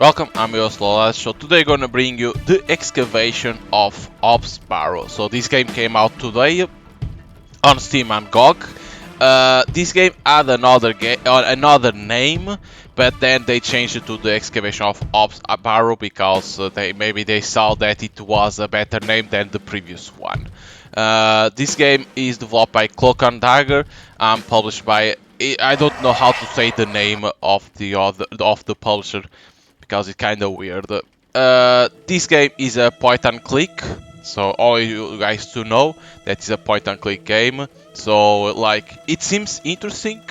Welcome, I'm your theloladass. So today gonna bring you the Excavation of Hob's Barrow. So this game came out today on Steam and GOG. This game had another name, but then they changed it to the Excavation of Hob's Barrow because maybe they saw that it was a better name than the previous one. This game is developed by Cloak and Dagger and published by I don't know how to say the name of the publisher because it's kind of weird. This game is a point and click, so all you guys to know that is a point and click game. So like it seems interesting,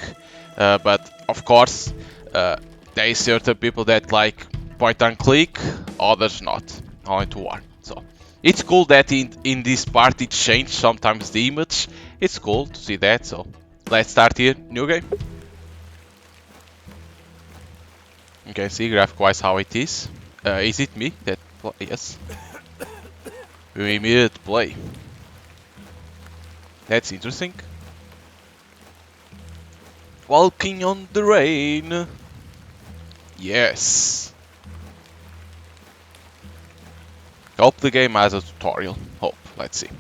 but of course there is certain people that like point and click, others not, only to one. So it's cool that in this part it changed sometimes the image. It's cool to see that. So let's start here, new game. You can see graphic-wise how it is. Is it me that play? Yes. We immediately play. That's interesting. Walking on the rain. Yes. Hope the game has a tutorial. Hope. Let's see.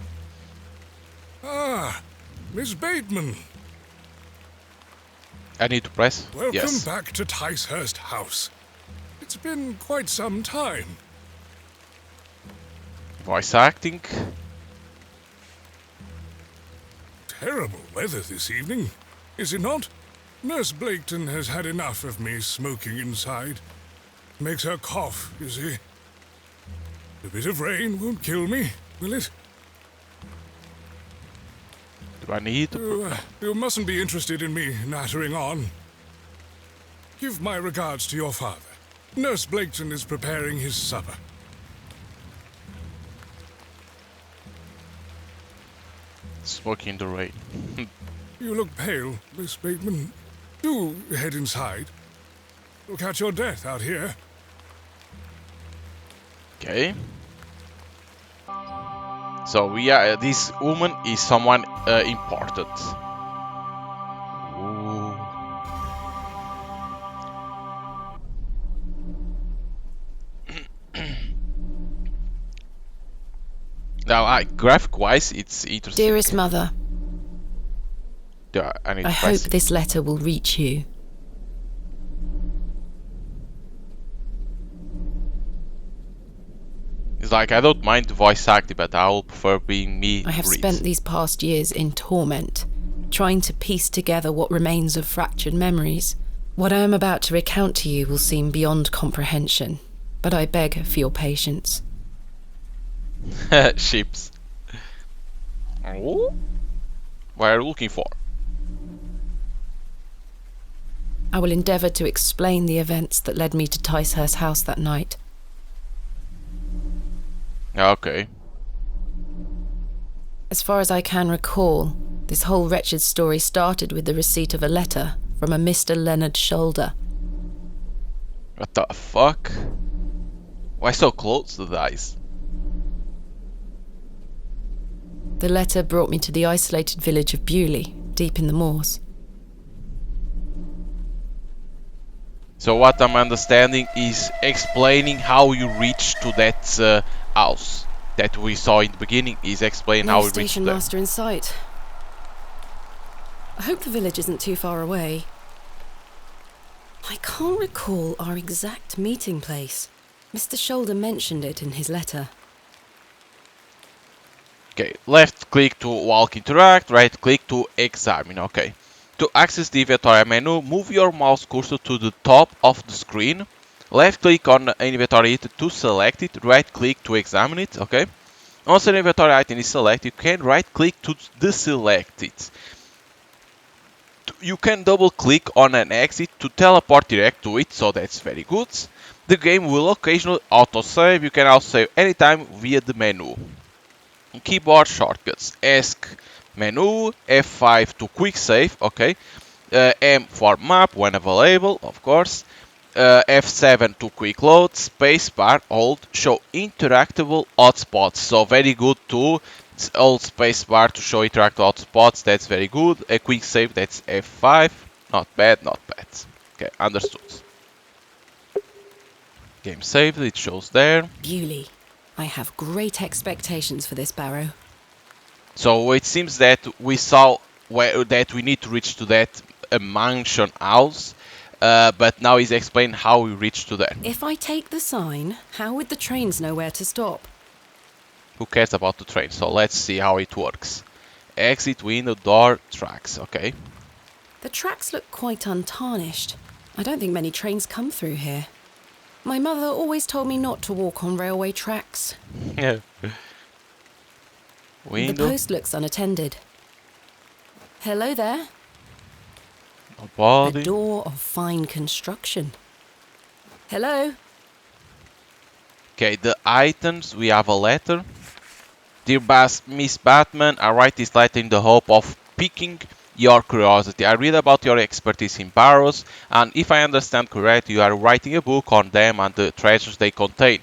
Ah, Miss Bateman. I need to press. Welcome Yes. back to Ticehurst House. It's been quite some time. Voice acting. Terrible weather this evening, is it not? Nurse Blaketon has had enough of me smoking inside. Makes her cough, you see. A bit of rain won't kill me, will it? Do I need to? You mustn't be interested in me nattering on. Give my regards to your father. Nurse Blaketon is preparing his supper. Smoking in the rain. You look pale, Miss Bateman. Do head inside. You'll catch your death out here. Okay. So this woman is someone important. Ooh. Now, graphic-wise, it's interesting. Dearest mother, Yeah, I need I to hope press. this letter will reach you. It's like I don't mind the voice acting, but I will prefer being me. I have read. spent these past years in torment, trying to piece together what remains of fractured memories. What I am about to recount to you will seem beyond comprehension, but I beg for your patience. Ships. Oh? What are you looking for? I will endeavour to explain the events that led me to Ticehurst House that night. Okay. As far as I can recall, this whole wretched story started with the receipt of a letter from a Mr. Leonard Shoulder. What the fuck? Why so close to the dice? The letter brought me to the isolated village of Bewley, deep in the moors. So what I'm understanding is explaining how you reach to that house that we saw in the beginning. Is explain No how we reached station there. master in sight. I hope the village isn't too far away. I can't recall our exact meeting place. Mr. Shoulder mentioned it in his letter. Okay, left click to walk interact, right click to examine. Okay. To access the inventory menu, move your mouse cursor to the top of the screen. Left click on an inventory item to select it, right click to examine it. Okay. Once an inventory item is selected, you can right click to deselect it. You can double click on an exit to teleport direct to it, so that's very good. The game will occasionally autosave. You can also save anytime via the menu. Keyboard shortcuts: ESC menu, F5 to quick save, okay, M for map when available, of course, F7 to quick load, spacebar, hold, show interactable hotspots, so very good too. Hold spacebar to show interactable hotspots, that's very good. A quick save, that's F5, not bad, not bad. Okay, understood. Game saved, it shows there. Bewley. I have great expectations for this Barrow. So it seems that we saw that we need to reach to that mansion house, but now he's explained how we reach to there. If I take the sign, how would the trains know where to stop? Who cares about the train? So let's see how it works. Exit, window, door, tracks. Okay. The tracks look quite untarnished. I don't think many trains come through here. My mother always told me not to walk on railway tracks. Yeah. The Window. post looks unattended. Hello there. No A body. door of fine construction. Hello. Okay, the items. We have a letter. Dear Miss Batman, I write this letter in the hope of piquing your curiosity. I read about your expertise in barrows, and if I understand correctly, you are writing a book on them and the treasures they contain.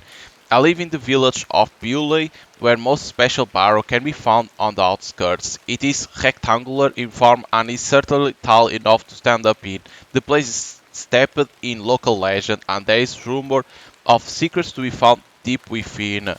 I live in the village of Bewley, where most special barrow can be found on the outskirts. It is rectangular in form and is certainly tall enough to stand up in. The place is steeped in local legend, and there is rumor of secrets to be found deep within.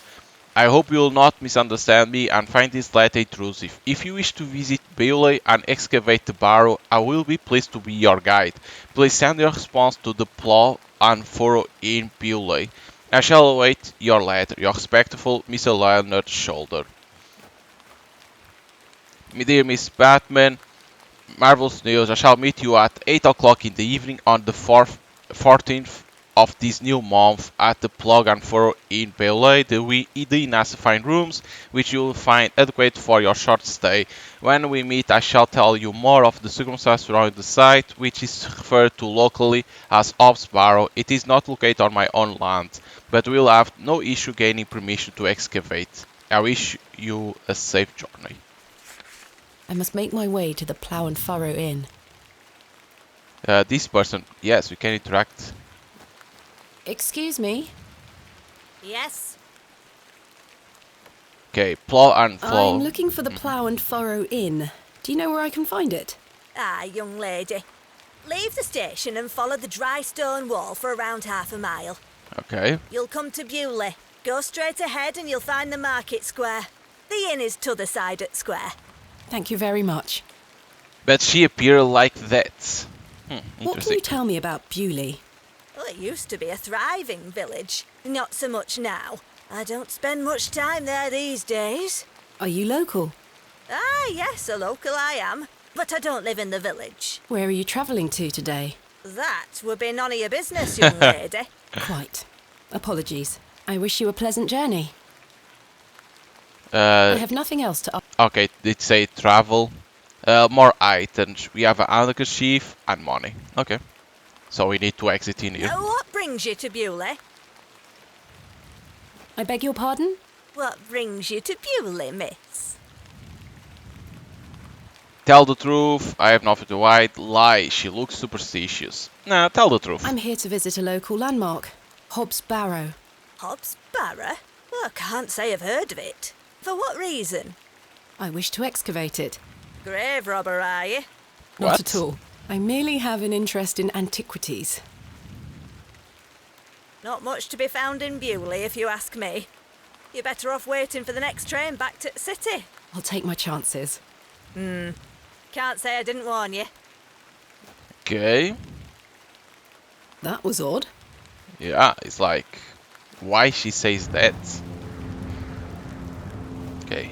I hope you will not misunderstand me and find this letter intrusive. If you wish to visit Bewley and excavate the barrow, I will be pleased to be your guide. Please send your response to the Plough and Furrow in Bewley. I shall await your letter. Your respectful Mr. Leonard Shoulder. My dear Miss Batman, marvelous news. I shall meet you at 8 o'clock in the evening on the 14th of this new month at the Plug and Furrow in Bewley. The inn has fine rooms, which you will find adequate for your short stay. When we meet, I shall tell you more of the circumstances surrounding the site, which is referred to locally as Hobbs Barrow. It is not located on my own land, but we will have no issue gaining permission to excavate. I wish you a safe journey. I must make my way to the Plough and Furrow Inn. This person, yes, we can interact. Excuse me? Yes? Okay, Plough and Flow. I'm looking for the Plough and Furrow Inn. Do you know where I can find it? Ah, young lady. Leave the station and follow the dry stone wall for around half a mile. Okay. You'll come to Bewley. Go straight ahead and you'll find the market square. The inn is t'other side at square. Thank you very much. But she appeared like that. What can Interesting. you tell me about Bewley? Well, it used to be a thriving village. Not so much now. I don't spend much time there these days. Are you local? Ah, yes, a local I am. But I don't live in the village. Where are you travelling to today? That would be none of your business, young lady. Quite. Apologies. I wish you a pleasant journey. I have nothing else to... Okay, did say travel. More items. We have a handkerchief and money. Okay. So we need to exit in here. What brings you to Bewley? I beg your pardon? What brings you to Bewley, miss? Tell the truth. I have nothing to hide. Lie. She looks superstitious. Nah, tell the truth. I'm here to visit a local landmark. Hobbs Barrow. Hobbs Barrow? Well, I can't say I've heard of it. For what reason? I wish to excavate it. Grave robber, are you? Not What? at all. I merely have an interest in antiquities. Not much to be found in Bewley, if you ask me. You're better off waiting for the next train back to the city. I'll take my chances. Can't say I didn't warn you. Okay. That was odd. Yeah, it's like... Why she says that? Okay.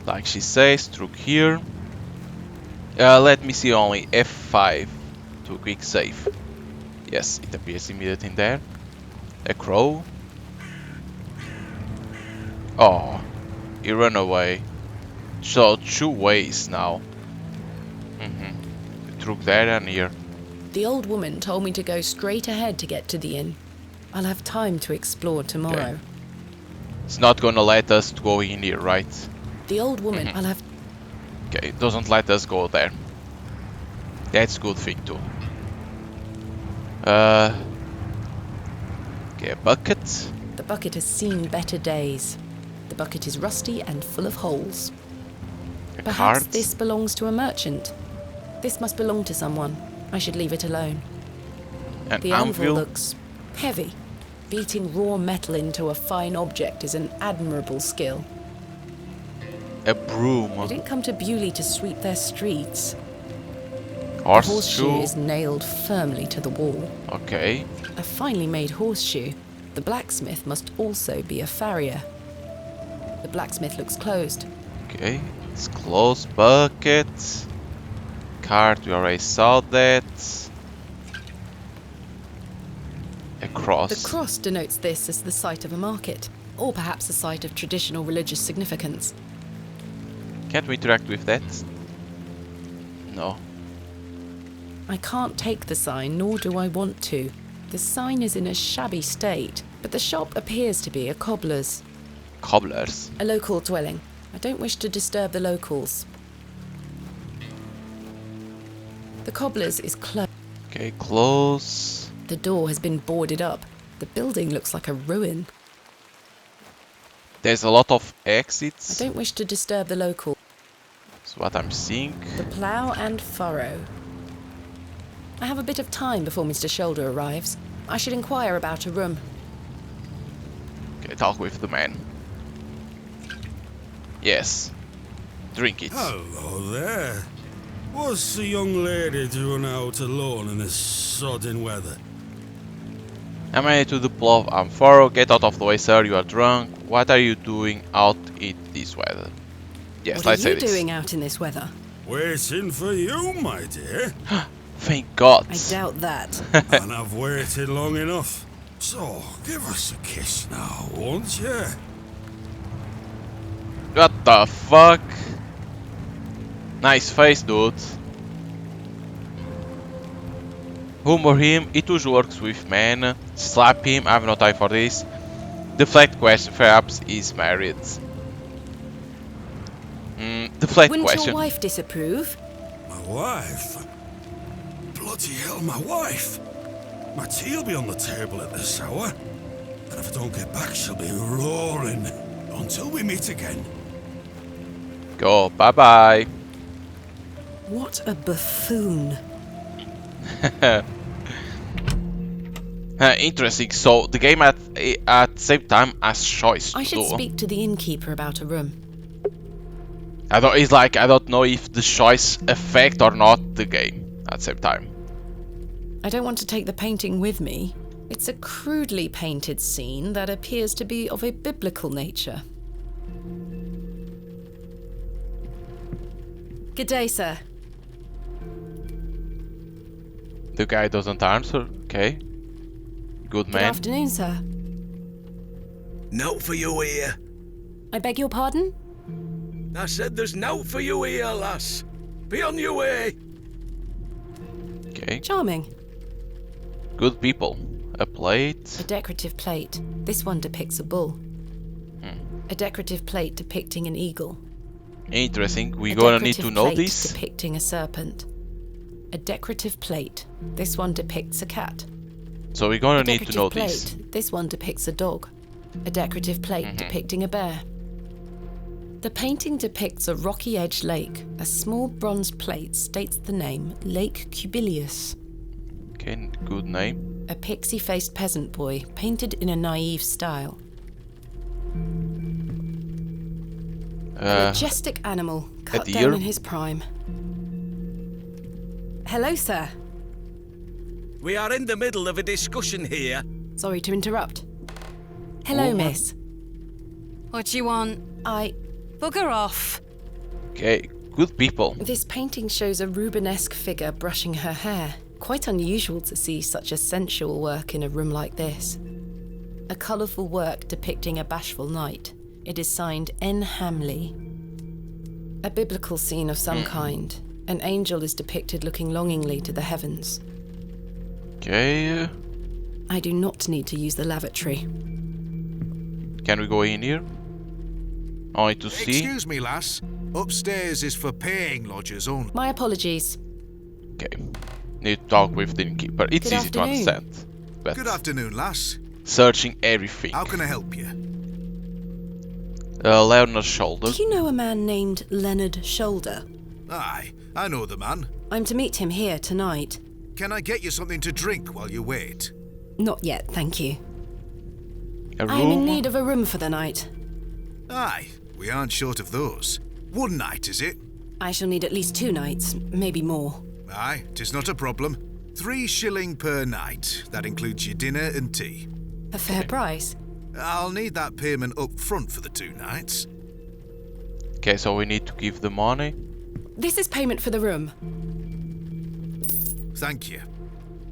Like she says, through here. Let me see only F5 to quick save. Yes, it appears immediately in there. A crow. Oh, he ran away. So 2 ways now. Through there and here. The old woman told me to go straight ahead to get to the inn. I'll have time to explore tomorrow. Okay. It's not gonna let us go in here, right? The old woman, I'll have... Okay, it doesn't let us go there. That's a good thing too. Okay, a bucket. The bucket has seen better days. The bucket is rusty and full of holes. A Perhaps card. this belongs to a merchant. This must belong to someone. I should leave it alone. An The anvil anvil. looks heavy. Beating raw metal into a fine object is an admirable skill. A broom. I didn't come to Bewley to sweep their streets. The horseshoe Horseshoe. is nailed firmly to the wall. Okay. A finely made horseshoe. The blacksmith must also be a farrier. The blacksmith looks closed. Okay. It's closed. Bucket. Cart, we already saw that. A cross. The cross denotes this as the site of a market, or perhaps a site of traditional religious significance. Can't we interact with that? No. I can't take the sign, nor do I want to. The sign is in a shabby state, but the shop appears to be a cobbler's. Cobblers. A local dwelling. I don't wish to disturb the locals. The cobbler's is closed. Okay, close. The door has been boarded up. The building looks like a ruin. There's a lot of I exits. don't wish to disturb the local. That's what I'm seeing. The plough and furrow. I have a bit of time before Mr. Shoulder arrives. I should inquire about a room. Okay, talk with the man. Yes. Drink it. Hello there. What's the young lady doing out alone in this sodding weather? I'm headed to the plough and furrow. Get out of the way, sir. You are drunk. What are you doing out in this weather? Yes, What let's are say you this. doing out in this weather? Waiting for you, my dear. Thank God. I doubt that. And I've waited long enough. So, give us a kiss now, won't you? What the fuck? Nice face, dude. Humor him, it usually works with men. Slap him, I have no time for this. Deflect question, perhaps he's married. Deflect Wouldn't question. your wife disapprove? My wife? Bloody hell, my wife! My tea'll be on the table at this hour. And if I don't get back, she'll be roaring. Until we meet again. Go, bye bye. What a buffoon. Interesting, so the game at the same time has choice I to should do. speak to the innkeeper about a room. I don't know if the choice affect or not the game at the same time. I don't want to take the painting with me. It's a crudely painted scene that appears to be of a biblical nature. Good day, sir. The guy doesn't answer. Okay. Good Good man. afternoon, sir. Note for you here. I beg your pardon? I said there's note for you here, lass. Be on your way. Okay. Charming. Good people. A plate. A decorative plate. This one depicts a bull. A decorative plate depicting an eagle. Interesting. We're A gonna need to decorative know plate this. depicting a serpent. A decorative plate. This one depicts a cat. So we're gonna A need to know decorative this. plate. This one depicts a dog. A decorative plate depicting a bear. The painting depicts a rocky-edged lake. A small bronze plate states the name Lake Cubilius. Okay, good name. A pixie-faced peasant boy, painted in a naive style. A majestic animal, cut deer? down in his prime. Hello, sir. We are in the middle of a discussion here. Sorry to interrupt. Hello, Woman. miss. What do you want? Bugger off. Okay, good people. This painting shows a Rubenesque figure brushing her hair. Quite unusual to see such a sensual work in a room like this. A colourful work depicting a bashful knight. It is signed N. Hamley. A biblical scene of some kind. An angel is depicted looking longingly to the heavens. Okay. I do not need to use the lavatory. Can we go in here? Only to see. Excuse me, lass. Upstairs is for paying lodgers only. My apologies. Okay. Need to talk with the innkeeper. It's Good easy to afternoon. understand. But Good afternoon, lass. searching everything. How can I help you? Leonard's shoulder. Do you know a man named Leonard Shoulder? Aye, I know the man. I'm to meet him here tonight. Can I get you something to drink while you wait? Not yet, thank you. A I am in room? need of a room for the night. Aye, we aren't short of those. One night, is it? I shall need at least 2 nights, maybe more. Aye, 'tis not a problem. 3 shilling per night. That includes your dinner and tea. A fair price. I'll need that payment up front for the 2 nights. Okay, so we need to give the money. This is payment for the room. Thank you.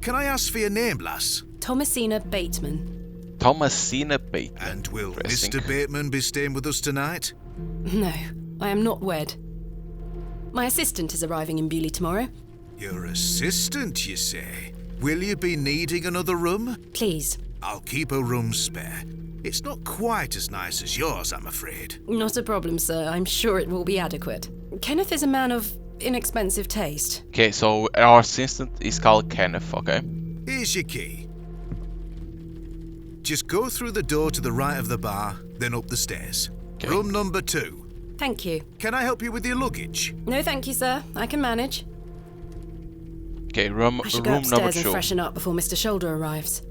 Can I ask for your name, lass? Thomasina Bateman. Thomasina Bateman. And will Interesting. Mr. Bateman be staying with us tonight? No, I am not wed. My assistant is arriving in Bewley tomorrow. Your assistant, you say? Will you be needing another room? Please. I'll keep a room spare. It's not quite as nice as yours, I'm afraid. Not a problem, sir. I'm sure it will be adequate. Kenneth is a man of inexpensive taste. Okay, so our assistant is called Kenneth, okay? Here's your key. Just go through the door to the right of the bar, then up the stairs. Okay. Room number 2. Thank you. Can I help you with your luggage? No, thank you, sir. I can manage. Okay, room I should go number upstairs and 2. freshen up before Mr. Shoulder arrives.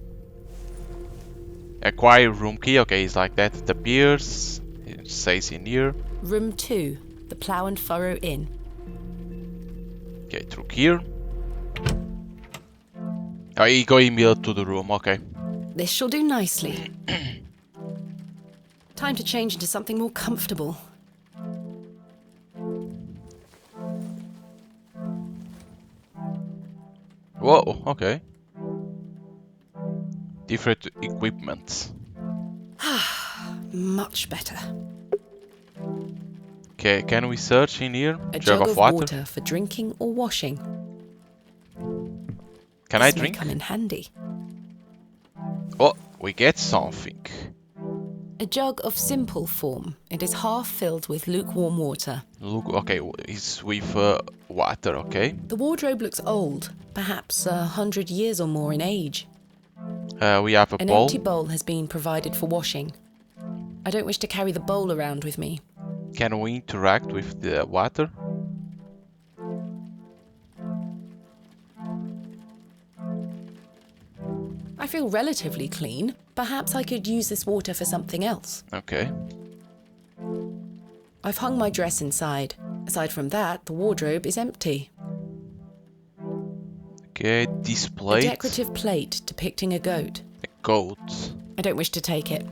Acquire room key, okay, it's like that. It appears. It says in here. Room 2, the Plough and Furrow Inn. Okay, through here. Oh, you go immediately to the room, okay. This shall do nicely. Time to change into something more comfortable. Whoa, okay. Different equipment. Much better. Okay, can we search in here? A jug of water for drinking or washing. Can I This may drink? come in handy. Oh, we get something. A jug of simple form. It is half filled with lukewarm water. Look, okay, it's with water, okay. The wardrobe looks old, perhaps 100 years or more in age. We have a An bowl. empty bowl has been provided for washing. I don't wish to carry the bowl around with me. Can we interact with the water? I feel relatively clean. Perhaps I could use this water for something else. Okay. I've hung my dress inside. Aside from that, the wardrobe is empty. Okay, this A plate. decorative plate depicting a goat. A goat. I don't wish to take it.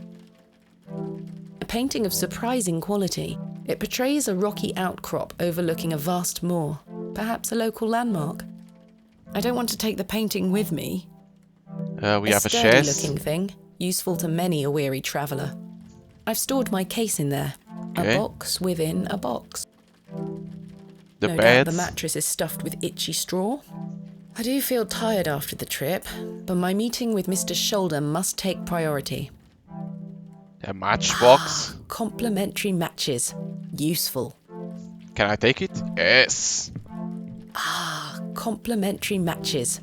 A painting of surprising quality. It portrays a rocky outcrop overlooking a vast moor, perhaps a local landmark. I don't want to take the painting with me. We have a chest. Sturdy-looking thing, useful to many a weary traveller. I've stored my case in there. Okay. A box within a box. The No bed. doubt the mattress is stuffed with itchy straw. I do feel tired after the trip, but my meeting with Mr. Shoulder must take priority. A matchbox. Complimentary matches. Useful. Can I take it? Yes. Complimentary matches.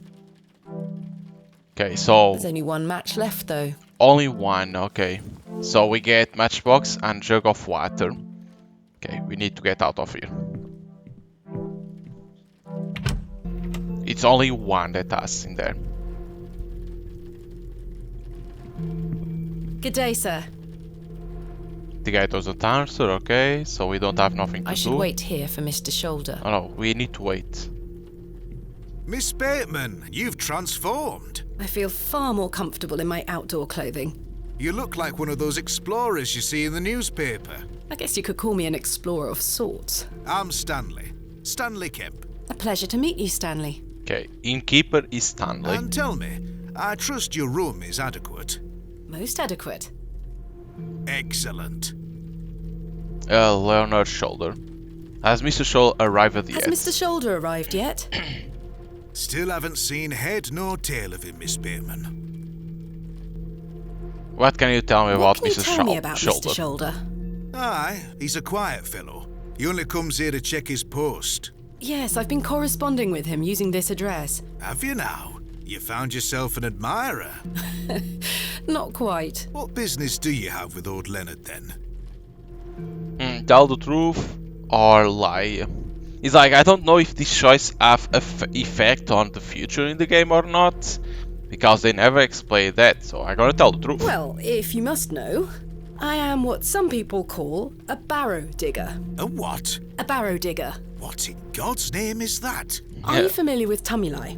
Okay, so There's only one match left though. only one. Okay. So we get matchbox and jug of water. Okay, we need to get out of here. It's only one that has in there. Good day, sir. The guy doesn't answer. Okay, so we don't have nothing to I do. should wait here for Mr. Shoulder. Oh no, we need to wait. Miss Bateman, you've transformed. I feel far more comfortable in my outdoor clothing. You look like one of those explorers you see in the newspaper. I guess you could call me an explorer of sorts. I'm Stanley. Stanley Kemp. A pleasure to meet you, Stanley. Okay, innkeeper is Stanley. And tell me, I trust your room is adequate. Most adequate. Excellent. Leonard Shoulder. Has Mr. Shoulder arrived yet? Has Mr. Shoulder arrived yet? Still haven't seen head nor tail of him, Miss Bateman. What can you tell me What about can you Mr. tell me about Shoulder? Mr. Shoulder? Aye, he's a quiet fellow. He only comes here to check his post. Yes, I've been corresponding with him using this address. Have you now? You found yourself an admirer. Not quite. What business do you have with old Leonard then? Tell the truth or lie. It's like, I don't know if this choice have effect on the future in the game or not. Because they never explained that, so I gotta tell the truth. Well, if you must know, I am what some people call a barrow digger. A what? A barrow digger. What in God's name is that? Are you familiar with tumuli?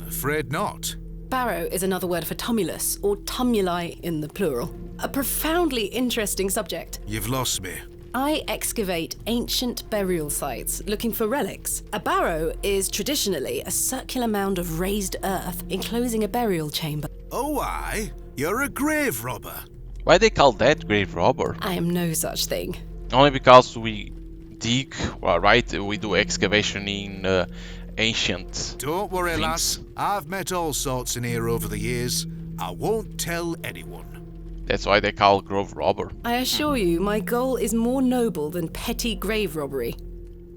Afraid not. Barrow is another word for tumulus, or tumuli in the plural. A profoundly interesting subject. You've lost me. I excavate ancient burial sites looking for relics. A barrow is traditionally a circular mound of raised earth enclosing a burial chamber. Oh, aye. You're a grave robber. Why they call that grave robber? I am no such thing. Only because we dig, well, right? We do excavation in ancient. Don't worry, things. lass. I've met all sorts in here over the years. I won't tell anyone. That's why they call grave robber. I assure you, my goal is more noble than petty grave robbery.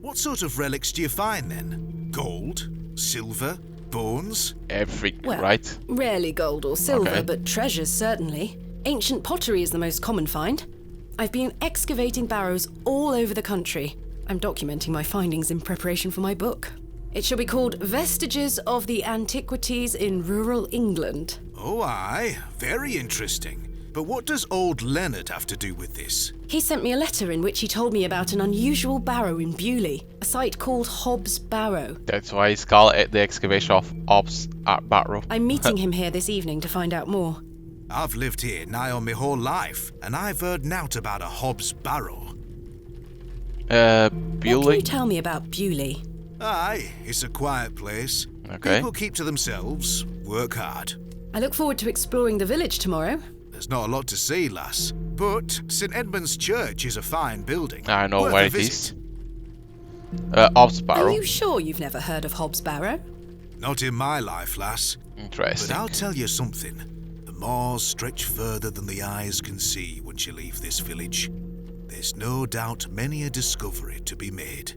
What sort of relics do you find then? Gold? Silver? Bones? Everything, Well, right? rarely gold or silver, Okay. but treasures certainly. Ancient pottery is the most common find. I've been excavating barrows all over the country. I'm documenting my findings in preparation for my book. It shall be called Vestiges of the Antiquities in Rural England. Oh, aye. Very interesting. But what does old Leonard have to do with this? He sent me a letter in which he told me about an unusual barrow in Bewley, a site called Hobb's Barrow. That's why it's called the excavation of Hobb's Barrow. I'm meeting him here this evening to find out more. I've lived here nigh on my whole life, and I've heard nowt about a Hobb's Barrow. What can Bewley? you tell me about Bewley? Aye, it's a quiet place. Okay. People keep to themselves, work hard. I look forward to exploring the village tomorrow. There's not a lot to see, lass. But St Edmund's Church is a fine building. I know Worth where a it visit. is. Hobb's Are Barrow. you sure you've never heard of Hobb's Barrow? Not in my life, lass. But Interesting. I'll tell you something. The moors stretch further than the eyes can see once you leave this village. There's no doubt many a discovery to be made.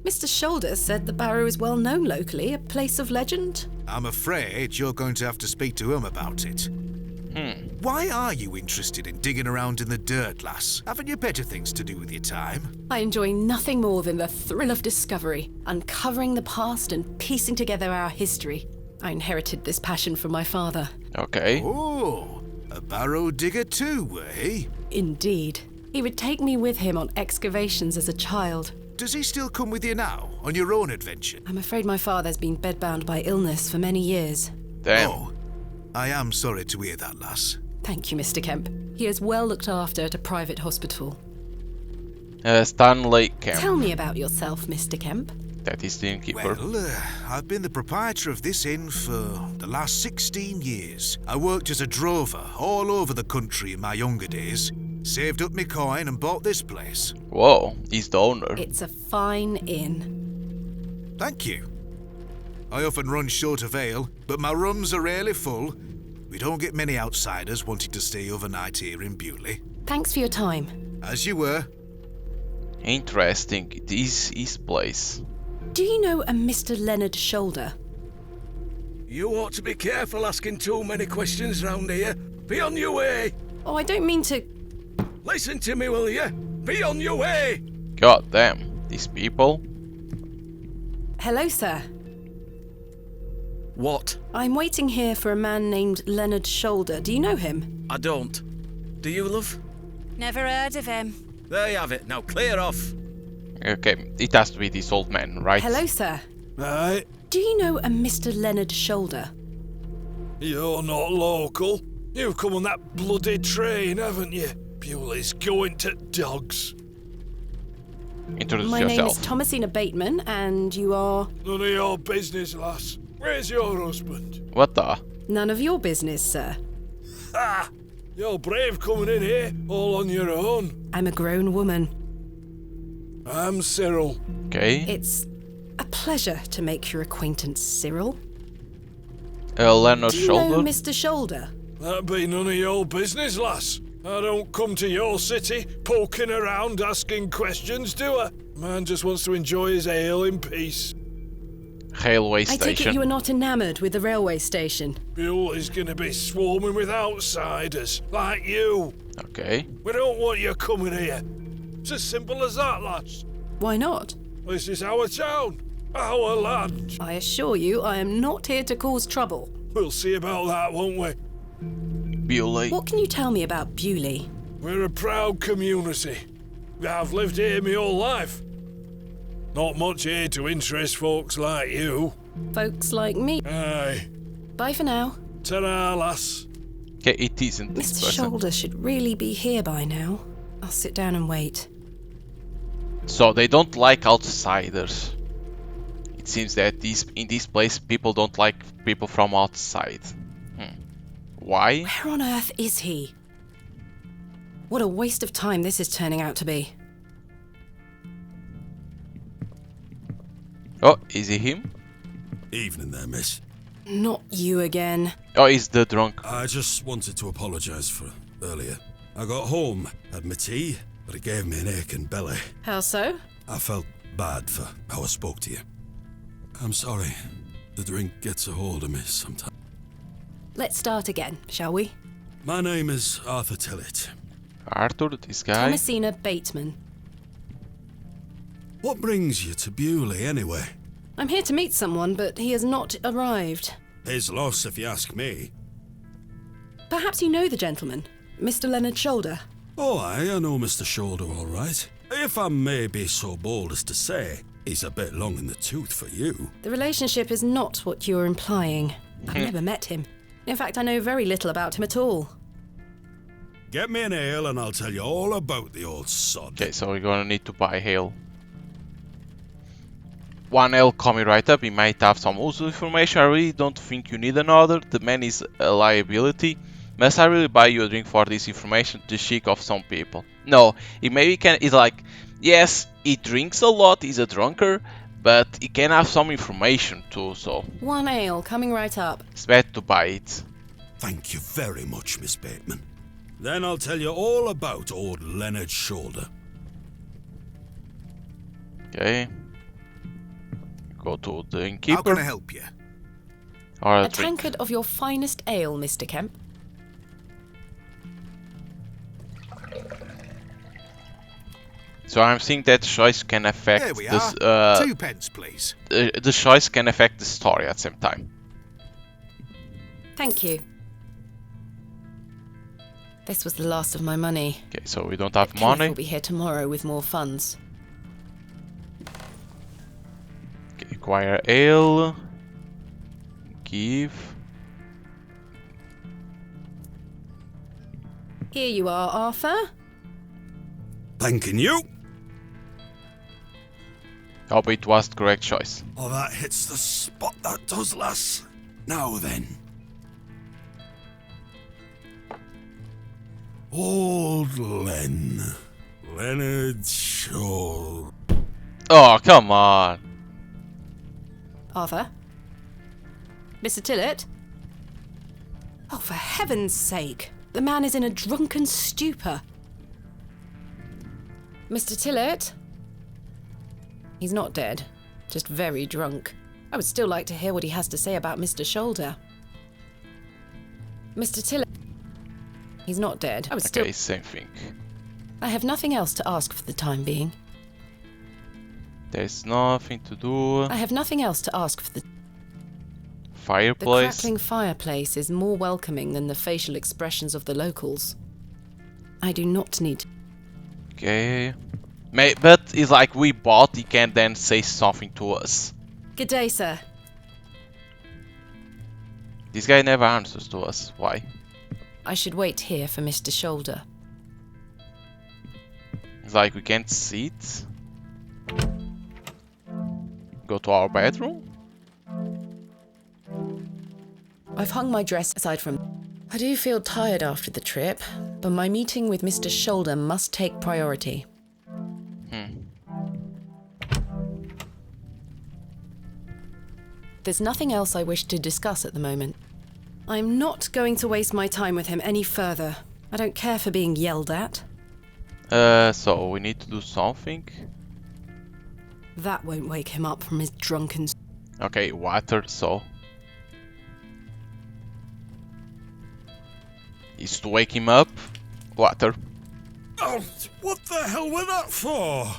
Mr. Shoulder said the Barrow is well known locally, a place of legend. I'm afraid you're going to have to speak to him about it. Why are you interested in digging around in the dirt, lass? Haven't you better things to do with your time? I enjoy nothing more than the thrill of discovery, uncovering the past and piecing together our history. I inherited this passion from my father. Okay. Oh, a barrow digger too, eh? Indeed. He would take me with him on excavations as a child. Does he still come with you now, on your own adventure? I'm afraid my father's been bedbound by illness for many years. Damn. Oh, I am sorry to hear that, lass. Thank you, Mr. Kemp. He is well looked after at a private hospital. Stanley Kemp. Tell me about yourself, Mr. Kemp. That is the innkeeper. Well, I've been the proprietor of this inn for the last 16 years. I worked as a drover all over the country in my younger days. Saved up my coin and bought this place. Whoa, he's the owner. It's a fine inn. Thank you. I often run short of ale, but my rooms are rarely full. We don't get many outsiders wanting to stay overnight here in Bewley. Thanks for your time. As you were. Interesting. This is his place. Do you know a Mr. Leonard Shoulder? You ought to be careful asking too many questions round here. Be on your way. Oh, I don't mean to... Listen to me, will you? Be on your way. God damn. These people. Hello, sir. What? I'm waiting here for a man named Leonard Shoulder. Do you know him? I don't. Do you, love? Never heard of him. There you have it. Now clear off. Okay, it has to be this old man, right? Hello, sir. Aye, Do you know a Mr. Leonard Shoulder? you're not local. You've come on that bloody train, haven't you? Bewley's going to dogs. Introduce My name yourself. is Thomasina Bateman, and you are... None of your business, lass. Where's your husband? What the? None of your business, sir. Ha! You're brave coming in here, all on your own. I'm a grown woman. I'm Cyril. Okay. It's a pleasure to make your acquaintance, Cyril. Leonard Do you Shoulder. know Mr. Shoulder? That'd be none of your business, lass. I don't come to your city poking around asking questions, do I? Man just wants to enjoy his ale in peace. Railway I take it station. you are not enamoured with the railway station. Bewley's gonna be swarming with outsiders, like you. Okay. We don't want you coming here. It's as simple as that, lass. Why not? This is our town, our land. I assure you, I am not here to cause trouble. We'll see about that, won't we? Bewley. What can you tell me about Bewley? We're a proud community. I've lived here my whole life. Not much here to interest folks like you. Folks like me. Aye. Bye for now. Ta-ra, lass. Okay, it isn't this Mr. person. Shoulder should really be here by now. I'll sit down and wait. So they don't like outsiders. It seems that in this place people don't like people from outside. Why? Where on earth is he? What a waste of time this is turning out to be. Oh, is it him? Evening there, miss. Not you again. Oh, he's the drunk. I just wanted to apologise for earlier. I got home, had my tea, but it gave me an aching belly. How so? I felt bad for how I spoke to you. I'm sorry. The drink gets a hold of me sometimes. Let's start again, shall we? My name is Arthur Tillett. Arthur, this guy. Thomasina Bateman. What brings you to Bewley, anyway? I'm here to meet someone, but he has not arrived. His loss, if you ask me. Perhaps you know the gentleman, Mr. Leonard Shoulder. Oh, I know Mr. Shoulder all right. If I may be so bold as to say, he's a bit long in the tooth for you. The relationship is not what you're implying. I've never met him. In fact, I know very little about him at all. Get me an ale and I'll tell you all about the old sod. Okay, so we're gonna need to buy ale. One ale coming right up, he might have some useful information. I really don't think you need another. The man is a liability. Must I really buy you a drink for this information? The chic of some people. No, he maybe can. It's like, yes, he drinks a lot, he's a drunkard, but he can have some information too, so One ale coming right up. it's better to buy it. Thank you very much, Miss Bateman. Then I'll tell you all about old Leonard Shoulder. Okay. Go to the How innkeeper. can I help you? Or A a drink. tankard of your finest ale, Mr. Kemp. So I'm seeing that choice can affect There we this. are. 2 pence, please. The choice can affect the story at the same time. Thank you. This was the last of my money. Okay, so we don't have Kenneth money. will be here tomorrow with more funds. Okay, acquire ale. Give. Here you are, Arthur. Thanking you. Hope it was the correct choice. Oh, that hits the spot, that does, lass. Now then. Old Len. Leonard Shoulder. Oh, come on. Arthur? Mr. Tillett? Oh, for heaven's sake. The man is in a drunken stupor. Mr. Tillett? He's not dead. Just very drunk. I would still like to hear what he has to say about Mr. Shoulder. Mr. Tillett? He's not dead. I would Okay, same thing. I have nothing else to ask for the time being. There's nothing to do. I have nothing else to ask for the... The Fireplace. crackling fireplace is more welcoming than the facial expressions of the locals. I do not need... Okay. But it's like we bought, he can then say something to us. Good day, sir. This guy never answers to us. Why? I should wait here for Mr. Shoulder. It's like we can't sit. Go to our bedroom. I've hung my dress aside from... I do feel tired after the trip, but my meeting with Mr. Shoulder must take priority. There's nothing else I wish to discuss at the moment. I'm not going to waste my time with him any further. I don't care for being yelled at. So we need to do something. That won't wake him up from his drunken... Okay, water, so. Is to wake him up. Water. Oh, what the hell was that for?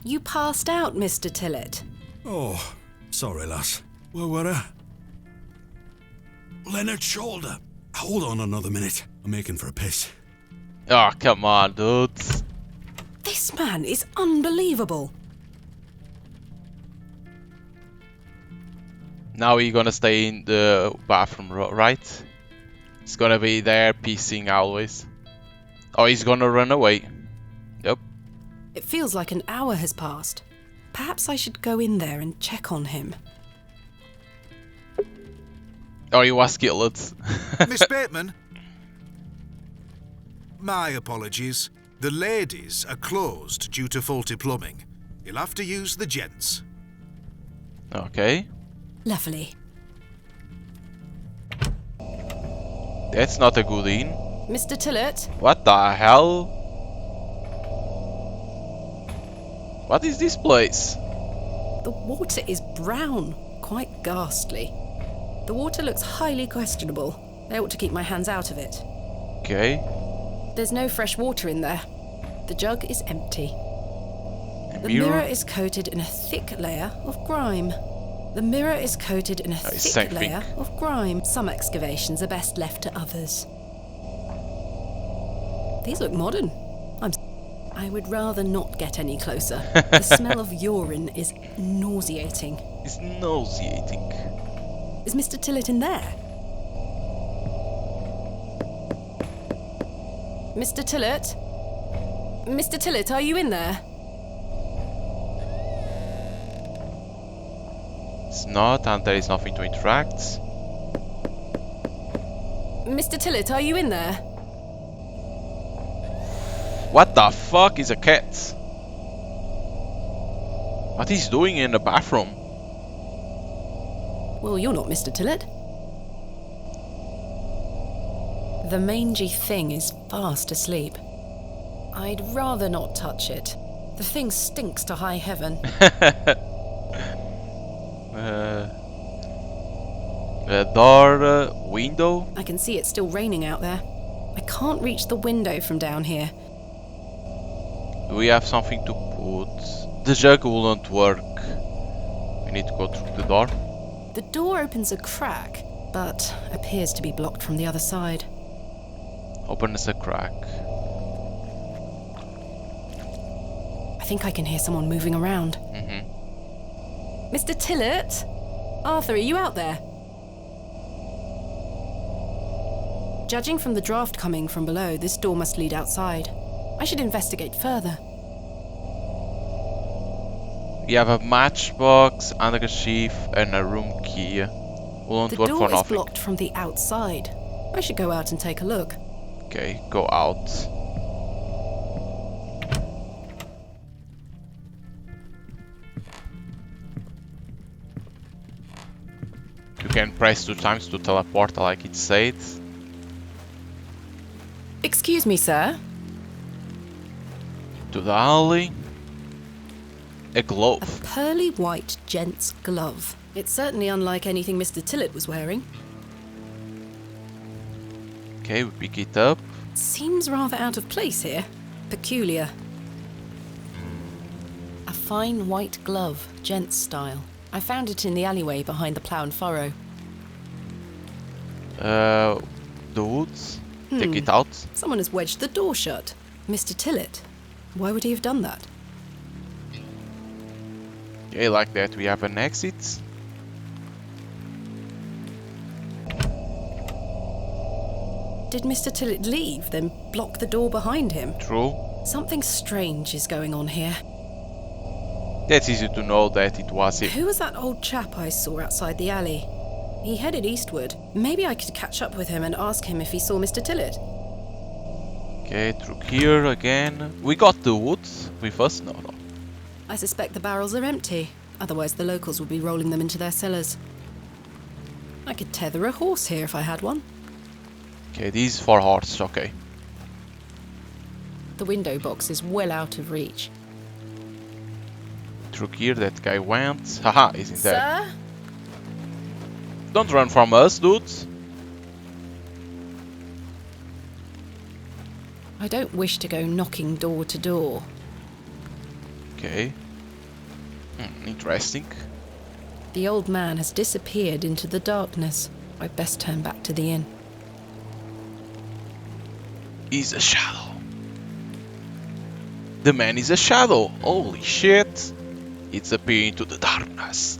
You passed out, Mr. Tillett. Oh, sorry, lass. Where were I? Leonard's shoulder. Hold on another minute. I'm making for a piss. Oh, come on, dudes. This man is unbelievable. Now he's gonna stay in the bathroom, right? He's gonna be there pissing always. Oh, he's gonna run away. Yep. It feels like an hour has passed. Perhaps I should go in there and check on him. Oh, he was killed. Miss Bateman? My apologies. The ladies are closed due to faulty plumbing. You'll have to use the gents. Okay. Lovely. That's not a good inn. Mr. Tillett? What the hell? What is this place? The water is brown, quite ghastly. The water looks highly questionable. I ought to keep my hands out of it. Okay. There's no fresh water in there. The jug is empty. A The mirror is coated in a thick layer of grime. The mirror is coated in a it's thick same thing. layer of grime. Some excavations are best left to others. These look modern. I would rather not get any closer. The smell of urine is nauseating. It's nauseating. Is Mr. Tillett in there? Mr. Tillett? Mr. Tillett, are you in there? It's not, and there is nothing to interact. Mr. Tillett, are you in there? What the fuck is a cat? What he's doing in the bathroom? Well, you're not Mr. Tillett. The mangy thing is fast asleep. I'd rather not touch it. The thing stinks to high heaven. The door, window. I can see it's still raining out there. I can't reach the window from down here. Do we have something to put? The jug wouldn't work. We need to go through the door. The door opens a crack, but appears to be blocked from the other side. Opens a crack. I think I can hear someone moving around. Mr. Tillett? Arthur, are you out there? Judging from the draft coming from below, this door must lead outside. I should investigate further. We have a matchbox, handkerchief, and a room key. Won't The work for door is nothing. blocked from the outside. I should go out and take a look. Okay, go out. You can press 2 times to teleport like it said. Excuse me, sir. To the alley. A A glove. pearly white gent's glove. It's certainly unlike anything Mr. Tillett was wearing. Okay, we pick it up. Seems rather out of place here. Peculiar. A fine white glove, gent's style. I found it in the alleyway behind the plough and furrow. The woods. Take it out. Someone has wedged the door shut. Mr. Tillett. Why would he have done that? Okay, like that we have an exit. Did Mr. Tillett leave, then block the door behind him? True. Something strange is going on here. That's easy to know that it was him. Who was that old chap I saw outside the alley? He headed eastward. Maybe I could catch up with him and ask him if he saw Mr. Tillett. Okay, through here again. We got the woods with us? No. I suspect the barrels are empty. Otherwise the locals would be rolling them into their cellars. I could tether a horse here if I had one. Okay, these 4 horses, okay. The window box is well out of reach. Through here that guy went. Haha, he's in there. Sir? Don't run from us, dudes. I don't wish to go knocking door to door. Okay. Interesting. The old man has disappeared into the darkness. I'd best turn back to the inn. He's a shadow. The man is a shadow. Holy shit. It's appearing to the darkness.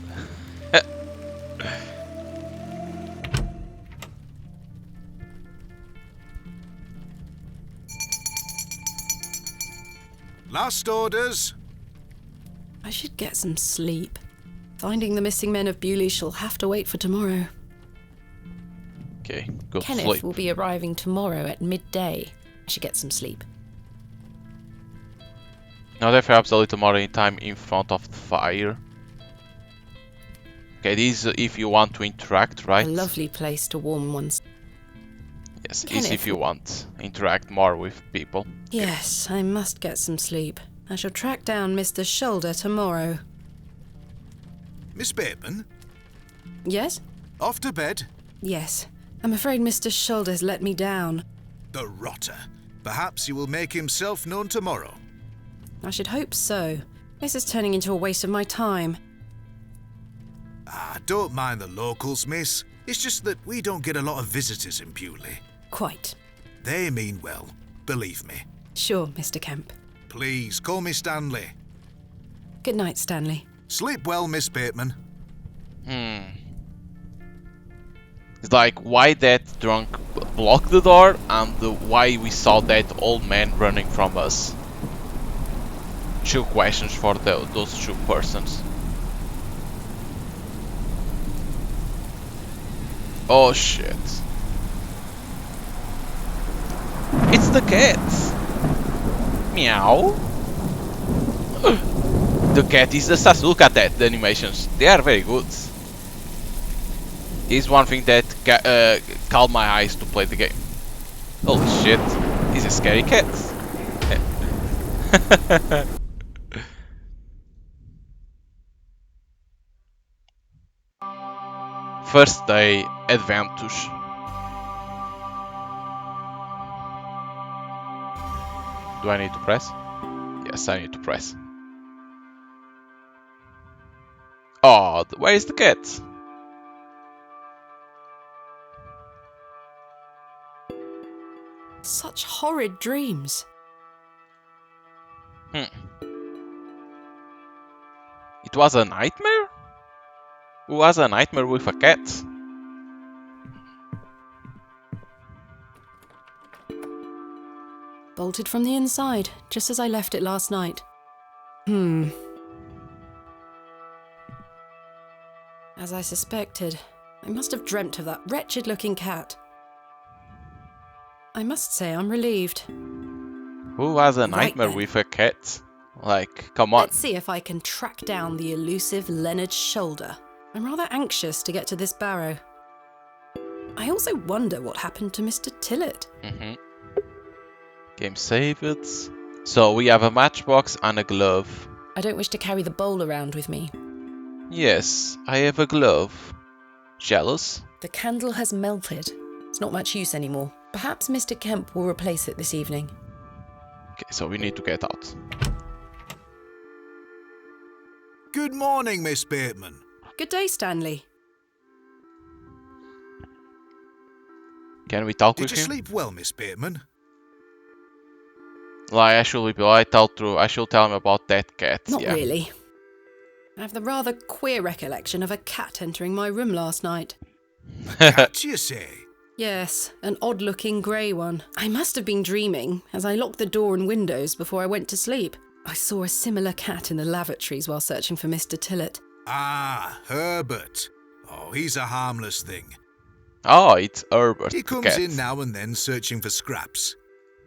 Last orders. I should get some sleep. Finding the missing men of Bewley shall have to wait for tomorrow. Okay, go to Kenneth sleep. will be arriving tomorrow at midday. I should get some sleep. Now they're absolutely tomorrow in time in front of the fire. Okay, this is if you want to interact, right? A lovely place to warm one's... Yes, it's Kenneth. if you want to interact more with people. Yes, I must get some sleep. I shall track down Mr. Shoulder tomorrow. Miss Bateman, Yes? off to bed. Yes. I'm afraid Mr. Shoulder's let me down. The rotter. Perhaps he will make himself known tomorrow. I should hope so. This is turning into a waste of my time. Ah, don't mind the locals, miss. It's just that we don't get a lot of visitors in Bewley. Quite. They mean well, believe me. Sure, Mr. Kemp. Please, call me Stanley. Good night, Stanley. Sleep well, Miss Bateman. It's like why that drunk blocked the door and why we saw that old man running from us. Two questions for those two persons. Oh shit. It's the cat. Meow. The cat is the sus. Look at that, the animations. They are very good. Is one thing that calmed my eyes to play the game. Holy shit. He's a scary cat. First day adventures. Do I need to press? Yes, I need to press. Oh, where is the cat? Such horrid dreams. It was a nightmare? Who was a nightmare with a cat? Bolted from the inside, just as I left it last night. As I suspected, I must have dreamt of that wretched-looking cat. I must say I'm relieved. Who was a nightmare then. with a cat? Like, come on. Let's see if I can track down the elusive Leonard Shoulder. I'm rather anxious to get to this Barrow. I also wonder what happened to Mr. Tillett. Game saved. So we have a matchbox and a glove. I don't wish to carry the bowl around with me. Yes, I have a glove. Jealous? The candle has melted. It's not much use anymore. Perhaps Mr. Kemp will replace it this evening. Okay, so we need to get out. Good morning, Miss Bateman. Good day, Stanley. Can we talk Did with you him? sleep well, Miss Bateman? Like, I should tell him about that cat. Not yeah. really. I have the rather queer recollection of a cat entering my room last night. Cat, you say? Yes, an odd-looking grey one. I must have been dreaming, as I locked the door and windows before I went to sleep. I saw a similar cat in the lavatories while searching for Mr. Tillett. Ah, Herbert. Oh, he's a harmless thing. Oh, it's Herbert. He the comes cat. in now and then searching for scraps.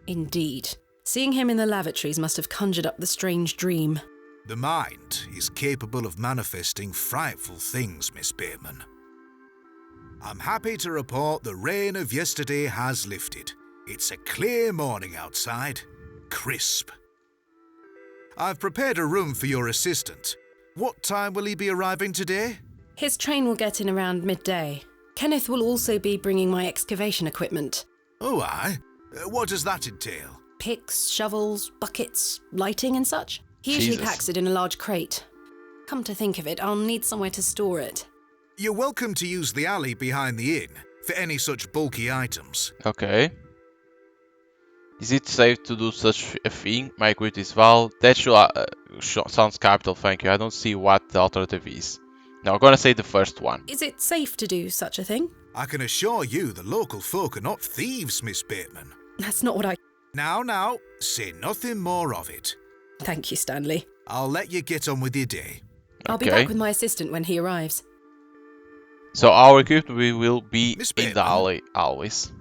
Indeed. Seeing him in the lavatories must have conjured up the strange dream. The mind is capable of manifesting frightful things, Miss Bateman. I'm happy to report the rain of yesterday has lifted. It's a clear morning outside. Crisp. I've prepared a room for your assistant. What time will he be arriving today? His train will get in around midday. Kenneth will also be bringing my excavation equipment. Oh, aye. What does that entail? Picks, shovels, buckets, lighting and such. He usually Jesus. packs it in a large crate. Come to think of it, I'll need somewhere to store it. You're welcome to use the alley behind the inn for any such bulky items. Okay. Is it safe to do such a thing? My query is well. That sounds capital, thank you. I don't see what the alternative is. Now I'm gonna say the first one. Is it safe to do such a thing? I can assure you the local folk are not thieves, Miss Bateman. That's not what I... Now, say nothing more of it. Thank you, Stanley. I'll let you get on with your day. I'll be back with my assistant when he arrives. So our equipment will be Miss in the Bateman? alley always.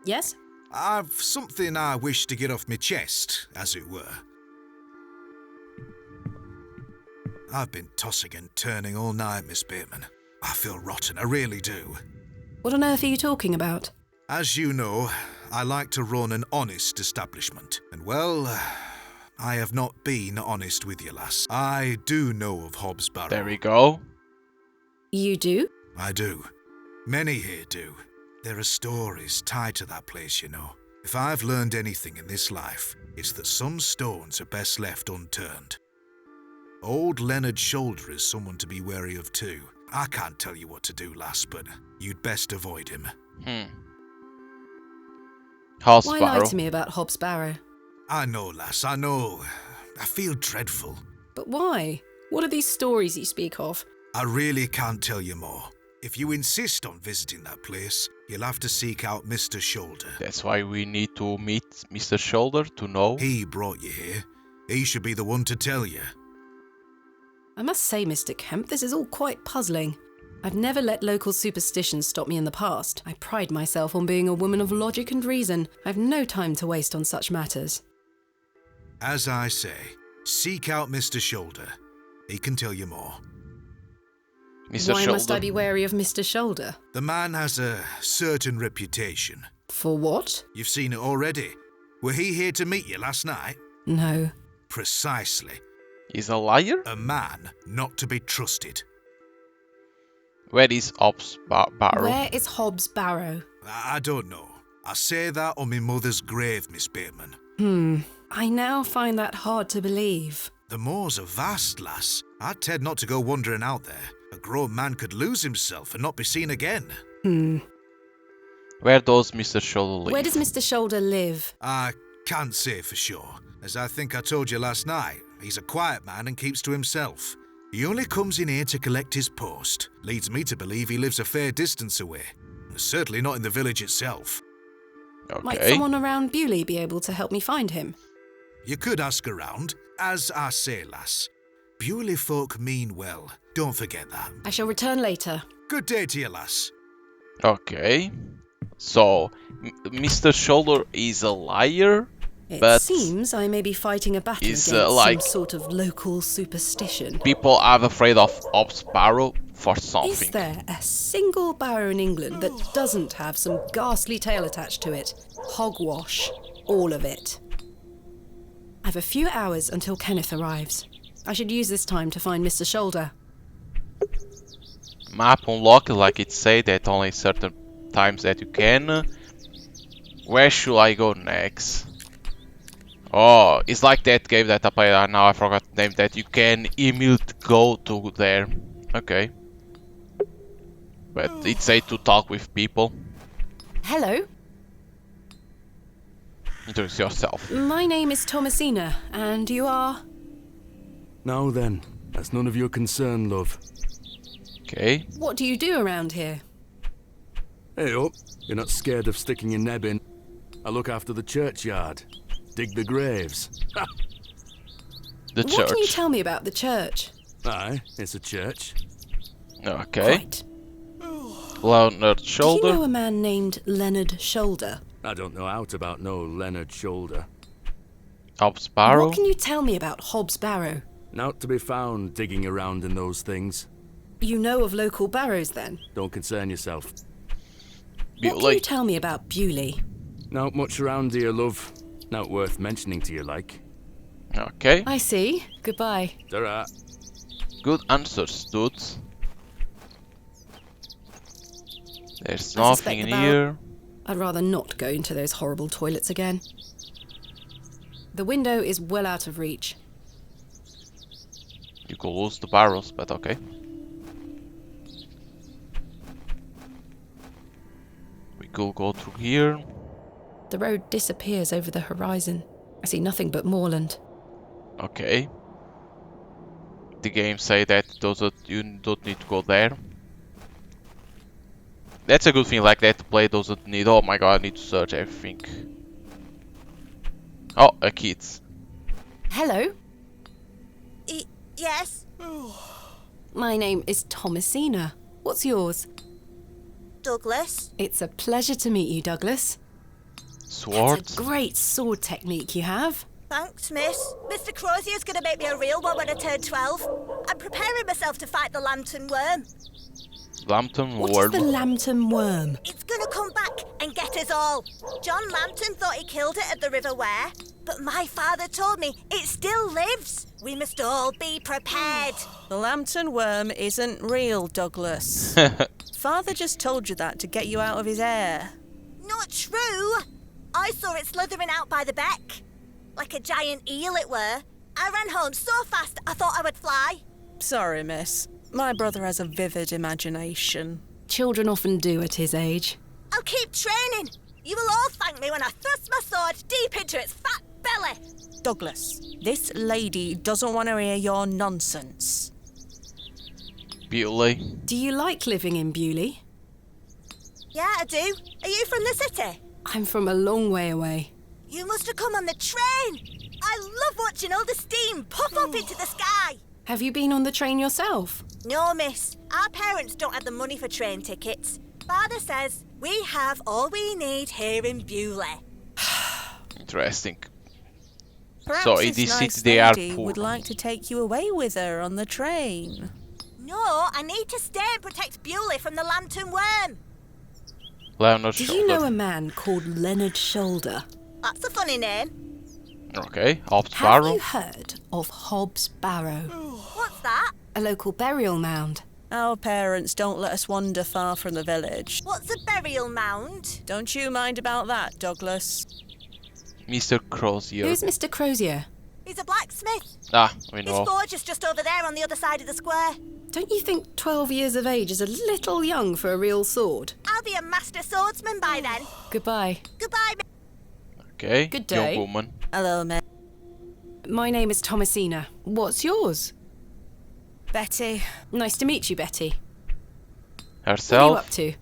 Yes? I've something I wish to get off my chest, as it were. I've been tossing and turning all night, Miss Bateman. I feel rotten, I really do. What on earth are you talking about? As you know, I like to run an honest establishment. And well, I have not been honest with you, lass. I do know of Hobbs Barrow. There we go. You do? I do. Many here do. There are stories tied to that place, you know. If I've learned anything in this life, it's that some stones are best left unturned. Old Leonard Shoulder is someone to be wary of too. I can't tell you what to do, lass, but you'd best avoid him. Hobbs Why Barrow. lie to me about Hobbs Barrow? I know, lass, I know. I feel dreadful. But why? What are these stories you speak of? I really can't tell you more. If you insist on visiting that place, you'll have to seek out Mr. Shoulder. That's why we need to meet Mr. Shoulder to know. He brought you here. He should be the one to tell you. I must say, Mr. Kemp, this is all quite puzzling. I've never let local superstitions stop me in the past. I pride myself on being a woman of logic and reason. I've no time to waste on such matters. As I say, seek out Mr. Shoulder. He can tell you more. Mr. Why Shoulder. must I be wary of Mr. Shoulder? The man has a certain reputation. For what? You've seen it already. Were he here to meet you last night? No. Precisely. He's a liar? A man not to be trusted. Where is Hobbs Barrow? Where is Hobbs Barrow? I don't know. I say that on my mother's grave, Miss Bateman. I now find that hard to believe. The moors are vast, lass. I'd tend not to go wandering out there. A grown man could lose himself and not be seen again. Where does Mr. Shoulder live? Where does Mr. Shoulder live? I can't say for sure. As I think I told you last night, he's a quiet man and keeps to himself. He only comes in here to collect his post. Leads me to believe he lives a fair distance away. Certainly not in the village itself. Okay. Might someone around Bewley be able to help me find him? You could ask around. As I say, lass, Bewley folk mean well. Don't forget that. I shall return later. Good day to you, lass. Okay. So, Mr. Shoulder is a liar, It but seems I may be fighting a battle is, against like- some sort of local superstition. people are afraid of Hobbs Barrow for something. Is there a single barrow in England that doesn't have some ghastly tale attached to it? Hogwash. All of it. I've a few hours until Kenneth arrives. I should use this time to find Mr. Shoulder. Map unlocked, like it say that only certain times that you can. Where should I go next? Oh, it's like that game that I played, now I forgot the name, that you can immediately go to there. Okay. But it say to talk with people. Hello, Introduce yourself. my name is Thomasina, and you are... Now then, that's none of your concern, love. Okay. What do you do around here? Hey up, you're not scared of sticking your neb in. I look after the churchyard. Dig the graves. Ha! The What can you church. tell me about the church? Aye, it's a church. Okay. Right. Leonard Do you Shoulder. know a man named Leonard Shoulder? I don't know out about no Leonard Shoulder. Hobbs Barrow. What can you tell me about Hobbs Barrow? Not to be found digging around in those things. You know of local barrows, then? Don't concern yourself. What can you Bewley. tell me about Bewley? Not much around here, love. Not worth mentioning to you, like. Okay. I see. Goodbye. Ta-ra. Good answers, dudes. There's I nothing suspect in about- here. I'd rather not go into those horrible toilets again. The window is well out of reach. You could lose the barrels, but okay. could go through here. The road disappears over the horizon. I see nothing but moorland. Okay. The game say that you don't need to go there. That's a good thing like that to play doesn't need. Oh my god, I need to search everything. Oh, a kids. Hello, Yes? my name is Thomasina. What's yours? Douglas? It's a pleasure to meet you, Douglas. Sword. It's a great sword technique you have. Thanks, miss. Mr. Crozier's gonna make me a real one when I turn 12. I'm preparing myself to fight the lantern worm. Lambton What is Worm. the lambton worm? It's gonna come back and get us all. John Lambton thought he killed it at the River Ware, but my father told me it still lives. We must all be prepared. The lantern worm isn't real, Douglas. Father just told you that to get you out of his hair. Not true. I saw it slithering out by the beck. Like a giant eel it were. I ran home so fast I thought I would fly. Sorry, miss. My brother has a vivid imagination. Children often do at his age. I'll keep training. You will all thank me when I thrust my sword deep into its fat belly. Douglas, this lady doesn't want to hear your nonsense. Bewley. Do you like living in Bewley? Yeah, I do. Are you from the city? I'm from a long way away. You must have come on the train. I love watching all the steam puff up into the sky. Have you been on the train yourself? No, miss. Our parents don't have the money for train tickets. Father says we have all we need here in Bewley. Interesting. Perhaps So in this this nice city they are lady poor. would like to take you away with her on the train. No, I need to stay and protect Bewley from the lantern worm. Leonard Do Shoulder. you know a man called Leonard Shoulder? That's a funny name. Okay, Hob's Have Barrow. you heard of Hob's Barrow? What's that? A local burial mound. Our parents don't let us wander far from the village. What's a burial mound? Don't you mind about that, Douglas. Mr. Crozier. Who's Mr. Crozier? He's a blacksmith. Ah, we His know. forge is just over there on the other side of the square. Don't you think 12 years of age is a little young for a real sword? I'll be a master swordsman by then. Goodbye. Goodbye, miss. Okay, Good day. young woman. Hello, mate. My name is Thomasina. What's yours? Betty. Nice to meet you, Betty. What are you Herself. up to?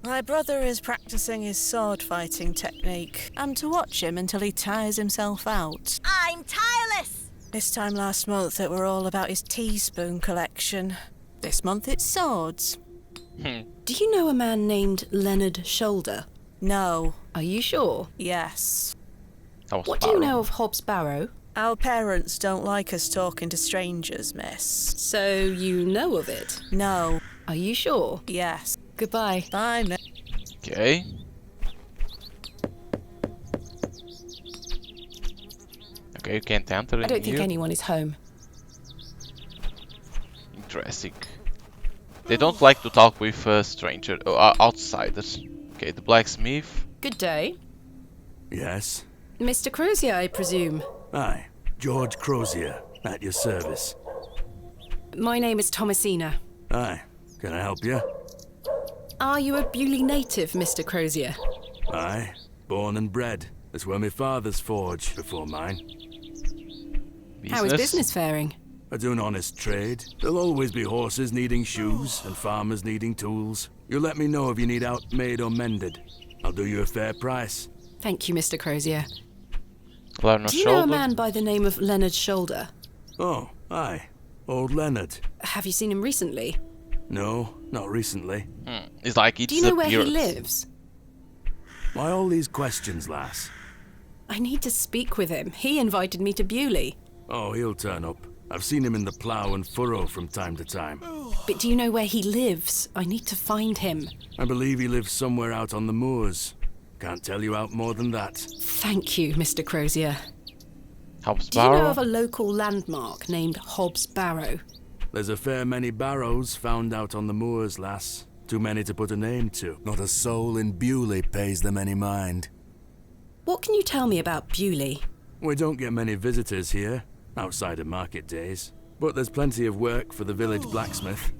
My brother is practicing his sword fighting technique. I'm to watch him until he tires himself out. I'm tireless. This time last month it were all about his teaspoon collection. This month it's swords. Do you know a man named Leonard Shoulder? No. Are you sure? Yes. Hob's What do you Barrow. know of Hob's Barrow? Our parents don't like us talking to strangers, miss. So you know of it? No. Are you sure? Yes. Goodbye. Bye, miss. Okay. Okay, you can't enter in I don't think here. anyone is home. Interesting. They don't like to talk with strangers, outsiders. Okay, the blacksmith. Good day. Yes? Mr. Crozier, I presume. Aye, George Crozier, at your service. My name is Thomasina. Aye, can I help you? Are you a Bewley native, Mr. Crozier? Aye, born and bred. That's where my father's forge before mine. How is business faring? I do an honest trade. There'll always be horses needing shoes and farmers needing tools. You let me know if you need out made or mended. I'll do you a fair price. Thank you, Mr. Crozier. Leonard Do you know a Shoulder. man by the name of Leonard Shoulder? Oh, aye. Old Leonard. Have you seen him recently? No, not recently. It's like it's Do you know where he appearance. lives? Why all these questions, lass? I need to speak with him. He invited me to Bewley. Oh, he'll turn up. I've seen him in the plough and furrow from time to time. But do you know where he lives? I need to find him. I believe he lives somewhere out on the moors. Can't tell you out more than that. Thank you, Mr. Crozier. Hob's Do you know Barrow. of a local landmark named Hob's Barrow? There's a fair many barrows found out on the moors, lass. Too many to put a name to. Not a soul in Bewley pays them any mind. What can you tell me about Bewley? We don't get many visitors here, outside of market days. But there's plenty of work for the village blacksmith.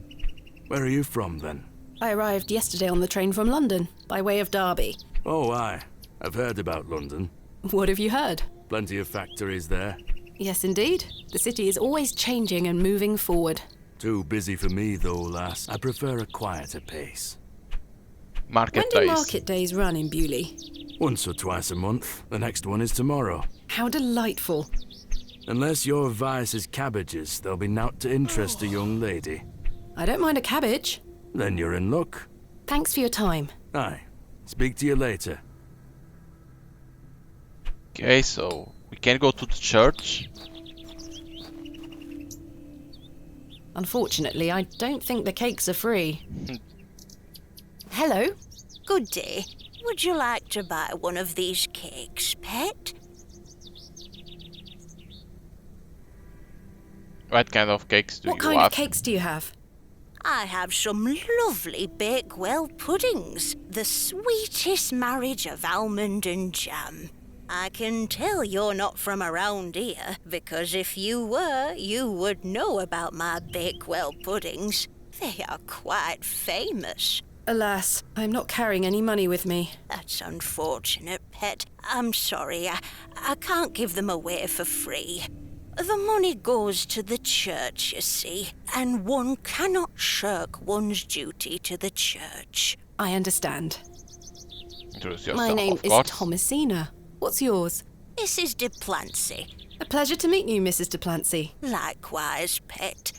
Where are you from, then? I arrived yesterday on the train from London, by way of Derby. Oh, aye. I've heard about London. What have you heard? Plenty of factories there. Yes, indeed. The city is always changing and moving forward. Too busy for me, though, lass. I prefer a quieter pace. Market When do days. market days run in Bewley? Once or twice a month. The next one is tomorrow. How delightful. Unless your vice is cabbages, there'll be naught to interest a young lady. I don't mind a cabbage. Then you're in luck. Thanks for your time. Aye. Speak to you later. Okay, so we can go to the church. Unfortunately, I don't think the cakes are free. Hello. Good day. Would you like to buy one of these cakes, pet? What kind of cakes do What you kind have? of cakes do you have? I have some lovely Bakewell puddings, the sweetest marriage of almond and jam. I can tell you're not from around here, because if you were, you would know about my Bakewell puddings. They are quite famous. Alas, I'm not carrying any money with me. That's unfortunate, pet. I'm sorry, I can't give them away for free. The money goes to the church, you see, and one cannot shirk one's duty to the church. I understand. Introduce yourself, My name of is course. Thomasina. What's yours? Mrs. de Plancy. A pleasure to meet you, Mrs. de Plancy. Likewise, pet.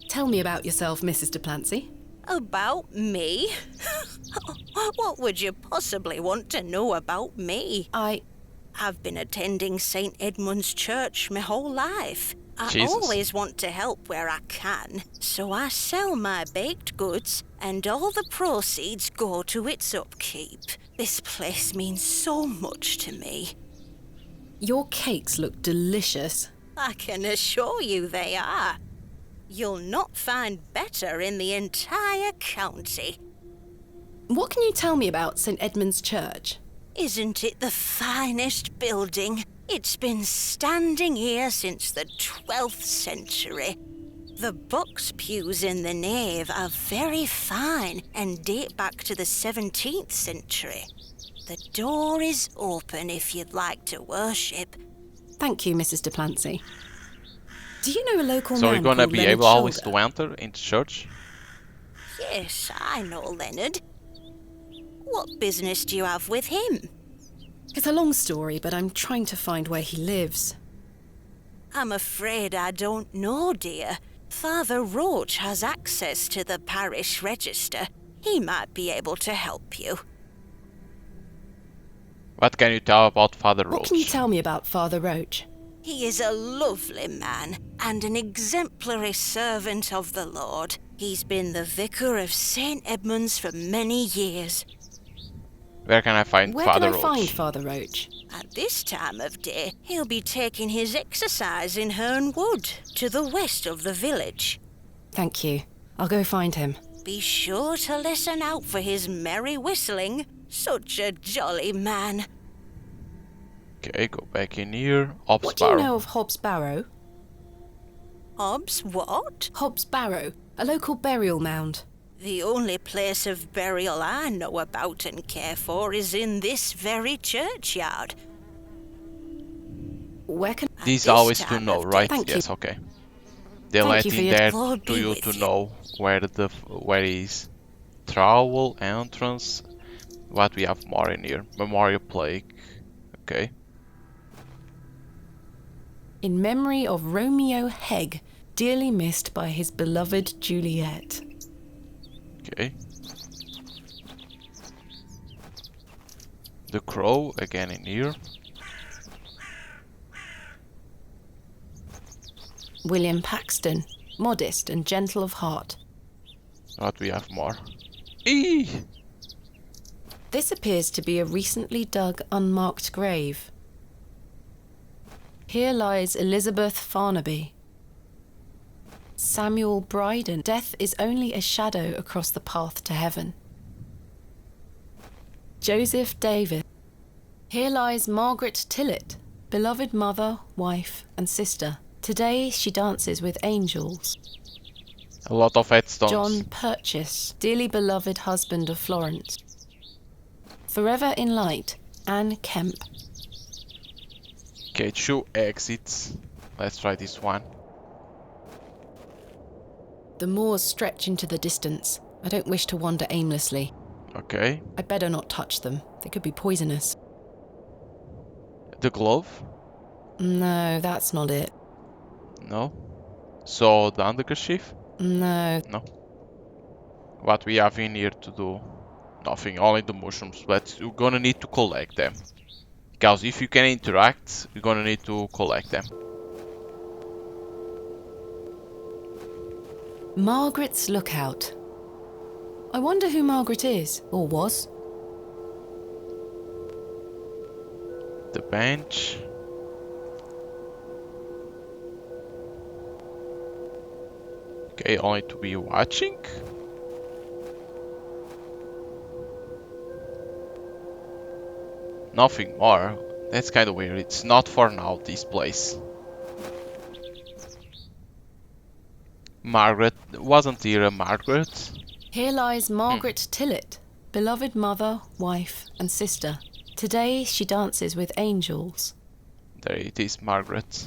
Tell me about yourself, Mrs. de Plancy. About me? What would you possibly want to know about me? I've been attending St. Edmund's Church my whole life. I Jesus. always want to help where I can, so I sell my baked goods, and all the proceeds go to its upkeep. This place means so much to me. Your cakes look delicious. I can assure you they are. You'll not find better in the entire county. What can you tell me about St. Edmund's Church? Isn't it the finest building? It's been standing here since the 12th century. The box pews in the nave are very fine and date back to the 17th century. The door is open if you'd like to worship. Thank you, Mrs. de Plancy. Do you know a local So man we're gonna called be Leonard able always Shoulder? to enter into church? Yes, I know Leonard. What business do you have with him? It's a long story, but I'm trying to find where he lives. I'm afraid I don't know, dear. Father Roach has access to the parish register. He might be able to help you. What can you tell about Father What Roach? can you tell me about Father Roach? He is a lovely man and an exemplary servant of the Lord. He's been the vicar of St. Edmund's for many years. Where can I find Where Father can I Roach? find Father Roach? At this time of day, he'll be taking his exercise in Herne Wood, to the west of the village. Thank you. I'll go find him. Be sure to listen out for his merry whistling. Such a jolly man. Okay, go back in here. Hobbs What do you Barrow. know of Hobbs Barrow? Hobbs what? Hobbs Barrow, a local burial mound. The only place of burial I know about and care for is in this very churchyard. Where can... At These this always to time know, of right? Thank you. Yes, okay. They Thank let you for in your- there Lord to be you with to you. know where is travel entrance. What we have more in here? Memorial plaque. Okay. In memory of Romeo Hegg, dearly missed by his beloved Juliet. Okay. The crow again in here. William Paxton, modest and gentle of heart. What we have more? Eee! This appears to be a recently dug unmarked grave. Here lies Elizabeth Farnaby. Samuel Bryden. Death is only a shadow across the path to heaven. Joseph Davis. Here lies Margaret Tillett, beloved mother, wife, and sister. Today she dances with angels. A lot of headstones. John Purchase, dearly beloved husband of Florence. Forever in light, Anne Kemp. Okay, 2 exits. Let's try this one. The moors stretch into the distance. I don't wish to wander aimlessly. Okay. I'd better not touch them. They could be poisonous. The glove? No, that's not it. No. So the handkerchief? No. No. What we have in here to do? Nothing, only the mushrooms, but you're gonna need to collect them. Because if you can interact, you're gonna need to collect them. Margaret's Lookout. I wonder who Margaret is, or was. The bench. Okay, only to be watching. Nothing more. That's kind of weird. It's not for now, this place. Margaret. Wasn't here a Margaret? Here lies Margaret Tillett, beloved mother, wife, and sister. Today she dances with angels. There it is, Margaret.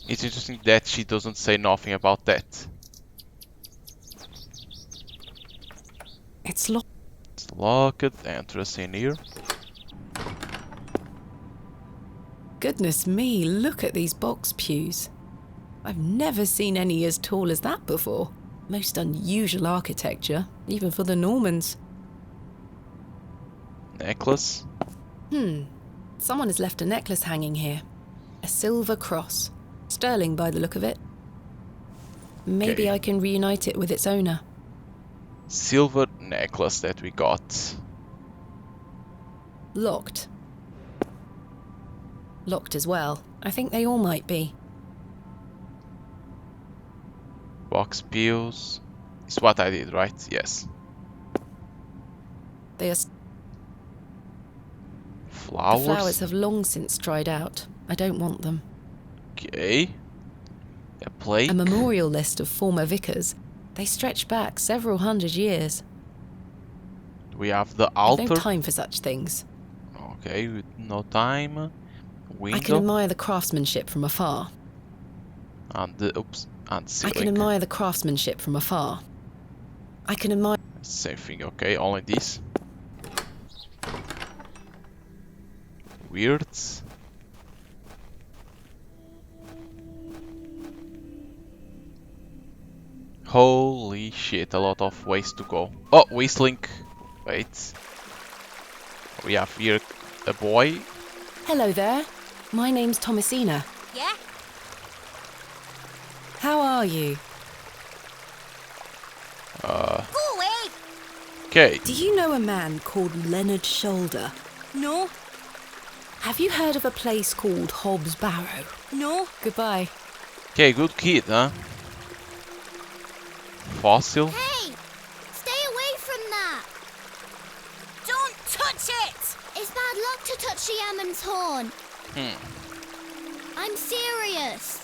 It's interesting that she doesn't say nothing about that. It's locked. It's locked. Entrance in here. Goodness me, look at these box pews. I've never seen any as tall as that before. Most unusual architecture, even for the Normans. Necklace. Someone has left a necklace hanging here. A silver cross. Sterling by the look of it. Maybe Okay. I can reunite it with its owner. Silver necklace that we got. Locked. Locked as well. I think they all might be. Box peels. Is what I did, right? Yes. They are. Flowers. The flowers have long since dried out. I don't want them. Okay. A plate. A memorial list of former vicars. They stretch back several hundred years. We have the I've altar. no time for such things. Okay, with no time. Window. I can admire the craftsmanship from afar. And the and I ceiling. can admire the craftsmanship from afar. I can admire. Same thing. Okay, only this. Weird. Holy shit, a lot of ways to go. Oh, whistling. Wait. We have here a boy. Hello there. My name's Thomasina. Yeah? How are you? Go away! Okay. Do you know a man called Leonard Shoulder? No, Have you heard of a place called Hobbs Barrow? no. Goodbye. Okay, good kid, huh? Fossil. Hey! Stay away from that! Don't touch it! It's bad luck to touch the Ammon's horn. I'm serious.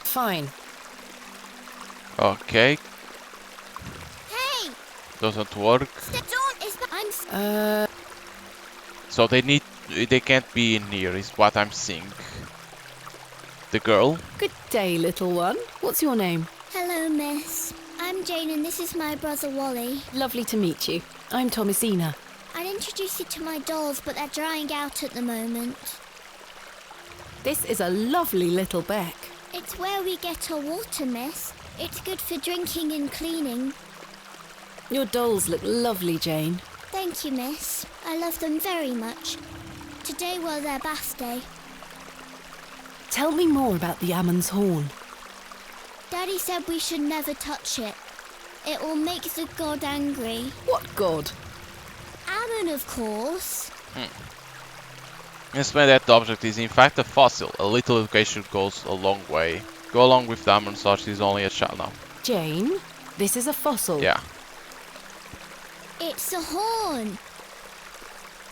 Fine. Okay, Hey! doesn't work. Don't! I'm So they can't be in here, is what I'm seeing. The girl. Good day, little one. What's your name? Hello, miss. I'm Jane and this is my brother Wally. Lovely to meet you. I'm Thomasina. I'd introduce you to my dolls, but they're drying out at the moment. This is a lovely little beck. It's where we get our water, miss. It's good for drinking and cleaning. Your dolls look lovely, Jane. Thank you, miss. I love them very much. Today was their bath day. Tell me more about the Ammon's horn. Daddy said we should never touch it. It will make the god angry. What god? Ammon, of course. Explain that the object is in fact a fossil. A little education goes a long way. Go along with them and such is only a child now. Jane, this is a fossil. Yeah. It's a horn.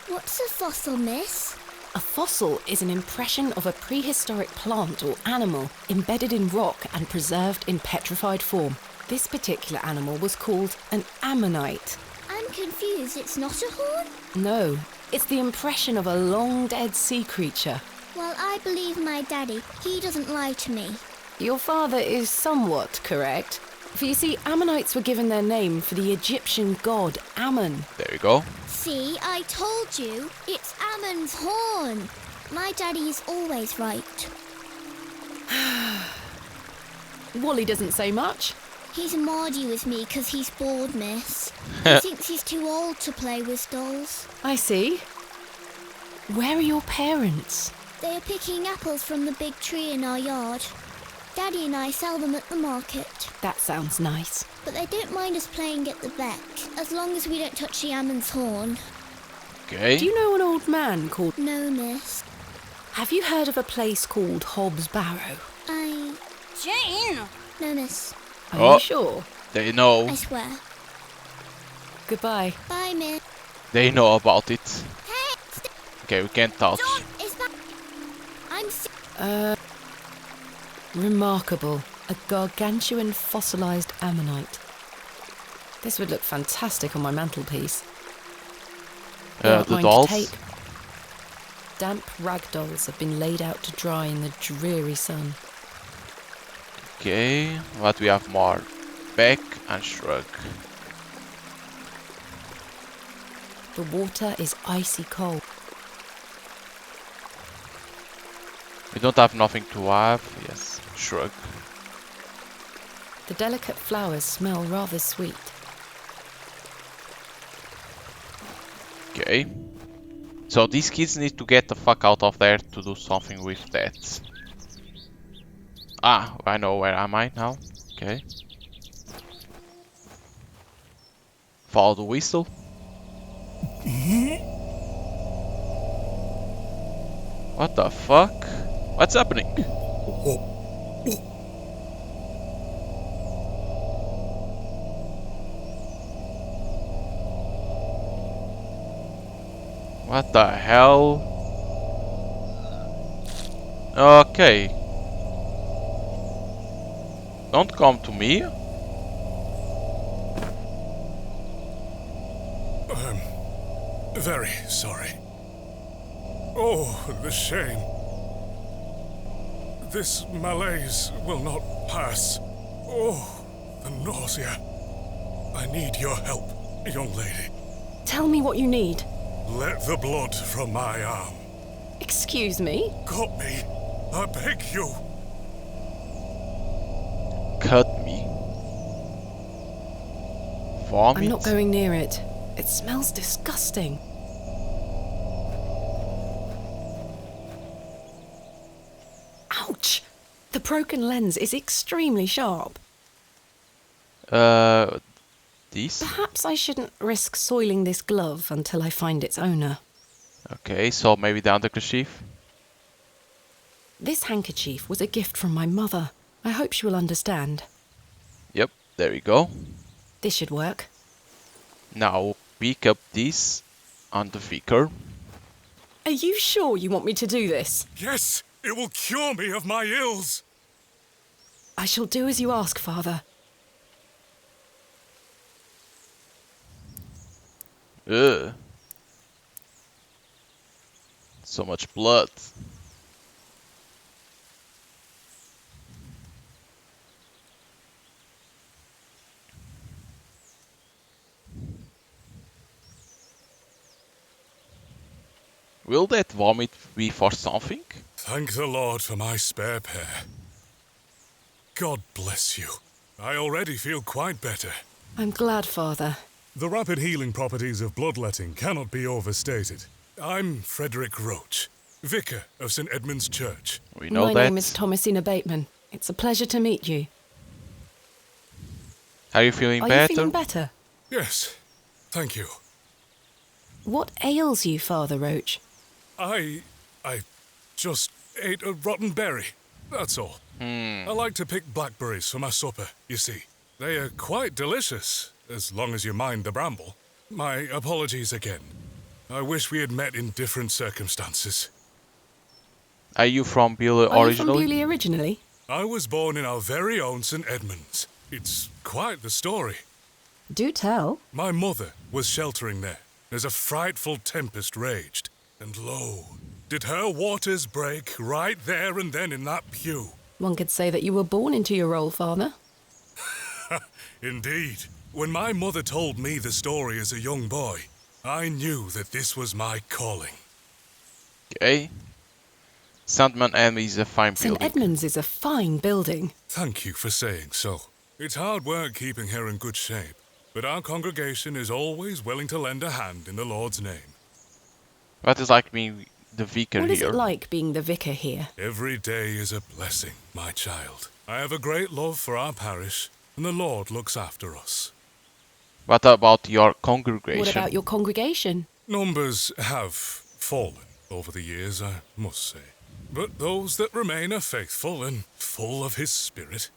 What's a fossil, miss? A fossil is an impression of a prehistoric plant or animal embedded in rock and preserved in petrified form. This particular animal was called an ammonite. I'm confused, it's not a horn? No, it's the impression of a long-dead sea creature. Well, I believe my daddy. He doesn't lie to me. Your father is somewhat correct. For you see, ammonites were given their name for the Egyptian god Ammon. There you go. See, I told you. It's Ammon's horn. My daddy is always right. Wally doesn't say much. He's mardy with me because he's bored, miss. He thinks he's too old to play with dolls. I see. Where are your parents? They are picking apples from the big tree in our yard. Daddy and I sell them at the market. That sounds nice. But they don't mind us playing at the beck, as long as we don't touch the Ammon's horn. Okay. Do you know an old man called... No, miss. Have you heard of a place called Hobbs Barrow? Jane! No, miss. Are you sure? They know. I swear. Goodbye. Bye, miss. They know about it. Hey! Okay, we can't touch. It's back. I'm Remarkable. A gargantuan fossilized ammonite. This would look fantastic on my mantelpiece. They aren't The mine dolls? to take. Damp rag dolls have been laid out to dry in the dreary sun. Okay, what we have more? Beck and shrug. The water is icy cold. We don't have nothing to have. Yes, shrug. The delicate flowers smell rather sweet. Okay. So these kids need to get the fuck out of there to do something with that. Ah, I know where am I now. Okay. Follow the whistle. What the fuck? What's happening? What the hell? Okay. Don't come to me. Very sorry. Oh, the shame. This malaise will not pass. Oh, the nausea. I need your help, young lady. Tell me what you need. Let the blood from my arm. Excuse me? Cut me. I beg you. Cut me. Vomit. I'm not going near it. It smells disgusting. Ouch! The broken lens is extremely sharp. These? Perhaps I shouldn't risk soiling this glove until I find its owner. Okay, so maybe the handkerchief. This handkerchief was a gift from my mother. I hope she will understand. Yep, there we go. This should work. Now pick up this on the vicar. Are you sure you want me to do this? Yes, it will cure me of my ills. I shall do as you ask, Father. Ugh. So much blood. Will that vomit be for something? Thank the Lord for my spare pair. God bless you. I already feel quite better. I'm glad, Father. The rapid healing properties of bloodletting cannot be overstated. I'm Frederick Roach, vicar of St. Edmund's Church. We know My that. name is Thomasina Bateman. It's a pleasure to meet you. Are you feeling Are better? you feeling better? Yes, thank you. What ails you, Father Roach? I just ate a rotten berry, that's all. I like to pick blackberries for my supper, you see. They are quite delicious, as long as you mind the bramble. My apologies again. I wish we had met in different circumstances. Are you from Bewley Are you from originally? Bewley originally? I was born in our very own St. Edmunds. It's quite the story. Do tell. My mother was sheltering there as a frightful tempest raged, and lo, did her waters break right there and then in that pew. One could say that you were born into your role, Father. Indeed. When my mother told me the story as a young boy, I knew that this was my calling. Okay. Sandman Abbey is a fine St. building. Edmunds is a fine building. Thank you for saying so. It's hard work keeping her in good shape, but our congregation is always willing to lend a hand in the Lord's name. What is like being the vicar What is here? it like being the vicar here? Every day is a blessing, my child. I have a great love for our parish, and the Lord looks after us. What about your congregation? What about your congregation? Numbers have fallen over the years, I must say. But those that remain are faithful and full of His Spirit.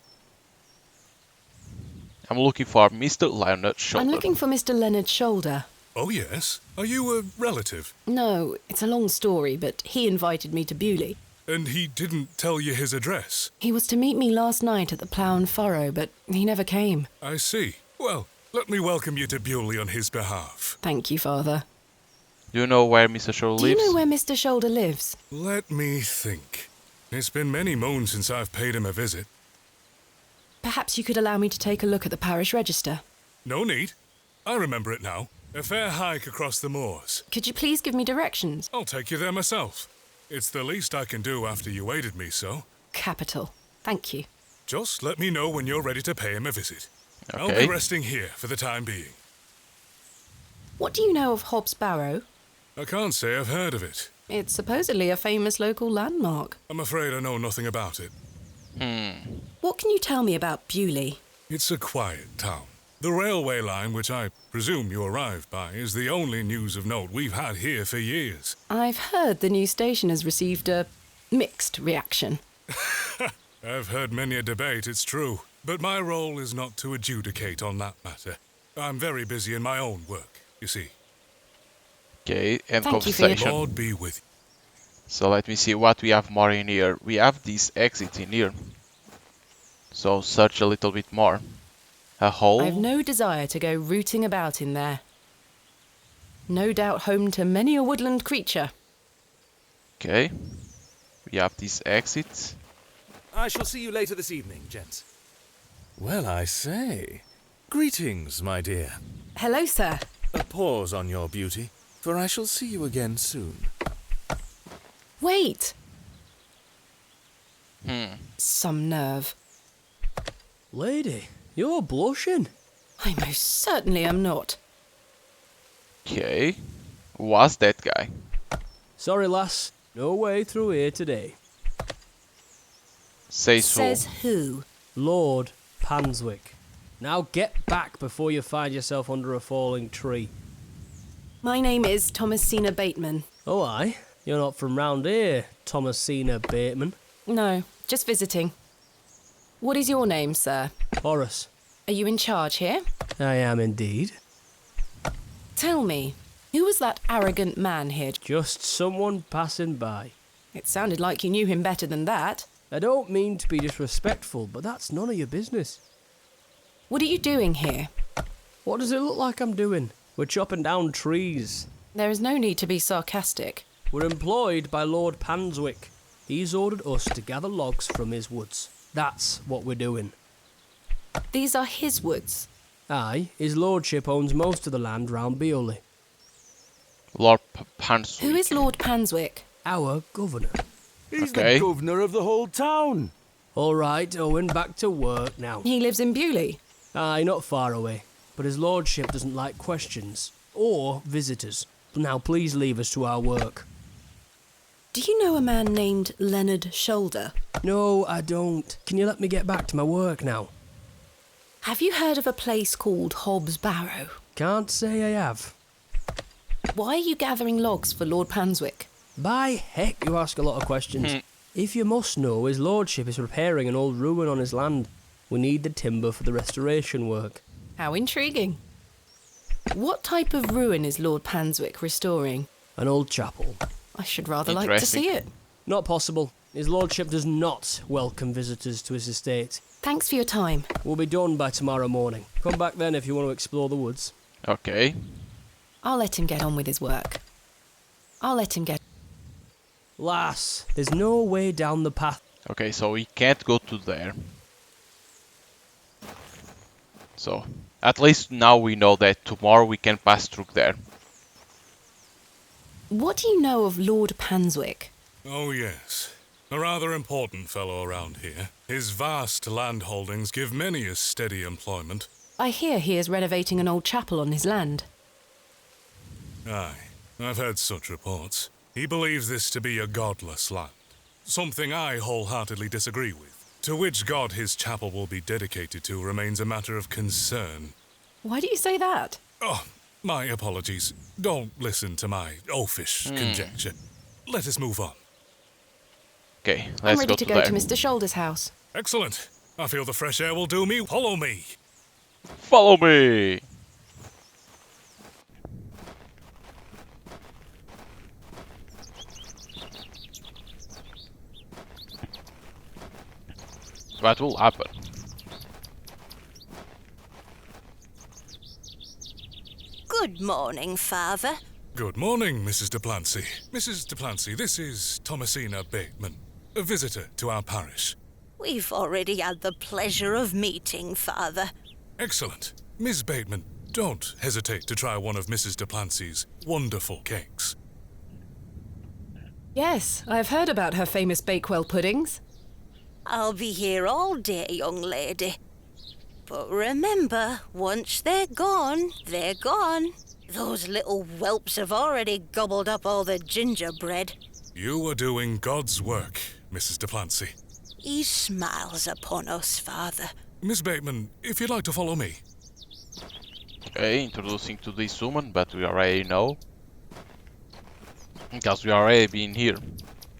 I'm looking for Mr. Leonard Shoulder. I'm looking for Mr. Leonard Shoulder. Oh yes? Are you a relative? No, it's a long story, but he invited me to Bewley. And he didn't tell you his address? He was to meet me last night at the Plough and Furrow, but he never came. I see. Well, let me welcome you to Bewley on his behalf. Thank you, Father. Do you know where Mr. Shoulder Do you lives? know where Mr. Shoulder lives? Let me think. It's been many moons since I've paid him a visit. Perhaps you could allow me to take a look at the parish register. No need. I remember it now. A fair hike across the moors. Could you please give me directions? I'll take you there myself. It's the least I can do after you aided me so. Capital. Thank you. Just let me know when you're ready to pay him a visit. I'll Okay. be resting here for the time being. What do you know of Hobbs Barrow? I can't say I've heard of it. It's supposedly a famous local landmark. I'm afraid I know nothing about it. What can you tell me about Bewley? It's a quiet town. The railway line, which I presume you arrived by, is the only news of note we've had here for years. I've heard the new station has received a mixed reaction. I've heard many a debate, it's true. But my role is not to adjudicate on that matter. I'm very busy in my own work, you see. Okay, end Thank you for your conversation. Lord be with you. So let me see what we have more in here. We have this exit in here. So search a little bit more. A hole. I've no desire to go rooting about in there. No doubt home to many a woodland creature. Okay. We have this exit. I shall see you later this evening, gents. Well, I say. Greetings, my dear. Hello, sir. A pause on your beauty, for I shall see you again soon. Wait. Some nerve. Lady, you're blushing. I most certainly am not. Okay. Was that guy? Sorry, lass. No way through here today. Says who? Says who? Lord Panswick. Now get back before you find yourself under a falling tree. My name is Thomasina Bateman. Oh, aye? You're not from round here, Thomasina Bateman. No, just visiting. What is your name, sir? Horace. Are you in charge here? I am indeed. Tell me, who was that arrogant man here? Just someone passing by. It sounded like you knew him better than that. I don't mean to be disrespectful, but that's none of your business. What are you doing here? What does it look like I'm doing? We're chopping down trees. There is no need to be sarcastic. We're employed by Lord Panswick. He's ordered us to gather logs from his woods. That's what we're doing. These are his woods. Aye, his lordship owns most of the land round Bewley. Lord Panswick. Who is Lord Panswick? Our governor. He's Okay. the governor of the whole town. All right, Owen, back to work now. He lives in Bewley. Aye, not far away. But his lordship doesn't like questions. Or visitors. Now please leave us to our work. Do you know a man named Leonard Shoulder? No, I don't. Can you let me get back to my work now? Have you heard of a place called Hobbs Barrow? Can't say I have. Why are you gathering logs for Lord Panswick? By heck, you ask a lot of questions. If you must know, his lordship is repairing an old ruin on his land. We need the timber for the restoration work. How intriguing. What type of ruin is Lord Panswick restoring? An old chapel. I should rather like to see it. Not possible. His lordship does not welcome visitors to his estate. Thanks for your time. We'll be done by tomorrow morning. Come back then if you want to explore the woods. Okay. I'll let him get on with his work. I'll let him get... Lass, there's no way down the path. Okay, so we can't go to there. So, at least now we know that tomorrow we can pass through there. What do you know of Lord Panswick? Oh, yes. A rather important fellow around here. His vast land holdings give many a steady employment. I hear he is renovating an old chapel on his land. Aye, I've heard such reports. He believes this to be a godless land. Something I wholeheartedly disagree with. To which god his chapel will be dedicated to remains a matter of concern. Why do you say that? Oh, my apologies. Don't listen to my oafish conjecture. Let us move on. Okay, let's I'm ready to to go there. to Mr. Shoulder's house. Excellent. I feel the fresh air will do me. Follow me. Follow me! What will happen? Good morning, Father. Good morning, Mrs. de Plancy. Mrs. de Plancy, this is Thomasina Bateman, a visitor to our parish. We've already had the pleasure of meeting, Father. Excellent. Miss Bateman, don't hesitate to try one of Mrs. de Plancy's wonderful cakes. Yes, I've heard about her famous Bakewell puddings. I'll be here all day, young lady. But remember, once they're gone, they're gone. Those little whelps have already gobbled up all the gingerbread. You are doing God's work, Mrs. de Plancy. He smiles upon us, Father. Miss Bateman, if you'd like to follow me. Okay, introducing to this woman, but we already know. Because we already been here.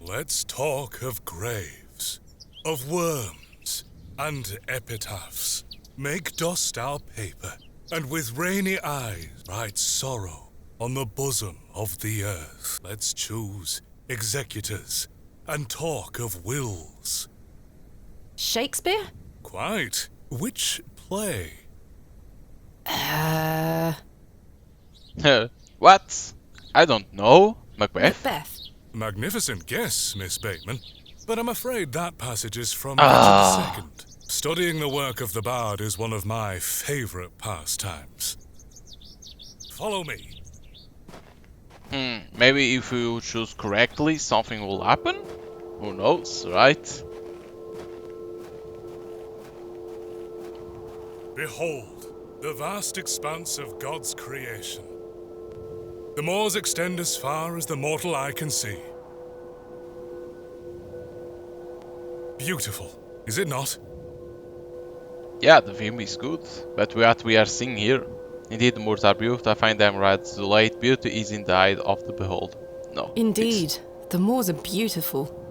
Let's talk of graves, of worms, and epitaphs. Make dust our paper, and with rainy eyes write sorrow on the bosom of the earth. Let's choose executors, and talk of wills. Shakespeare? Quite. Which play? What? I don't know. Macbeth? Macbeth. Magnificent guess, Miss Bateman. But I'm afraid that passage is from Richard II. Studying the work of the bard is one of my favorite pastimes. Follow me. Maybe if you choose correctly, something will happen? Who knows, right? Behold, the vast expanse of God's creation. The moors extend as far as the mortal eye can see. Beautiful, is it not? Yeah, the view is good, but what we are seeing here. Indeed, the moors are beautiful, I find them right. The late beauty is in the eye of the behold. No. Indeed, the moors are beautiful.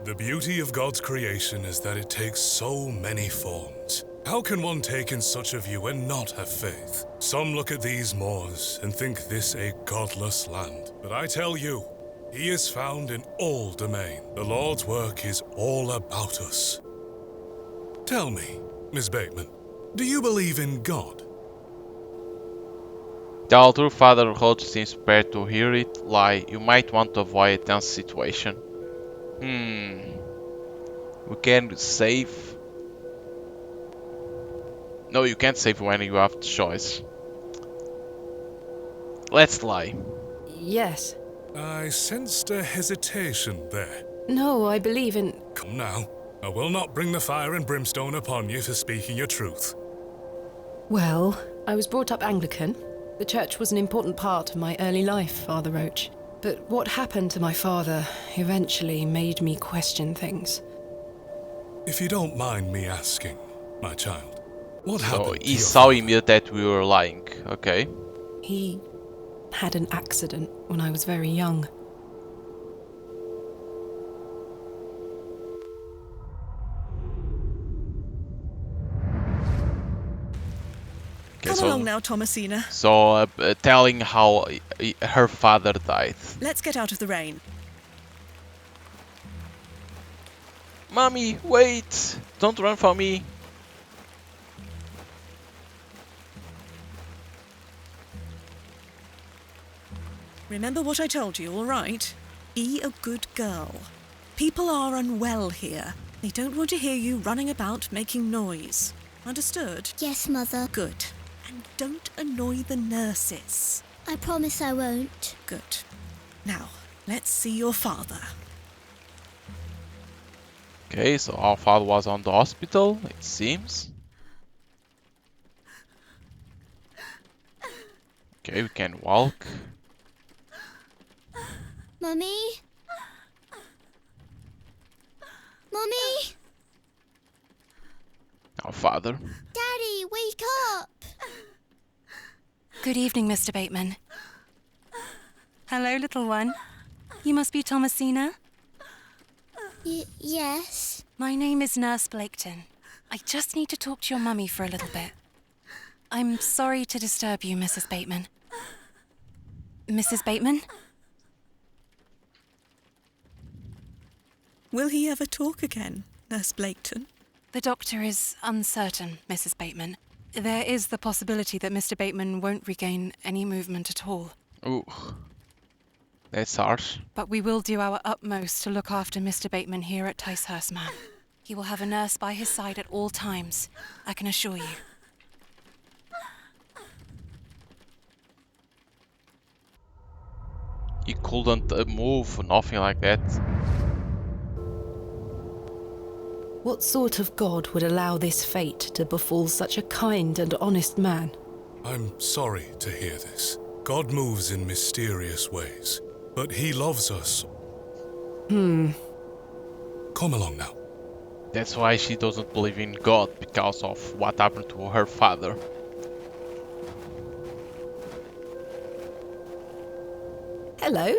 The beauty of God's creation is that it takes so many forms. How can one take in such a view and not have faith? Some look at these moors and think this a godless land. But I tell you, he is found in all domain. The Lord's work is all about us. Tell me, Miss Bateman, do you believe in God? The altar Father Hodge seems prepared to hear it lie. You might want to avoid a tense situation. We can save. No, you can't save when you have the choice. Let's lie. Yes. I sensed a hesitation there. No, I believe in... Come now, I will not bring the fire and brimstone upon you for speaking your truth. Well, I was brought up Anglican. The church was an important part of my early life, Father Roach. But what happened to my father eventually made me question things. If you don't mind me asking, my child, what So happened to he your saw father? immediately that we were lying. Okay. He had an accident when I was very young. Okay, Come so along now, Thomasina. Telling how her father died. Let's get out of the rain. Mommy, wait! Don't run from me. Remember what I told you, all right? Be a good girl. People are unwell here. They don't want to hear you running about making noise. Understood? Yes, Mother. Good. And don't annoy the nurses. I promise I won't. Good. Now, let's see your father. Okay, so our father was on the hospital, it seems. Okay, we can walk. Mummy? Mummy? Our father. Daddy, wake up! Good evening, Mr. Bateman. Hello, little one. You must be Thomasina? Yes. My name is Nurse Blaketon. I just need to talk to your mummy for a little bit. I'm sorry to disturb you, Mrs. Bateman. Mrs. Bateman? Will he ever talk again, Nurse Blaketon? The doctor is uncertain, Mrs. Bateman. There is the possibility that Mr. Bateman won't regain any movement at all. Ooh. That's harsh. But we will do our utmost to look after Mr. Bateman here at Ticehurst, ma'am. He will have a nurse by his side at all times, I can assure you. He couldn't move, nothing like that. What sort of god would allow this fate to befall such a kind and honest man? I'm sorry to hear this. God moves in mysterious ways, but he loves us. Come along now. That's why she doesn't believe in God, because of what happened to her father. Hello?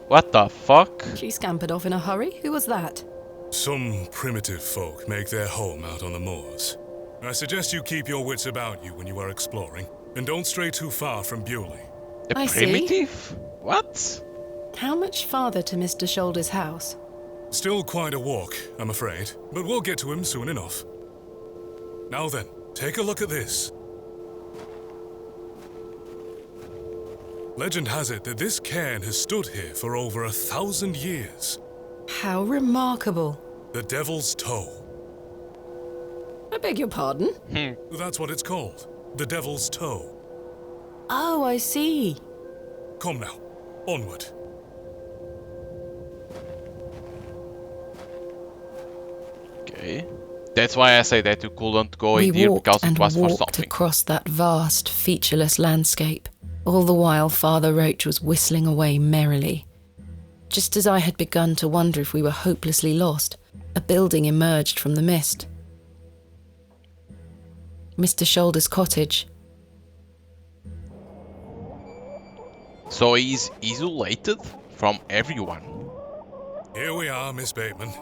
What the fuck? She scampered off in a hurry. Who was that? Some primitive folk make their home out on the moors. I suggest you keep your wits about you when you are exploring, and don't stray too far from Bewley. A primitive? What? How much farther to Mr. Shoulder's house? Still quite a walk, I'm afraid, but we'll get to him soon enough. Now then, take a look at this. Legend has it that this cairn has stood here for over 1,000 years. How remarkable. The Devil's Toe. I beg your pardon? That's what it's called. The Devil's Toe. Oh, I see. Come now, onward. Okay. That's why I say that you couldn't go in We here walked because and it was for walked something. across that vast, featureless landscape. All the while, Father Roach was whistling away merrily. Just as I had begun to wonder if we were hopelessly lost, a building emerged from the mist. Mr. Shoulder's cottage. So he's isolated from everyone. Here we are, Miss Bateman.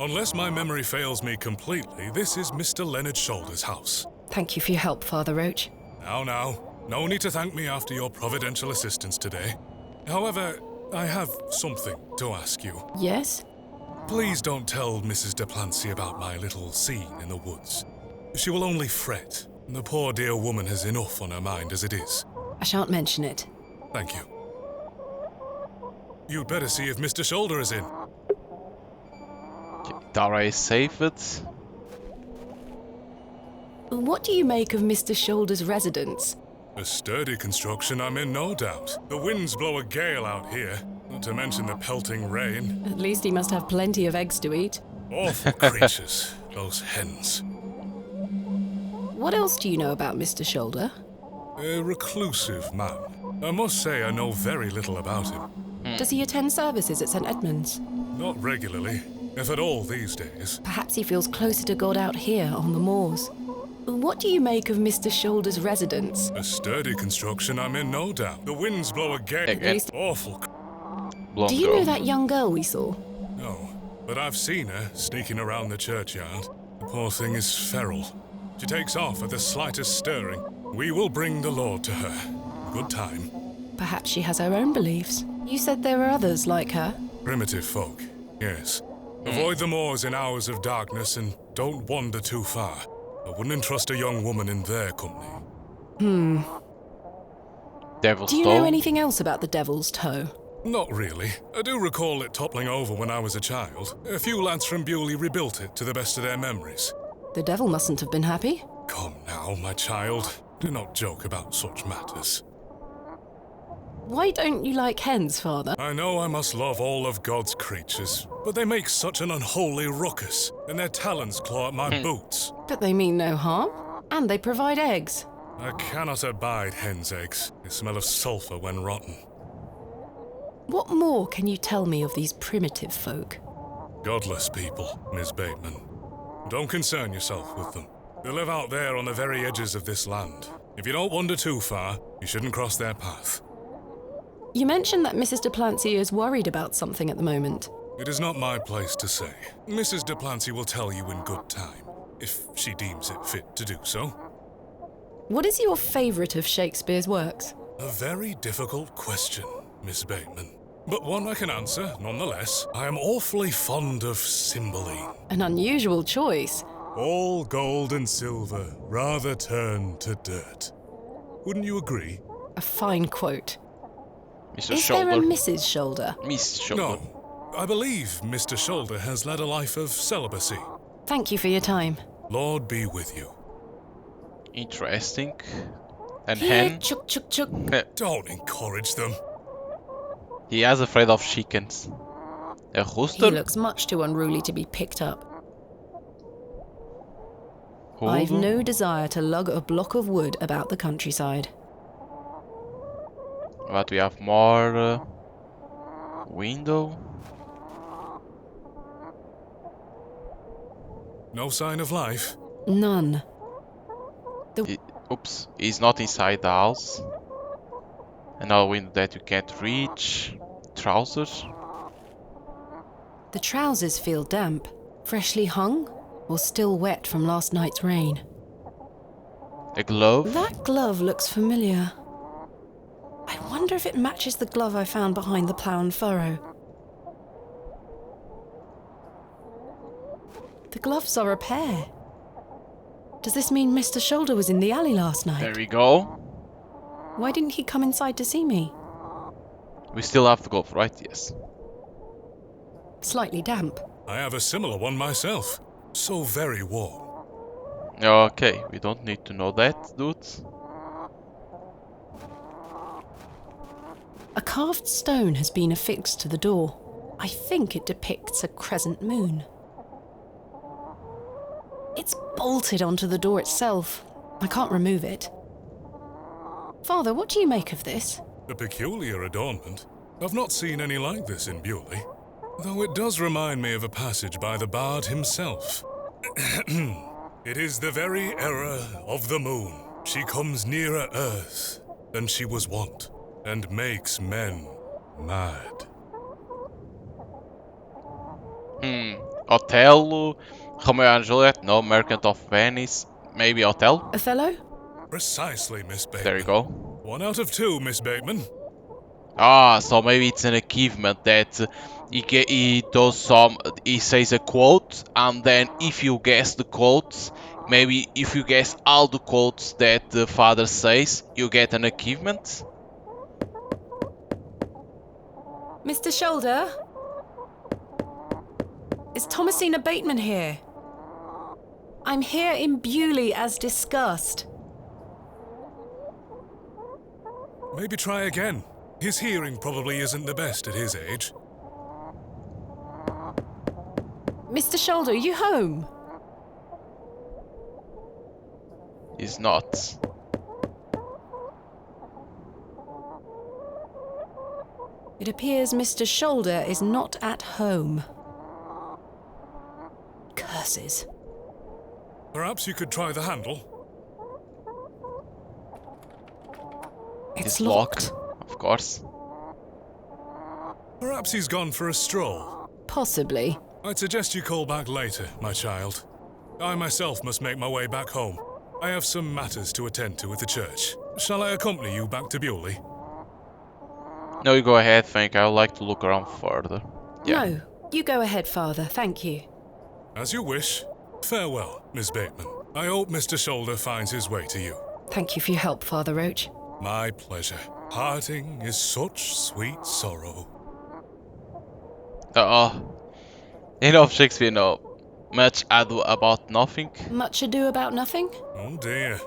Unless my memory fails me completely, this is Mr. Leonard Shoulder's house. Thank you for your help, Father Roach. Now, no need to thank me after your providential assistance today. However, I have something to ask you. Yes? Please don't tell Mrs. Duplancy about my little scene in the woods. She will only fret. The poor dear woman has enough on her mind as it is. I shan't mention it. Thank you. You'd better see if Mr. Shoulder is in. Dara is saved. What do you make of Mr. Shoulder's residence? A sturdy construction, I'm in no doubt. The winds blow a gale out here, not to mention the pelting rain. At least he must have plenty of eggs to eat. Awful creatures, those hens. What else do you know about Mr. Shoulder? A reclusive man. I must say I know very little about him. Does he attend services at St. Edmund's? Not regularly, if at all these days. Perhaps he feels closer to God out here on the moors. What do you make of Mr. Shoulder's residence? A sturdy construction, I'm in no doubt. The winds blow a gale. Awful. Do you know that young girl we saw? No, but I've seen her sneaking around the churchyard. The poor thing is feral. She takes off at the slightest stirring. We will bring the Lord to her. Good time. Perhaps she has her own beliefs. You said there were others like her. Primitive folk, yes. Avoid the moors in hours of darkness and don't wander too far. I wouldn't entrust a young woman in their company. Devil's Do you Toe? know anything else about the Devil's Toe? Not really. I do recall it toppling over when I was a child. A few lads from Bewley rebuilt it to the best of their memories. The devil mustn't have been happy. Come now, my child. Do not joke about such matters. Why don't you like hens, Father? I know I must love all of God's creatures, but they make such an unholy ruckus, and their talons claw at my boots. But they mean no harm, and they provide eggs. I cannot abide hen's eggs. They smell of sulphur when rotten. What more can you tell me of these primitive folk? Godless people, Miss Bateman. Don't concern yourself with them. They live out there on the very edges of this land. If you don't wander too far, you shouldn't cross their path. You mentioned that Mrs. de Plancy is worried about something at the moment. It is not my place to say. Mrs. de Plancy will tell you in good time, if she deems it fit to do so. What is your favourite of Shakespeare's works? A very difficult question, Miss Bateman. But one I can answer, nonetheless. I am awfully fond of Cymbeline. An unusual choice. All gold and silver rather turn to dirt. Wouldn't you agree? A fine quote. Mr. Is Shoulder. there a Mrs. Shoulder? Miss Shoulder. No. I believe Mr. Shoulder has led a life of celibacy. Thank you for your time. Lord be with you. Interesting. And Here, hen? chuk chuk chuk. Don't encourage them. He is afraid of chickens. A He rooster? looks much too unruly to be picked up. Hold I've on. no desire to lug a block of wood about the countryside. But we have more window. No sign of life? None. Oops, he's not inside the house. Another window that you can't reach. Trousers. The trousers feel damp, freshly hung, or still wet from last night's rain. A glove. That glove looks familiar. I wonder if it matches the glove I found behind the plough and furrow. The gloves are a pair. Does this mean Mr. Shoulder was in the alley last night? There we go. Why didn't he come inside to see me? We still have the glove, right? Yes. Slightly damp. I have a similar one myself. So very warm. Okay, we don't need to know that, dudes. A carved stone has been affixed to the door. I think it depicts a crescent moon. It's bolted onto the door itself. I can't remove it. Father, what do you make of this? A peculiar adornment. I've not seen any like this in Bewley. Though it does remind me of a passage by the bard himself. It is the very error of the moon. She comes nearer earth than she was wont, and makes men mad. Othello, Romeo and Juliet, no, Merchant of Venice, maybe Othello? Othello? Precisely, Miss Bateman. There you go. 1 out of 2, Miss Bateman. Ah, so maybe it's an achievement that he does some, he says a quote, and then if you guess the quotes, maybe if you guess all the quotes that the father says, you get an achievement. Mr. Shoulder? Is Thomasina Bateman here? I'm here in Bewley as discussed. Maybe try again. His hearing probably isn't the best at his age. Mr. Shoulder, are you home? He's not. It appears Mr. Shoulder is not at home. Curses. Perhaps you could try the handle. It's locked. Of course. Perhaps he's gone for a stroll. Possibly. I'd suggest you call back later, my child. I myself must make my way back home. I have some matters to attend to at the church. Shall I accompany you back to Bewley? No, you go ahead, thank you. I would like to look around further. Yeah. No, you go ahead, Father, thank you. As you wish. Farewell, Miss Bateman. I hope Mr. Shoulder finds his way to you. Thank you for your help, Father Roach. My pleasure. Parting is such sweet sorrow. Enough Shakespeare, no. Much ado about nothing. Much ado about nothing? Oh dear.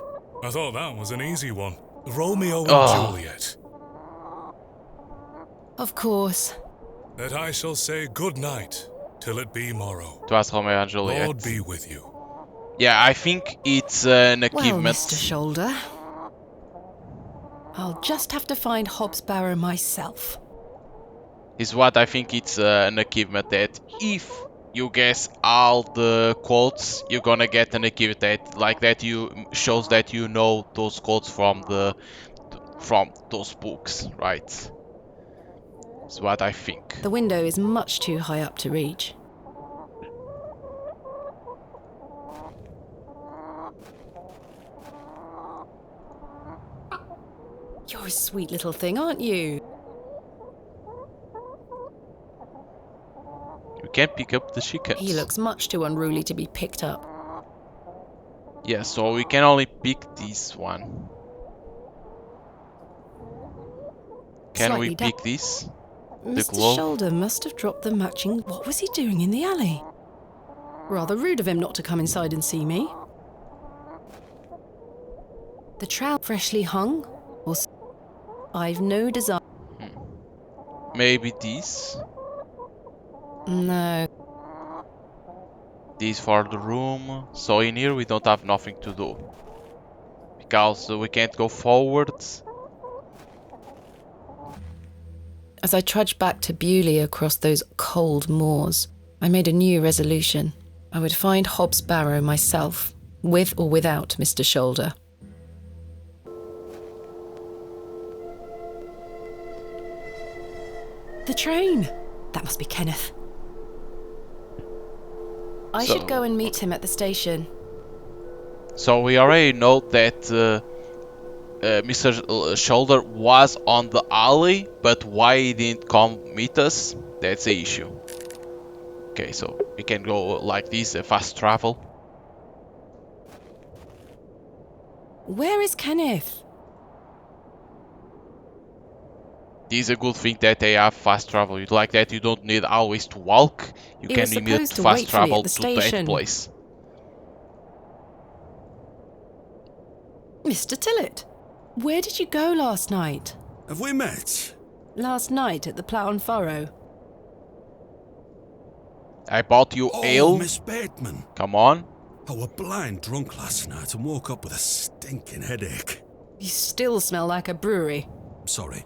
I thought that was an easy one. Romeo and Juliet. Of course. That I shall say good night till it be morrow. It was Romeo and Juliet. Lord be with you. Yeah, I think it's an Well, achievement. Mr. Shoulder, I'll just have to find Hobbs Barrow myself. Is what I think it's an achievement that if you guess all the quotes, you're gonna get an achievement that like that you shows that you know those quotes from those books, right? Is what I think. The window is much too high up to reach. You're a sweet little thing, aren't you? You can pick up the chickens. He looks much too unruly to be picked up. Yeah, so we can only pick this one. Can Slightly we pick this? The Mr. glove? Shoulder must have dropped the matching... What was he doing in the alley? Rather rude of him not to come inside and see me. The trout freshly hung? Or... I've no desire... Maybe this? No. This for the room. So in here we don't have nothing to do. Because we can't go forwards. As I trudged back to Bewley across those cold moors, I made a new resolution. I would find Hobbs Barrow myself, with or without Mr. Shoulder. The train! That must be Kenneth. I should go and meet him at the station. So we already know that Mr. Shoulder was on the alley, but why he didn't come meet us, that's the issue. Okay, so we can go like this, fast travel. Where is Kenneth? This is a good thing that they have fast travel. Like that, you don't need always to walk. You can immediately fast travel to that place. Mr. Tillett, where did you go last night? Have we met? Last night at the Plough and Furrow. I bought you ale. Miss Bateman. Come on. I was blind drunk last night and woke up with a stinking headache. You still smell like a brewery. Sorry.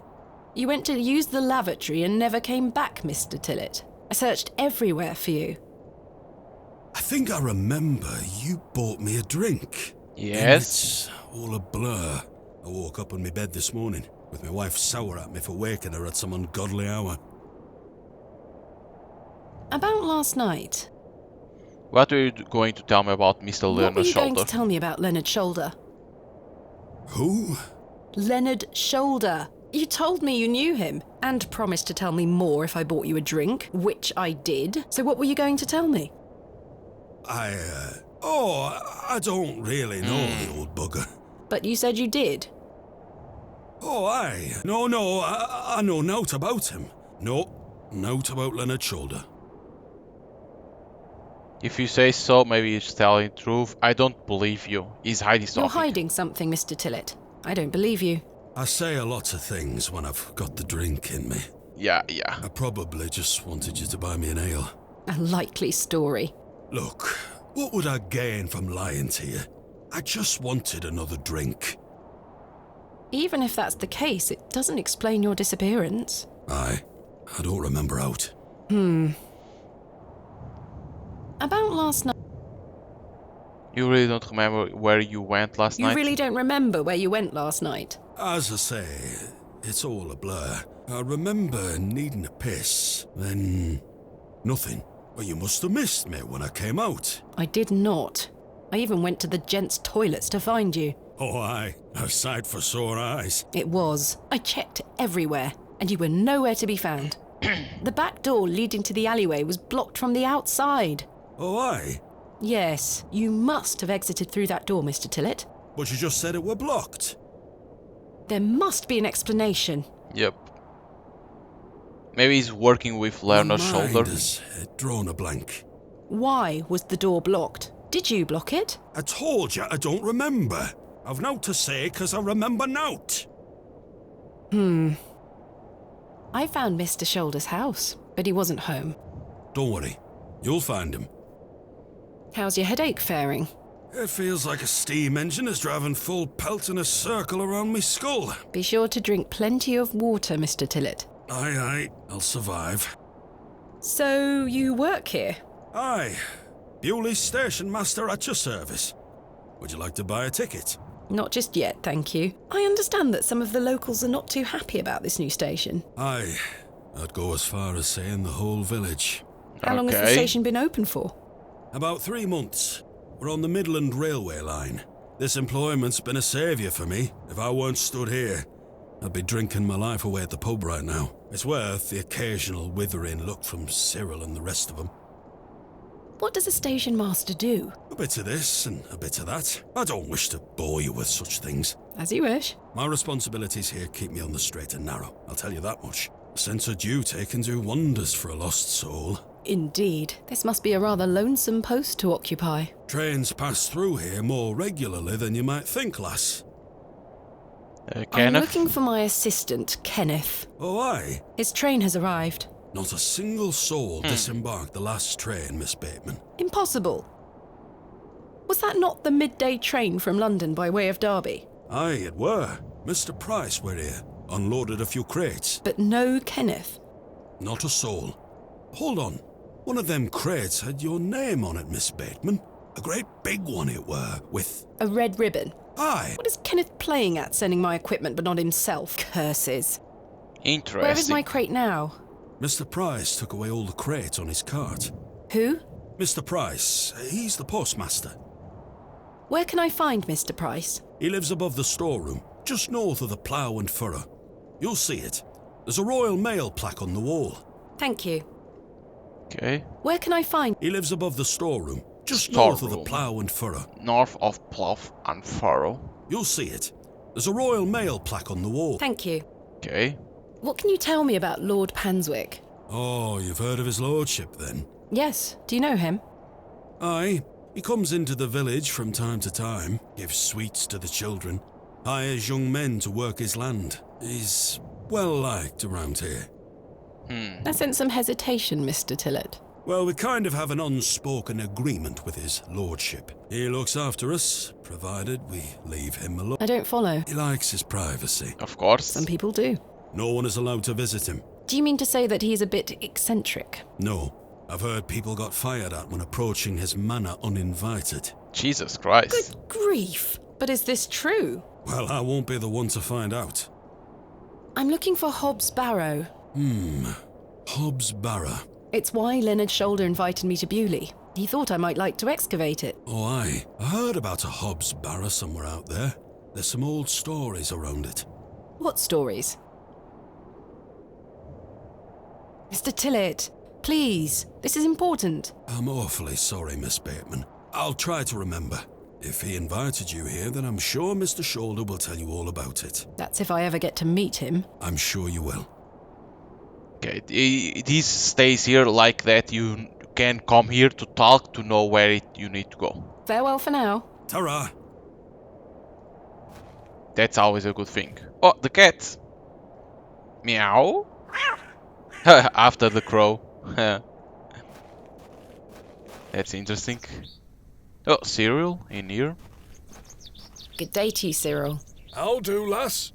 You went to use the lavatory and never came back, Mr. Tillett. I searched everywhere for you. I think I remember you bought me a drink. Yes. And it's all a blur. I woke up in my bed this morning with my wife sour at me for waking her at some ungodly hour. About last night. What are you going to tell me about Mr. What were Leonard you Shoulder? going to tell me about Leonard Shoulder? Who? Leonard Shoulder. You told me you knew him, and promised to tell me more if I bought you a drink, which I did. So what were you going to tell me? I don't really know the old bugger. But you said you did. Oh, aye. No, I know naught about him. No, naught about Leonard Shoulder. If you say so, maybe he's telling the truth. I don't believe you. He's hiding something. You're hiding something, Mr. Tillett. I don't believe you. I say a lot of things when I've got the drink in me. Yeah. I probably just wanted you to buy me an ale. A likely story. Look, what would I gain from lying to you? I just wanted another drink. Even if that's the case, it doesn't explain your disappearance. Aye, I don't remember out. About last night... You really don't remember where you went last night? You really don't remember where you went last night? As I say, it's all a blur. I remember needing a piss, then nothing. Well, you must have missed me when I came out. I did not. I even went to the gents' toilets to find you. Oh, aye. A sight for sore eyes. It was. I checked everywhere, and you were nowhere to be found. The back door leading to the alleyway was blocked from the outside. Oh, aye? Yes, you must have exited through that door, Mr. Tillett. But you just said it were blocked. There must be an explanation. Yep. Maybe he's working with Leonard's My mind shoulder. has drawn a blank. Why was the door blocked? Did you block it? I told you I don't remember. I've nought to say 'cause I remember nought. I found Mr. Shoulder's house, but he wasn't home. Don't worry. You'll find him. How's your headache faring? It feels like a steam engine is driving full pelt in a circle around me skull. Be sure to drink plenty of water, Mr. Tillett. Aye, aye. I'll survive. So, you work here? Aye. Bewley Station Master at your service. Would you like to buy a ticket? Not just yet, thank you. I understand that some of the locals are not too happy about this new station. Aye. I'd go as far as saying the whole village. How long has the station been open for? About 3 months. We're on the Midland Railway line. This employment's been a saviour for me. If I weren't stood here, I'd be drinking my life away at the pub right now. It's worth the occasional withering look from Cyril and the rest of them. What does a station master do? A bit of this and a bit of that. I don't wish to bore you with such things. As you wish. My responsibilities here keep me on the straight and narrow, I'll tell you that much. A sense of duty can do wonders for a lost soul. Indeed. This must be a rather lonesome post to occupy. Trains pass through here more regularly than you might think, lass. I'm Kenneth? looking for my assistant, Kenneth. Oh, aye? His train has arrived. Not a single soul disembarked the last train, Miss Bateman. Impossible. Was that not the midday train from London by way of Derby? Aye, it were. Mr. Price were here, unloaded a few crates. But no Kenneth. Not a soul. Hold on. One of them crates had your name on it, Miss Bateman. A great big one it were, with... A red ribbon. Aye. What is Kenneth playing at, sending my equipment but not himself? Curses. Interesting. Where is my crate now? Mr. Price took away all the crates on his cart. Who? Mr. Price, he's the postmaster. Where can I find Mr. Price? He lives above the storeroom, just north of the plough and furrow. You'll see it. There's a Royal Mail plaque on the wall. Thank you. Okay. Where can I find... He lives above the storeroom, just north of the plough and furrow. North of plough and furrow. You'll see it. There's a Royal Mail plaque on the wall. Thank you. Okay. What can you tell me about Lord Panswick? Oh, you've heard of his lordship, then? Yes. Do you know him? Aye. He comes into the village from time to time, gives sweets to the children, hires young men to work his land. He's well liked around here. I sense some hesitation, Mr. Tillett. Well, we kind of have an unspoken agreement with his lordship. He looks after us, provided we leave him alone. I don't follow. He likes his privacy. Of course. Some people do. No one is allowed to visit him. Do you mean to say that he's a bit eccentric? No. I've heard people got fired at when approaching his manor uninvited. Jesus Christ. Good grief. But is this true? Well, I won't be the one to find out. I'm looking for Hob's Barrow. Hob's Barrow. It's why Leonard Shoulder invited me to Bewley. He thought I might like to excavate it. Oh, aye. I heard about a Hob's Barrow somewhere out there. There's some old stories around it. What stories? Mr. Tillett, please. This is important. I'm awfully sorry, Miss Bateman. I'll try to remember. If he invited you here, then I'm sure Mr. Shoulder will tell you all about it. That's if I ever get to meet him. I'm sure you will. Okay, this stays here like that. You can come here to talk to know where you need to go. Farewell for now. Ta-ra! That's always a good thing. Oh, the cat! Meow! After the crow. That's interesting. Oh, Cyril in here. Good day to you, Cyril. How do, lass?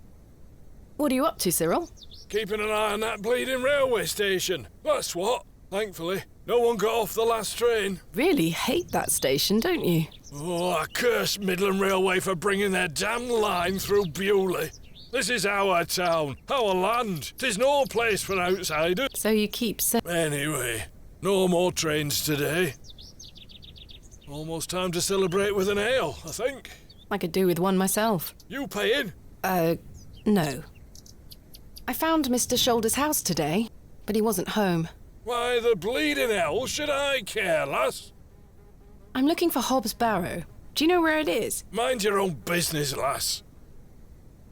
What are you up to, Cyril? Keeping an eye on that bleeding railway station. That's what. Thankfully, no one got off the last train. Really hate that station, don't you? Oh, I curse Midland Railway for bringing their damn line through Bewley. This is our town, our land. 'Tis no place for outsiders. So you keep Anyway, no more trains today. Almost time to celebrate with an ale, I think. I could do with one myself. You paying? No. I found Mr. Shoulder's house today. but he wasn't home. Why the bleeding hell should I care, lass? I'm looking for Hob's Barrow. Do you know where it is? Mind your own business, lass.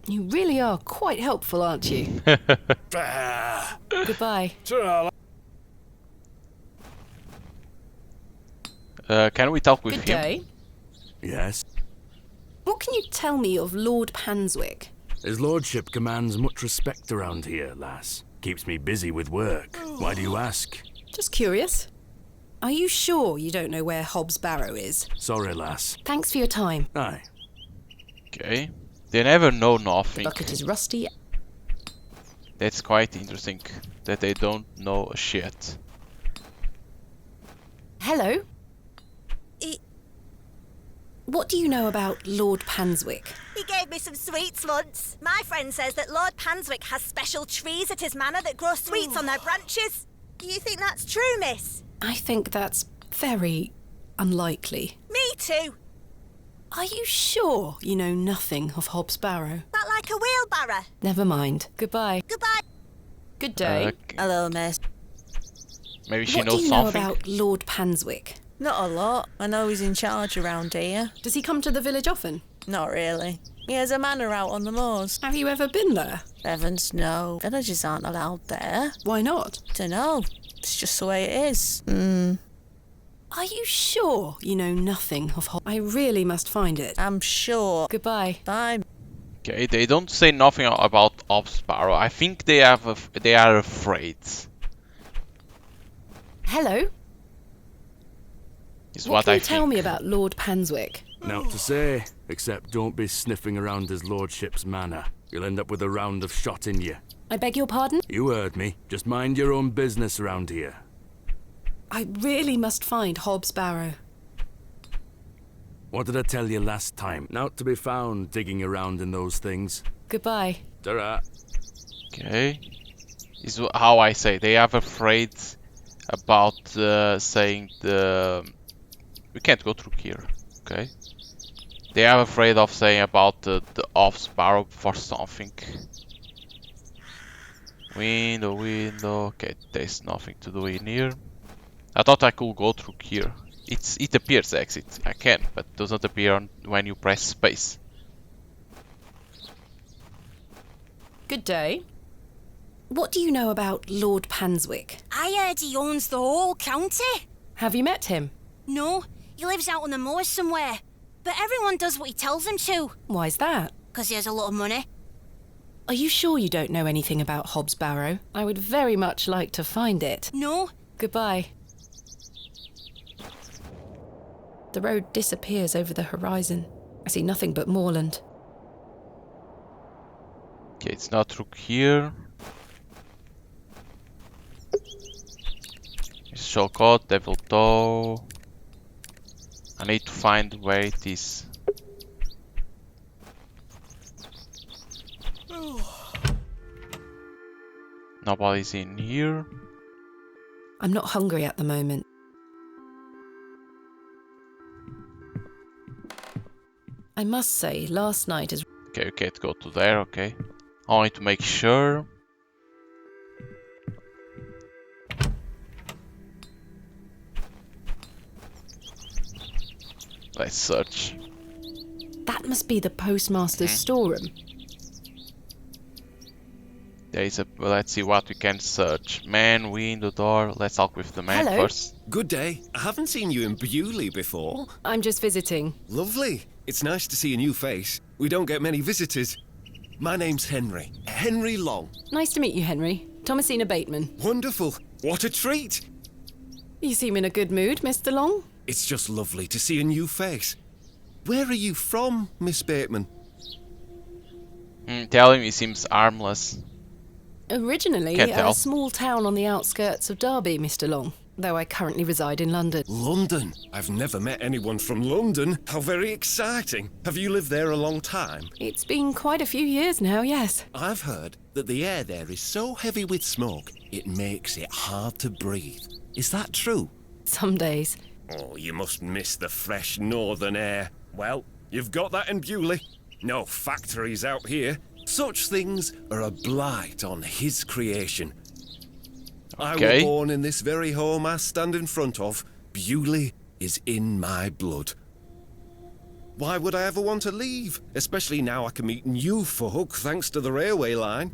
You really are quite helpful, aren't you? Goodbye. Ta-ra. Can we talk with Good him? day. Yes? What can you tell me of Lord Panswick? His lordship commands much respect around here, lass. Keeps me busy with work. Why do you ask? Just curious. Are you sure you don't know where Hob's Barrow is? Sorry, lass. Thanks for your time. Aye. Okay. They never know nothing. Bucket is rusty. That's quite interesting that they don't know a shit. Hello? What do you know about Lord Panswick? He gave me some sweets once. My friend says that Lord Panswick has special trees at his manor that grow sweets on their branches. Do you think that's true, miss? I think that's very unlikely. Me too. Are you sure you know nothing of Hob's Barrow? That like a wheelbarrow. Never mind. Goodbye. Goodbye. Good day. Okay. Hello, miss. Maybe she What knows do you know something. about Lord Panswick? Not a lot. I know he's in charge around here. Does he come to the village often? Not really. He has a manor out on the moors. Have you ever been there? Heavens, no. Villagers aren't allowed there. Why not? Dunno. It's just the way it is. Are you sure you know nothing of Hob? I really must find it. I'm sure. Goodbye. Bye. Okay, they don't say nothing about Hob's Barrow. I think they are afraid. Hello? Is What what can I you tell think. me about Lord Panswick? Naught to say, except don't be sniffing around his lordship's manor. You'll end up with a round of shot in you. I beg your pardon? You heard me. Just mind your own business around here. I really must find Hob's Barrow. What did I tell you last time? Naught to be found digging around in those things. Goodbye. Ta-ra. Okay. Is how I say. They are afraid about saying the... We can't go through here. Okay. They are afraid of saying about the Hob's Barrow for something. Window. Okay, there's nothing to do in here. I thought I could go through here. It appears exit. I can, but it does not appear when you press space. Good day. What do you know about Lord Panswick? I heard he owns the whole county. Have you met him? No, he lives out on the moors somewhere. But everyone does what he tells them to. Why's that? Because he has a lot of money. Are you sure you don't know anything about Hob's Barrow? I would very much like to find it. No. Goodbye. The road disappears over the horizon. I see nothing but moorland. Okay, it's not through here. Show code, devil toe. I need to find where it is. Nobody's in here. I'm not hungry at the moment. I must say, last night is... Okay, we can't go to there, okay. Only to make sure. Let's search. That must be the postmaster's storeroom. There is a... Let's see what we can search. Man, window, door. Let's talk with the man Hello. first. Good day. I haven't seen you in Bewley before. I'm just visiting. Lovely. It's nice to see a new face. We don't get many visitors. My name's Henry. Henry Long. Nice to meet you, Henry. Thomasina Bateman. Wonderful. What a treat. You seem in a good mood, Mr. Long. It's just lovely to see a new face. Where are you from, Miss Bateman? Tell him he seems harmless. Originally Can't tell. a small town on the outskirts of Derby, Mr. Long, though I currently reside in London. London? I've never met anyone from London. How very exciting. Have you lived there a long time? It's been quite a few years now, yes. I've heard that the air there is so heavy with smoke, it makes it hard to breathe. Is that true? Some days. Oh, you must miss the fresh northern air. Well, you've got that in Bewley. No factories out here. Such things are a blight on his creation. I Okay. was born in this very home I stand in front of. Bewley is in my blood. Why would I ever want to leave? Especially now I can meet new folk thanks to the railway line.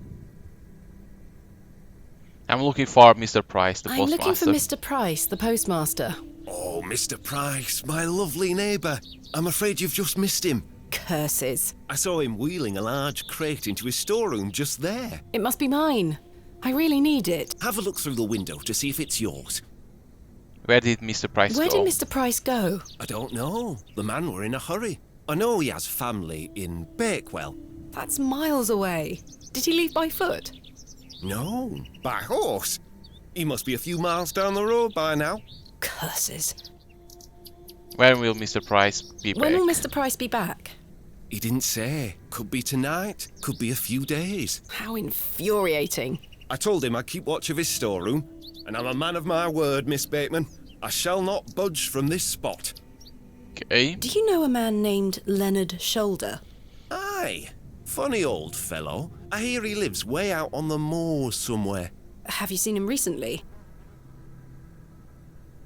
I'm looking for Mr. Price, the I'm looking for postmaster. Mr. Price, the postmaster. Oh, Mr. Price, my lovely neighbour. I'm afraid you've just missed him. Curses. I saw him wheeling a large crate into his storeroom just there. It must be mine. I really need it. Have a look through the window to see if it's yours. Where did Mr. Price Where go? did Mr. Price go? I don't know. The man were in a hurry. I know he has family in Bakewell. That's miles away. Did he leave by foot? No, by horse. He must be a few miles down the road by now. Curses. When will Mr. Price be back? When will Mr. Price be back? He didn't say. Could be tonight, could be a few days. How infuriating. I told him I'd keep watch of his storeroom, and I'm a man of my word, Miss Bateman. I shall not budge from this spot. Okay. Do you know a man named Leonard Shoulder? Aye, funny old fellow. I hear he lives way out on the moors somewhere. Have you seen him recently?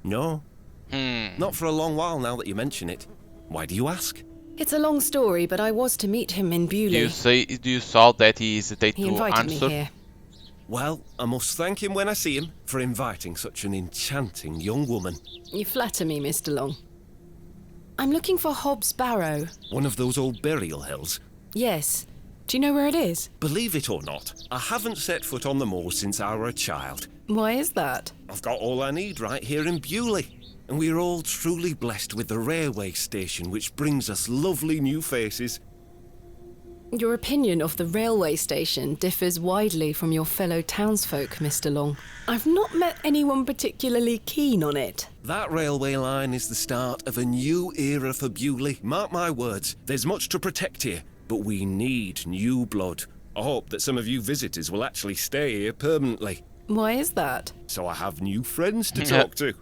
No. Not for a long while now that you mention it. Why do you ask? It's a long story, but I was to meet him in Bewley. Do you saw that he hesitated He to invited me answer? here. Well, I must thank him when I see him for inviting such an enchanting young woman. You flatter me, Mr. Long. I'm looking for Hob's Barrow. One of those old burial hills. Yes. Do you know where it is? Believe it or not, I haven't set foot on the moors since I were a child. Why is that? I've got all I need right here in Bewley. And we're all truly blessed with the railway station, which brings us lovely new faces. Your opinion of the railway station differs widely from your fellow townsfolk, Mr. Long. I've not met anyone particularly keen on it. That railway line is the start of a new era for Bewley. Mark my words, there's much to protect here, but we need new blood. I hope that some of you visitors will actually stay here permanently. Why is that? So I have new friends to talk to.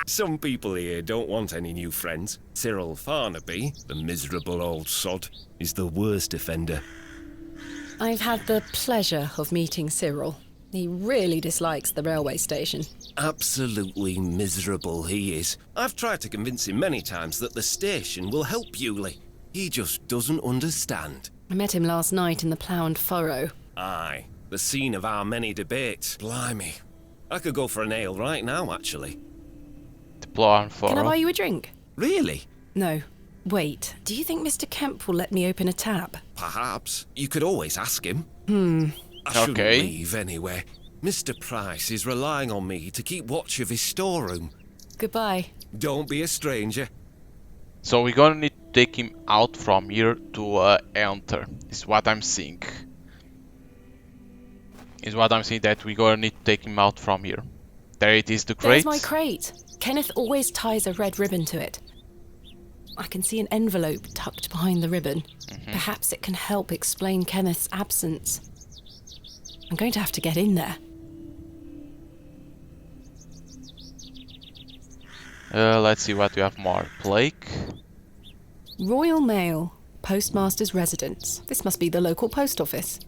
Some people here don't want any new friends. Cyril Farnaby, the miserable old sod, is the worst offender. I've had the pleasure of meeting Cyril. He really dislikes the railway station. Absolutely miserable he is. I've tried to convince him many times that the station will help Bewley. He just doesn't understand. I met him last night in the Plough and Furrow. Aye, the scene of our many debates. Blimey. I could go for an ale right now, actually. The Plough and Furrow. Can I buy you a drink? Really? No. Wait, do you think Mr. Kemp will let me open a tab? Perhaps. You could always ask him. I shouldn't leave anyway. Mr. Price is relying on me to keep watch of his storeroom. Goodbye. Don't be a stranger. So we're gonna need to take him out from here to enter. Is what I'm seeing. That we're gonna need to take him out from here. There it is, the crate. There's my crate. Kenneth always ties a red ribbon to it. I can see an envelope tucked behind the ribbon. Perhaps it can help explain Kenneth's absence. I'm going to have to get in there. Let's see what we have more. Blake. Royal Mail, Postmaster's Residence. This must be the local post office.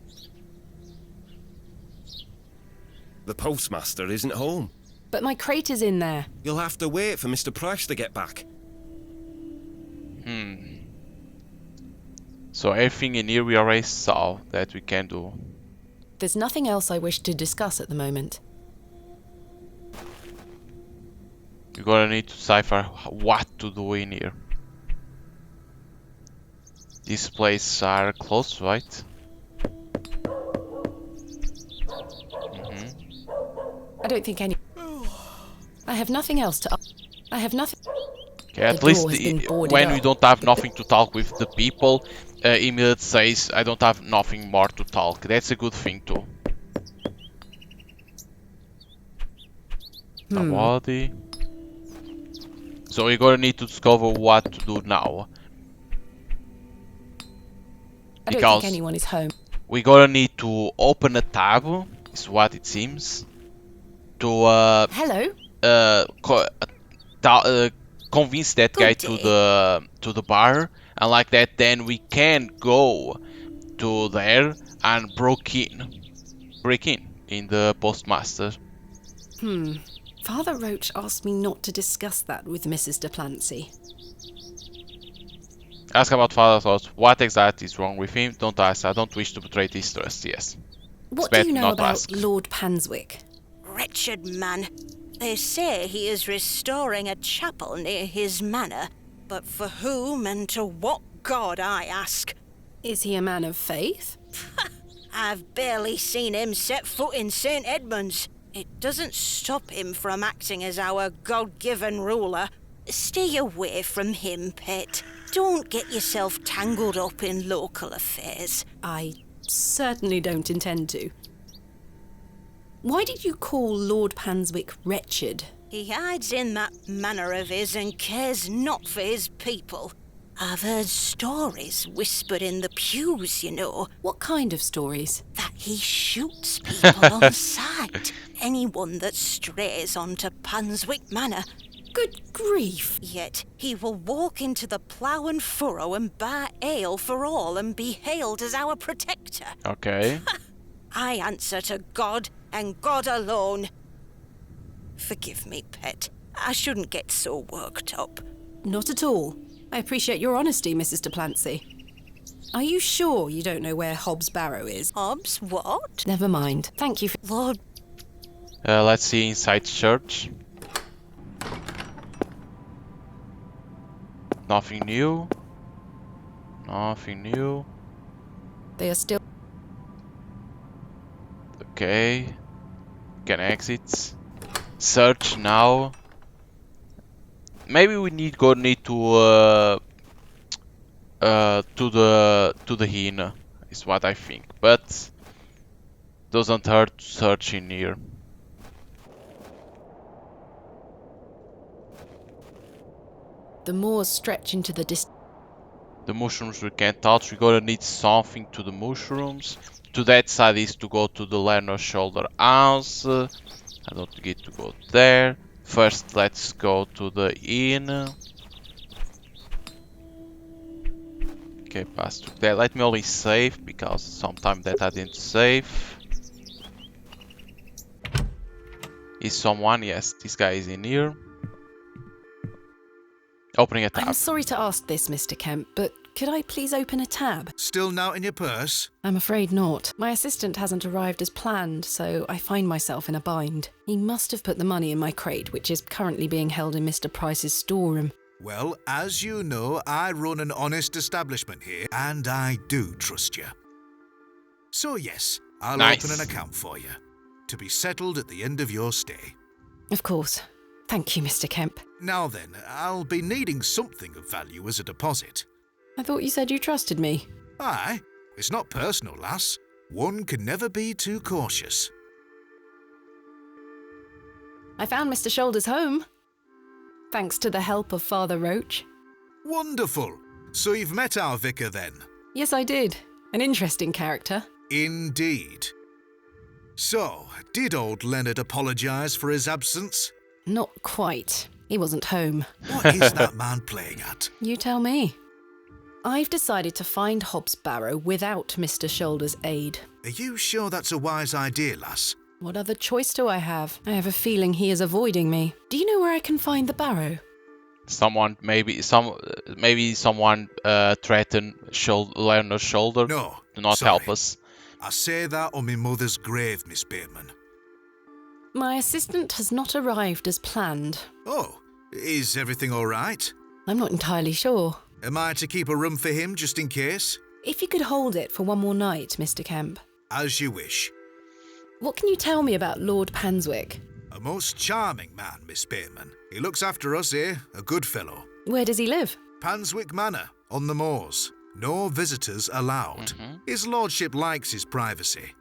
The postmaster isn't home. But my crate is in there. You'll have to wait for Mr. Price to get back. So everything in here we already saw that we can do. There's nothing else I wish to discuss at the moment. We're gonna need to decipher what to do in here. These places are close, right? I don't think any... I have nothing else to... I have nothing... Okay, at least when we don't have nothing to talk with the people, email says I don't have nothing more to talk. That's a good thing too. Nobody. So we're gonna need to discover what to do now. I don't think anyone is home. We're gonna need to open a tab, is what it seems. To Hello. Convince that guy to the bar, and like that then we can go to there and break in in the postmaster. Father Roach asked me not to discuss that with Mrs. Duplancy. Ask about Father Roach. What exactly is wrong with him? Don't ask. I don't wish to betray this trust. Yes. What It's do better you know not to about ask. Lord Panswick? Wretched man. They say he is restoring a chapel near his manor. But for whom and to what god, I ask? Is he a man of faith? I've barely seen him set foot in St. Edmunds. It doesn't stop him from acting as our God-given ruler. Stay away from him, pet. Don't get yourself tangled up in local affairs. I certainly don't intend to. Why did you call Lord Panswick wretched? He hides in that manner of his and cares not for his people. I've heard stories whispered in the pews, you know. What kind of stories? That he shoots people on sight. Anyone that strays onto Panswick Manor. Good grief. Yet he will walk into the plough and furrow and buy ale for all and be hailed as our protector. Okay. I answer to God and God alone. Forgive me, pet. I shouldn't get so worked up. Not at all. I appreciate your honesty, Mrs. Duplancy. Are you sure you don't know where Hobbs Barrow is? Hobbs what? Never mind. Thank you for... Lord... Let's see inside church. Nothing new. Nothing new. They are still... Okay. Can exit. Search now. Maybe we need to the inn, is what I think, but doesn't hurt to search in here. The moors stretch into the distance. The mushrooms we can't touch. We're gonna need something to the mushrooms. To that side is to go to the Lerner Shoulder House. I don't get to go there. First, let's go to the inn. Okay, pass through there. Let me only save, because sometimes that I didn't save. Is someone? Yes, this guy is in here. Opening a tab. I'm sorry to ask this, Mr. Kemp, but could I please open a tab? Still not in your purse? I'm afraid not. My assistant hasn't arrived as planned, so I find myself in a bind. He must have put the money in my crate, which is currently being held in Mr. Price's storeroom. Well, as you know, I run an honest establishment here, and I do trust you. So yes, I'll Nice. open an account for you, to be settled at the end of your stay. Of course. Thank you, Mr. Kemp. Now then, I'll be needing something of value as a deposit. I thought you said you trusted me. Aye, it's not personal, lass. One can never be too cautious. I found Mr. Shoulder's home. Thanks to the help of Father Roach. Wonderful! So you've met our vicar then? Yes, I did. An interesting character. Indeed. So, did old Leonard apologise for his absence? Not quite. He wasn't home. What is that man playing at? You tell me. I've decided to find Hobbs Barrow without Mr. Shoulder's aid. Are you sure that's a wise idea, lass? What other choice do I have? I have a feeling he is avoiding me. Do you know where I can find the barrow? Someone, maybe someone threatened Lerner's shoulder. No, Do not sorry. help us. I say that on my mother's grave, Miss Bateman. My assistant has not arrived as planned. Oh, is everything all right? I'm not entirely sure. Am I to keep a room for him just in case? If you could hold it for one more night, Mr. Kemp. As you wish. What can you tell me about Lord Panswick? A most charming man, Miss Bateman. He looks after us here, a good fellow. Where does he live? Panswick Manor, on the moors. No visitors allowed. His lordship likes his privacy.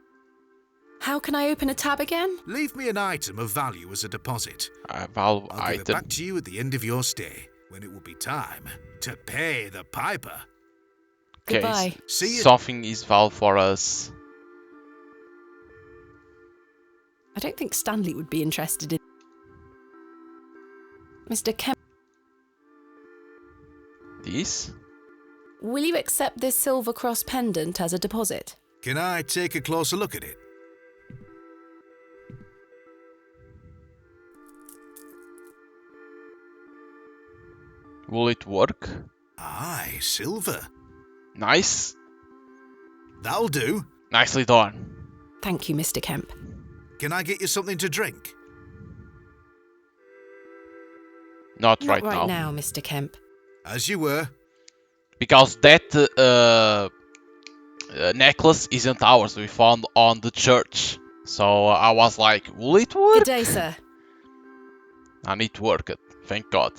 How can I open a tab again? Leave me an item of value as a deposit. I'll give it back to you at the end of your stay, when it will be time to pay the piper. Okay, Goodbye. See you. something is val for us. I don't think Stanley would be interested in... Mr. Kemp, This? will you accept this silver cross pendant as a deposit? Can I take a closer look at it? Will it work? Aye, silver. Nice. That'll do. Nicely done. Thank you, Mr. Kemp. Can I get you something to drink? Not Not right now. Mr. Kemp. As you were. Because that necklace isn't ours. We found on the church. So I was like, will it work? Good day, sir. I need to work it. Thank God.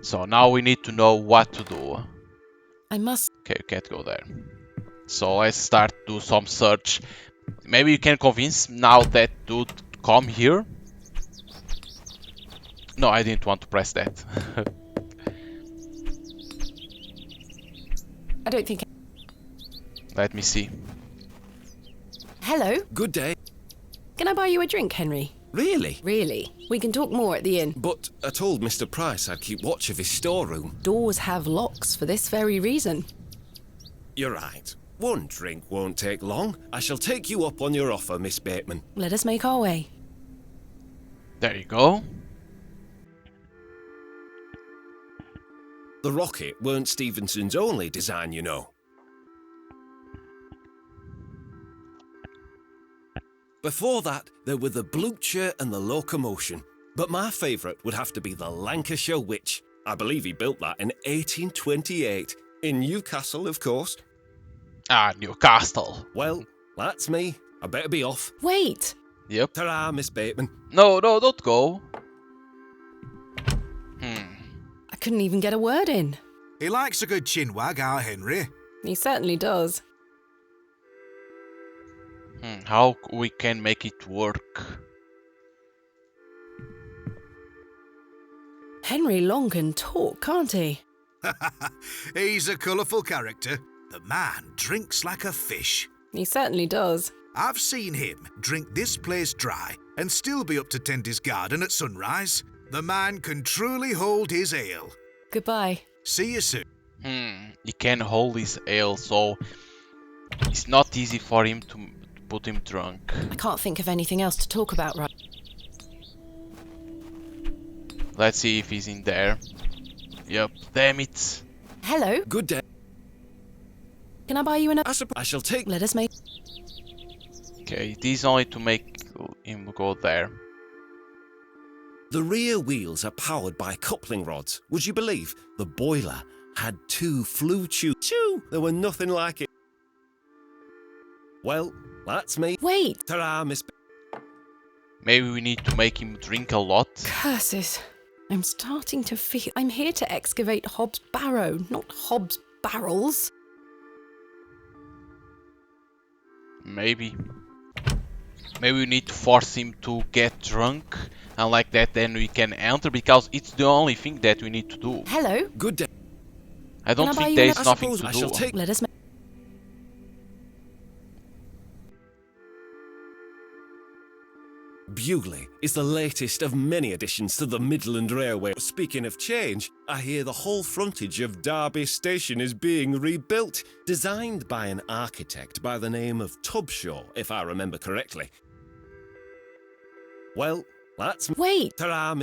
So now we need to know what to do. I must... Okay, you can't go there. So let's start do some search. Maybe you can convince now that dude to come here. No, I didn't want to press that. I don't think... Let me see. Hello? Good day. Can I buy you a drink, Henry? Really? Really? We can talk more at the inn. But I told Mr. Price I'd keep watch of his storeroom. Doors have locks for this very reason. You're right. One drink won't take long. I shall take you up on your offer, Miss Bateman. Let us make our way. There you go. The rocket weren't Stevenson's only design, you know. Before that, there were the Blucher and the Locomotion. But my favourite would have to be the Lancashire Witch. I believe he built that in 1828. In Newcastle, of course. Ah, Newcastle. Well, that's me. I better be off. Wait! Yep. Ta-ra, Miss Bateman. No, don't go. I couldn't even get a word in. He likes a good chinwag, our Henry. He certainly does. How we can make it work? Henry Long can talk, can't he? He's a colourful character. The man drinks like a fish. He certainly does. I've seen him drink this place dry and still be up to tend his garden at sunrise. The man can truly hold his ale. Goodbye. See you soon. He can hold his ale, so it's not easy for him to put him drunk. I can't think of anything else to talk about right. Let's see if he's in there. Yep, damn it. Hello? Good day. Can I buy you another? I shall take... Let us make... Okay, it is only to make him go there. The rear wheels are powered by coupling rods. Would you believe? The boiler had 2 flue tubes. There were nothing like it. Well, that's me. Wait! Ta-ra, Miss... Maybe we need to make him drink a lot. Curses. I'm starting to feel... I'm here to excavate Hob's Barrow, not Hob's barrels. Maybe. Maybe we need to force him to get drunk, and like that then we can enter, because it's the only thing that we need to do. Hello? Good day. I don't think there is nothing to I do. shall take... Let us make... Bewley is the latest of many additions to the Midland Railway. Speaking of change, I hear the whole frontage of Derby Station is being rebuilt, designed by an architect by the name of Tubshaw, if I remember correctly. Well, that's... Wait! Ta-ra,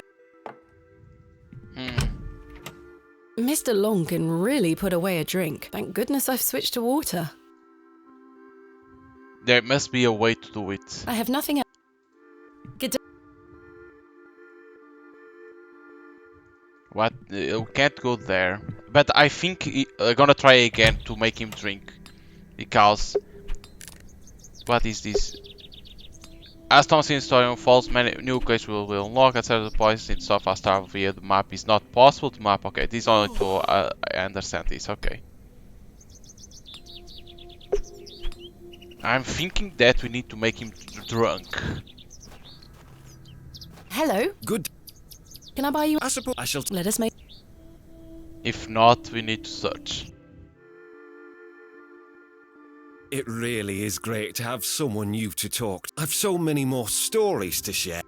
Mr. Long can really put away a drink. Thank goodness I've switched to water. There must be a way to do it. I have nothing else. Good day. What? We can't go there. But I think I'm gonna try again to make him drink. Because... What is this? As Thompson story unfolds, many new quests will unlock at certain points in so far start via the map is not possible to map. Okay, this only to I understand this, okay. I'm thinking that we need to make him drunk. Hello? Good. Can I buy you... I suppose I shall... Let us make... If not, we need to search. It really is great to have someone new to talk to. I've so many more stories to share.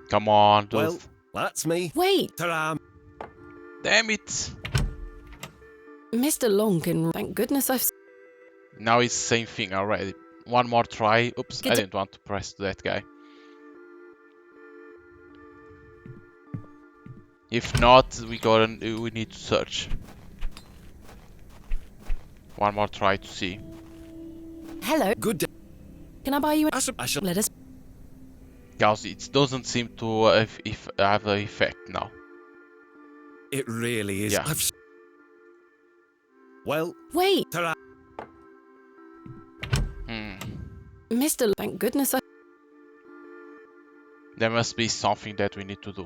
Come on, dude. Well, that's me. Wait! Ta-ra! Damn it! Mr. Long can... Thank goodness I've... Now it's the same thing already. One more try. Oops, I didn't want to press that guy. If not, we need to search. One more try to see. Hello. Good day. Can I buy you a... I shall... Let us... Guys, it doesn't seem to have an effect now. It really is. Yeah. Well... Wait! Ta-ra. Mr. Thank goodness I... There must be something that we need to do.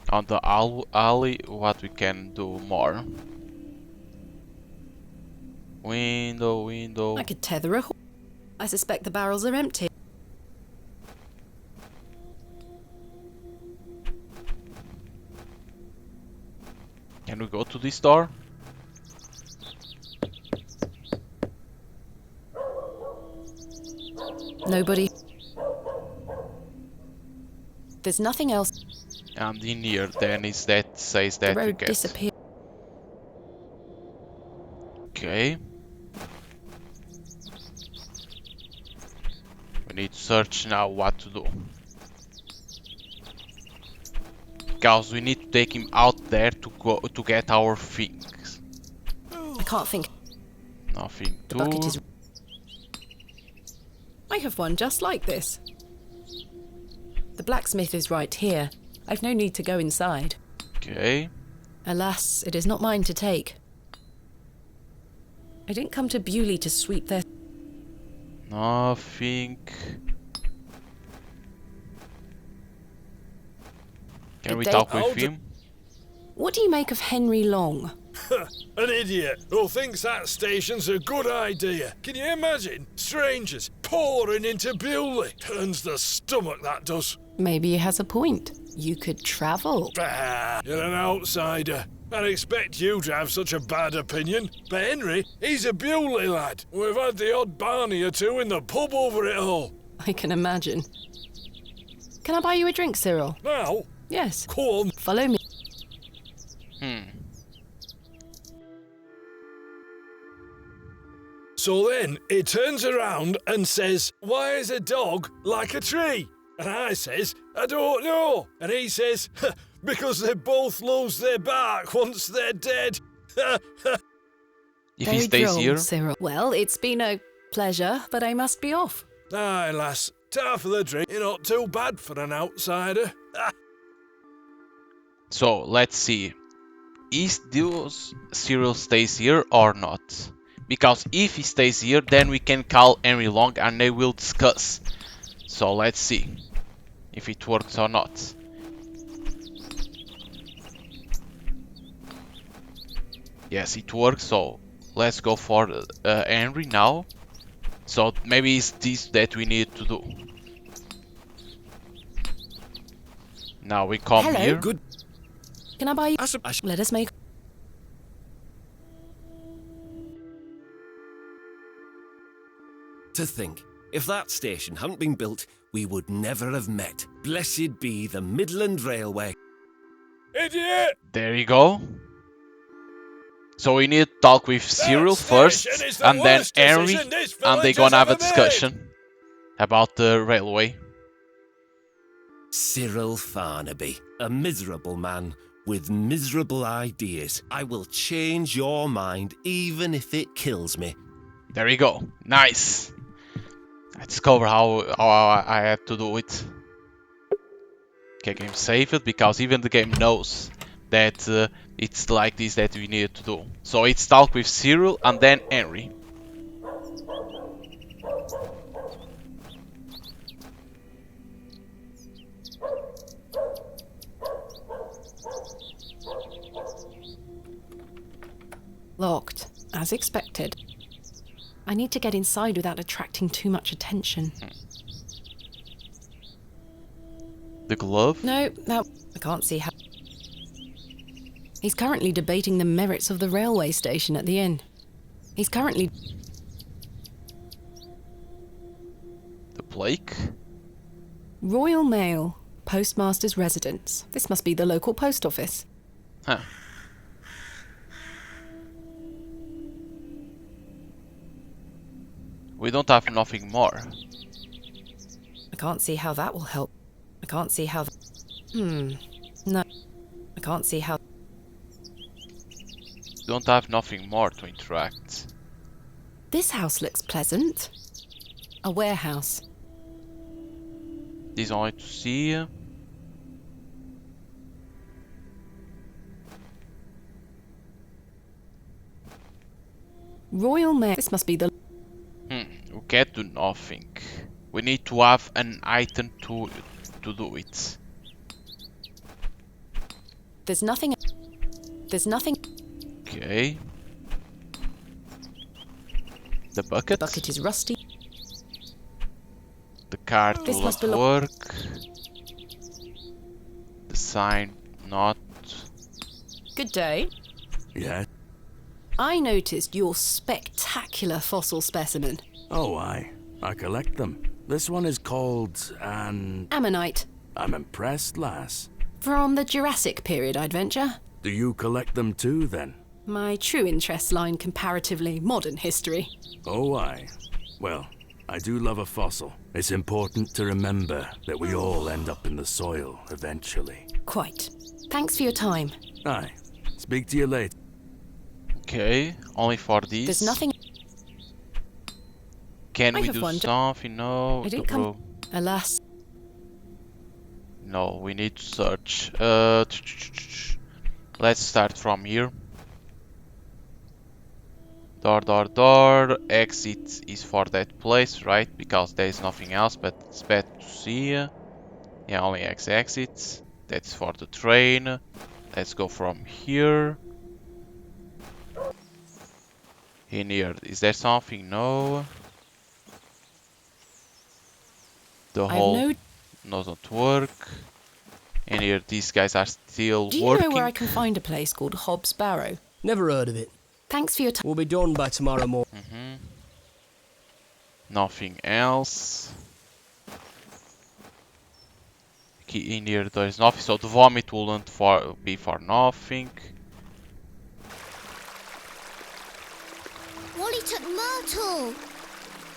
On the alley, what we can do more? Window. I could tether a horse. I suspect the barrels are empty. Can we go to this door? Nobody. There's nothing else. And in here, then is that says The that we road get. disappeared. Okay. We need to search now what to do. Guys, we need to take him out there to get our things. I can't think. Nothing The to. bucket is... I have one just like this. The blacksmith is right here. I've no need to go inside. Okay. Alas, it is not mine to take. I didn't come to Bewley to sweep their... Nothing. Can we Good day. talk with him? What do you make of Henry Long? An idiot who thinks that station's a good idea. Can you imagine? Strangers pouring into Bewley. Turns the stomach, that does. Maybe he has a point. You could travel. Bah, you're an outsider. I'd expect you to have such a bad opinion. But Henry, he's a Bewley lad. We've had the odd Barney or two in the pub over it all. I can imagine. Can I buy you a drink, Cyril? Now? Yes. Go on. Follow me. So then he turns around and says, "Why is a dog like a tree?" And I says, "I don't know." And he says, "Because they both lose their bark once they're dead." If Very he stays droll, here. Cyril. Well, it's been a pleasure, but I must be off. Aye, lass, tar for the drink. You're not too bad for an outsider. So let's see. Does Cyril stays here or not? Because if he stays here, then we can call Henry Long and they will discuss. So let's see if it works or not. Yes, it works. So let's go for Henry now. So maybe it's this that we need to do. Now we come Hello. here. Good. Can I buy you... Let us make... To think, if that station hadn't been built, we would never have met. Blessed be the Midland Railway. Idiot! There you go. So we need to talk with Cyril first, and then Henry, and they're gonna have a discussion about the railway. Cyril Farnaby, a miserable man with miserable ideas. I will change your mind even if it kills me. There you go. Nice. I discovered how I had to do it. Okay, game save it because even the game knows that it's like this that we need to do. So it's talk with Cyril and then Henry. Locked, as expected. I need to get inside without attracting too much attention. The glove? No, I can't see how... He's currently debating the merits of the railway station at the inn. He's currently... The Blake? Royal Mail, Postmaster's Residence. This must be the local post office. Huh. We don't have nothing more. I can't see how that will help. I can't see how... No. I can't see how... Don't have nothing more to interact. This house looks pleasant. A warehouse. This only to see. Royal Mail. This must be the... We can't do nothing. We need to have an item to do it. There's nothing... There's nothing... Okay. The bucket? The bucket is rusty. The cart This will must not work. The sign not. Good day. Yeah? I noticed your spectacular fossil specimen. Oh, I collect them. This one is called an... Ammonite. I'm impressed, lass. From the Jurassic period, I'd venture. Do you collect them too, then? My true interests lie in comparatively modern history. Oh, aye. Well, I do love a fossil. It's important to remember that we all end up in the soil eventually. Quite. Thanks for your time. Aye. Speak to you later. Okay, only for these. There's nothing... Can I we have do one. something? No. I didn't come... Alas. No, we need to search. Let's start from here. Door. Exit is for that place, right? Because there is nothing else, but it's bad to see. Yeah, only exits. That's for the train. Let's go from here. In here, is there something? No. The hole doesn't work. In here, these guys are still Do you working. know where I can find a place called Hob's Barrow? Never heard of it. Thanks for your time. We'll be done by tomorrow morning. Nothing else. In here there is nothing, so the vomit wouldn't be for nothing. Wally took Myrtle.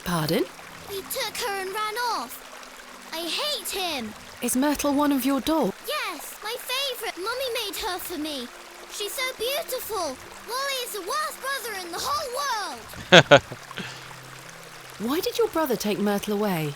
Pardon? He took her and ran off. I hate him. Is Myrtle one of your dogs? Yes, my favourite. Mummy made her for me. She's so beautiful. Wally is the worst brother in the whole world. Why did your brother take Myrtle away?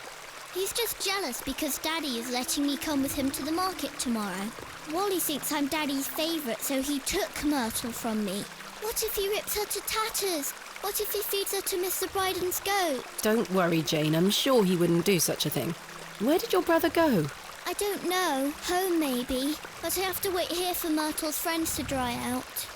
He's just jealous because Daddy is letting me come with him to the market tomorrow. Wally thinks I'm Daddy's favourite, so he took Myrtle from me. What if he rips her to tatters? What if he feeds her to Mr. Bryden's goat? Don't worry, Jane. I'm sure he wouldn't do such a thing. Where did your brother go? I don't know. Home, maybe. But I have to wait here for Myrtle's friends to dry out.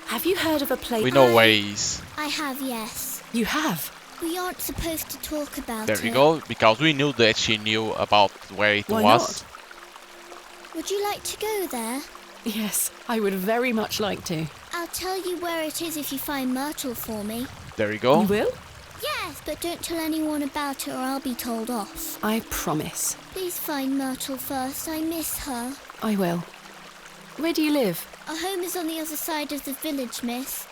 Have you heard of a place... We know where he is. I have, yes. You have? We aren't supposed to talk about it. There we go, because we knew that she knew about where it Why was. not? Would you like to go there? Yes, I would very much like to. I'll tell you where it is if you find Myrtle for me. There we go. You will? Yes, but don't tell anyone about it or I'll be told off. I promise. Please find Myrtle first. I miss her. I will. Where do you live? Our home is on the other side of the village, miss.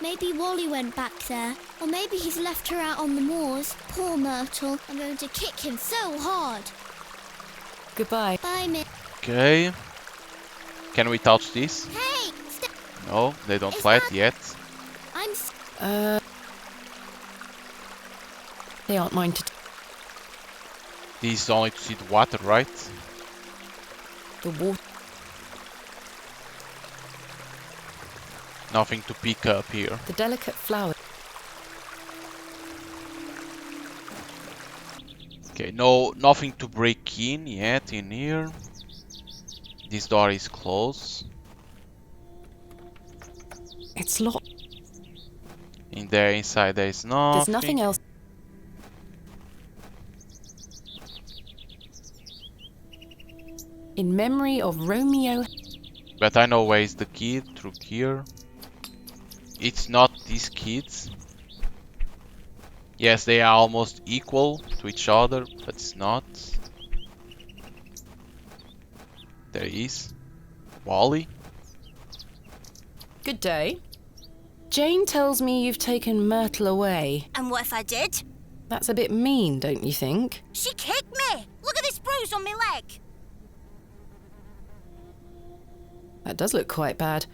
Maybe Wally went back there. Or maybe he's left her out on the moors. Poor Myrtle. I'm going to kick him so hard. Goodbye. Bye, miss. Okay. Can we touch this? Hey! No, they don't let yet. I'm... They aren't mine to... This is only to see the water, right? The water... Nothing to pick up here. The delicate flower... Okay, no, nothing to break in yet in here. This door is closed. It's locked. In there, inside, there is nothing. There's nothing else. In memory of Romeo... But I know where is the kid, through here. It's not these kids. Yes, they are almost equal to each other, but it's not. There is Wally. Good day. Jane tells me you've taken Myrtle away. And what if I did? That's a bit mean, don't you think? She kicked me! Look at this bruise on my leg! That does look quite bad.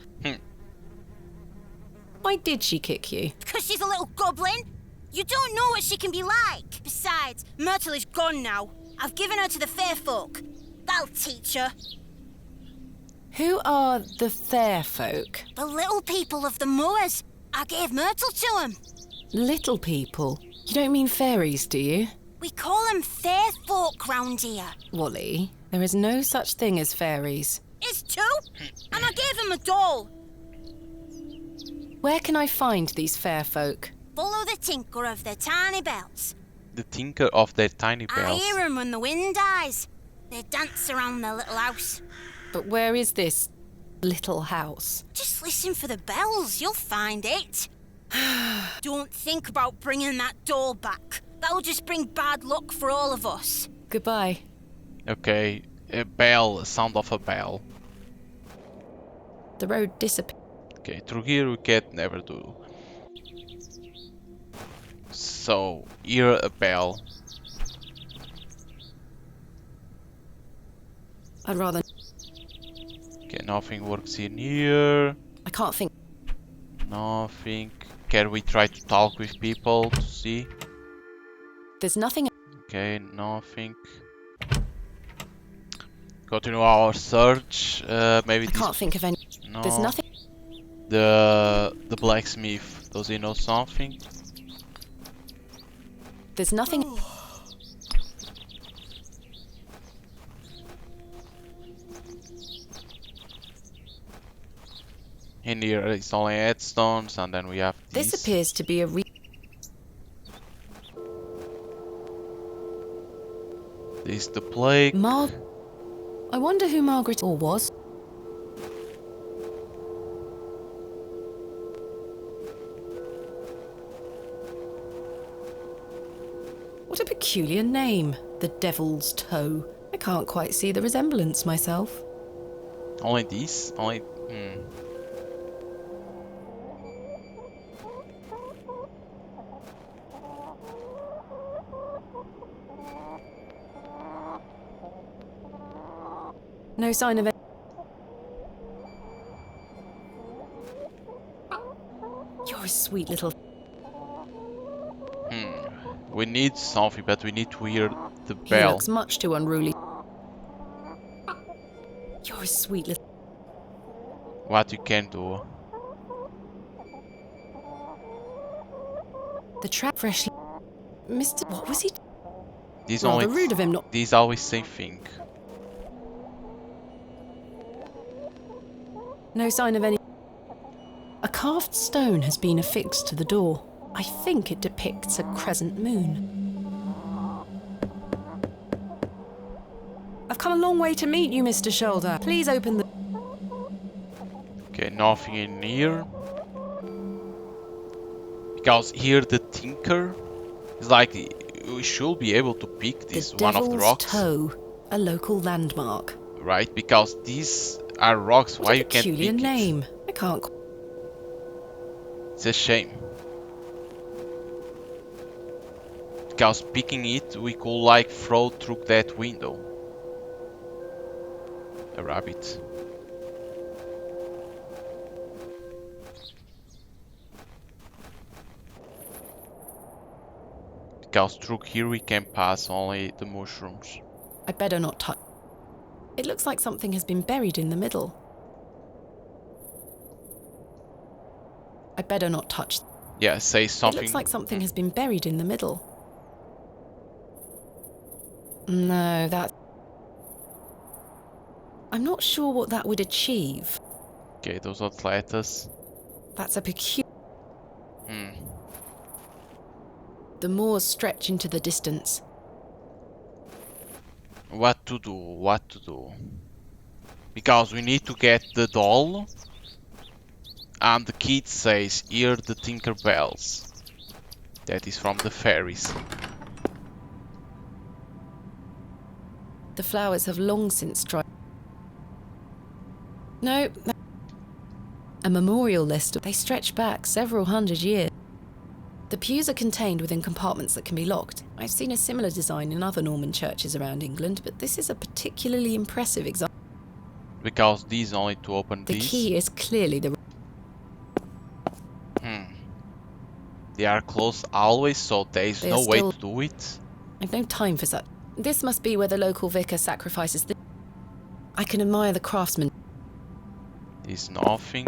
Why did she kick you? Because she's a little goblin. You don't know what she can be like. Besides, Myrtle is gone now. I've given her to the fair folk. That'll teach her. Who are the fair folk? The little people of the moors. I gave Myrtle to them. Little people? You don't mean fairies, do you? We call them fair folk round here. Wally, there is no such thing as fairies. It's two, and I gave them a doll. Where can I find these fair folk? Follow the tinkle of their tiny bells. The tinker of their tiny I bells. hear them when the wind dies. They dance around their little house. But where is this little house? Just listen for the bells, you'll find it. Don't think about bringing that doll back. That'll just bring bad luck for all of us. Goodbye. Okay, a bell, sound of a bell. The road disappeared. Okay, through here we can never do. So, hear a bell. I'd rather... Okay, nothing works in here. I can't think. Nothing. Can we try to talk with people to see? There's nothing... Okay, nothing. Continue our search. Maybe I can't think of any... No. There's nothing... The blacksmith. Does he know something? There's nothing... In here it's only headstones, and then we have this. This appears to be a This is the plague. I wonder who Margaret or was. What a peculiar name, the Devil's Toe. I can't quite see the resemblance myself. Only these? Only... No sign of it. You're a sweet little... We need something, but we need to hear the He bell. looks much too unruly. You're a sweet little... What you can do. The trap freshly... Mr... What was he... These Rather only... rude of him not... These always same thing. No sign of any... A carved stone has been affixed to the door. I think it depicts a crescent moon. I've come a long way to meet you, Mr. Shoulder. Please open the... Okay, nothing in here. Because here the tinker is like... We should be able to pick this one of the rocks. Toe, a local landmark. Right, because these are rocks. What Why a you can't pick peculiar it? name. I can't... It's a shame. Because picking it, we could like throw through that window. A rabbit. Because through here we can pass only the mushrooms. I'd better not touch... It looks like something has been buried in the middle. I'd better not touch... Yeah, say something. It looks like something has been buried in the middle. No, that... I'm not sure what that would achieve. Okay, those are letters. That's a peculiar... The moors stretch into the distance. What to do? What to do? Because we need to get the doll. And the kid says, hear the tinker bells. That is from the fairies. The flowers have long since dried. No. A memorial list. They stretch back several hundred years. The pews are contained within compartments that can be locked. I've seen a similar design in other Norman churches around England, but this is a particularly impressive example. Because these only to open The these. key is clearly the... They are closed always, so there is no way to do it. I've no time for such. This must be where the local vicar sacrifices the... I can admire the craftsman. There's nothing.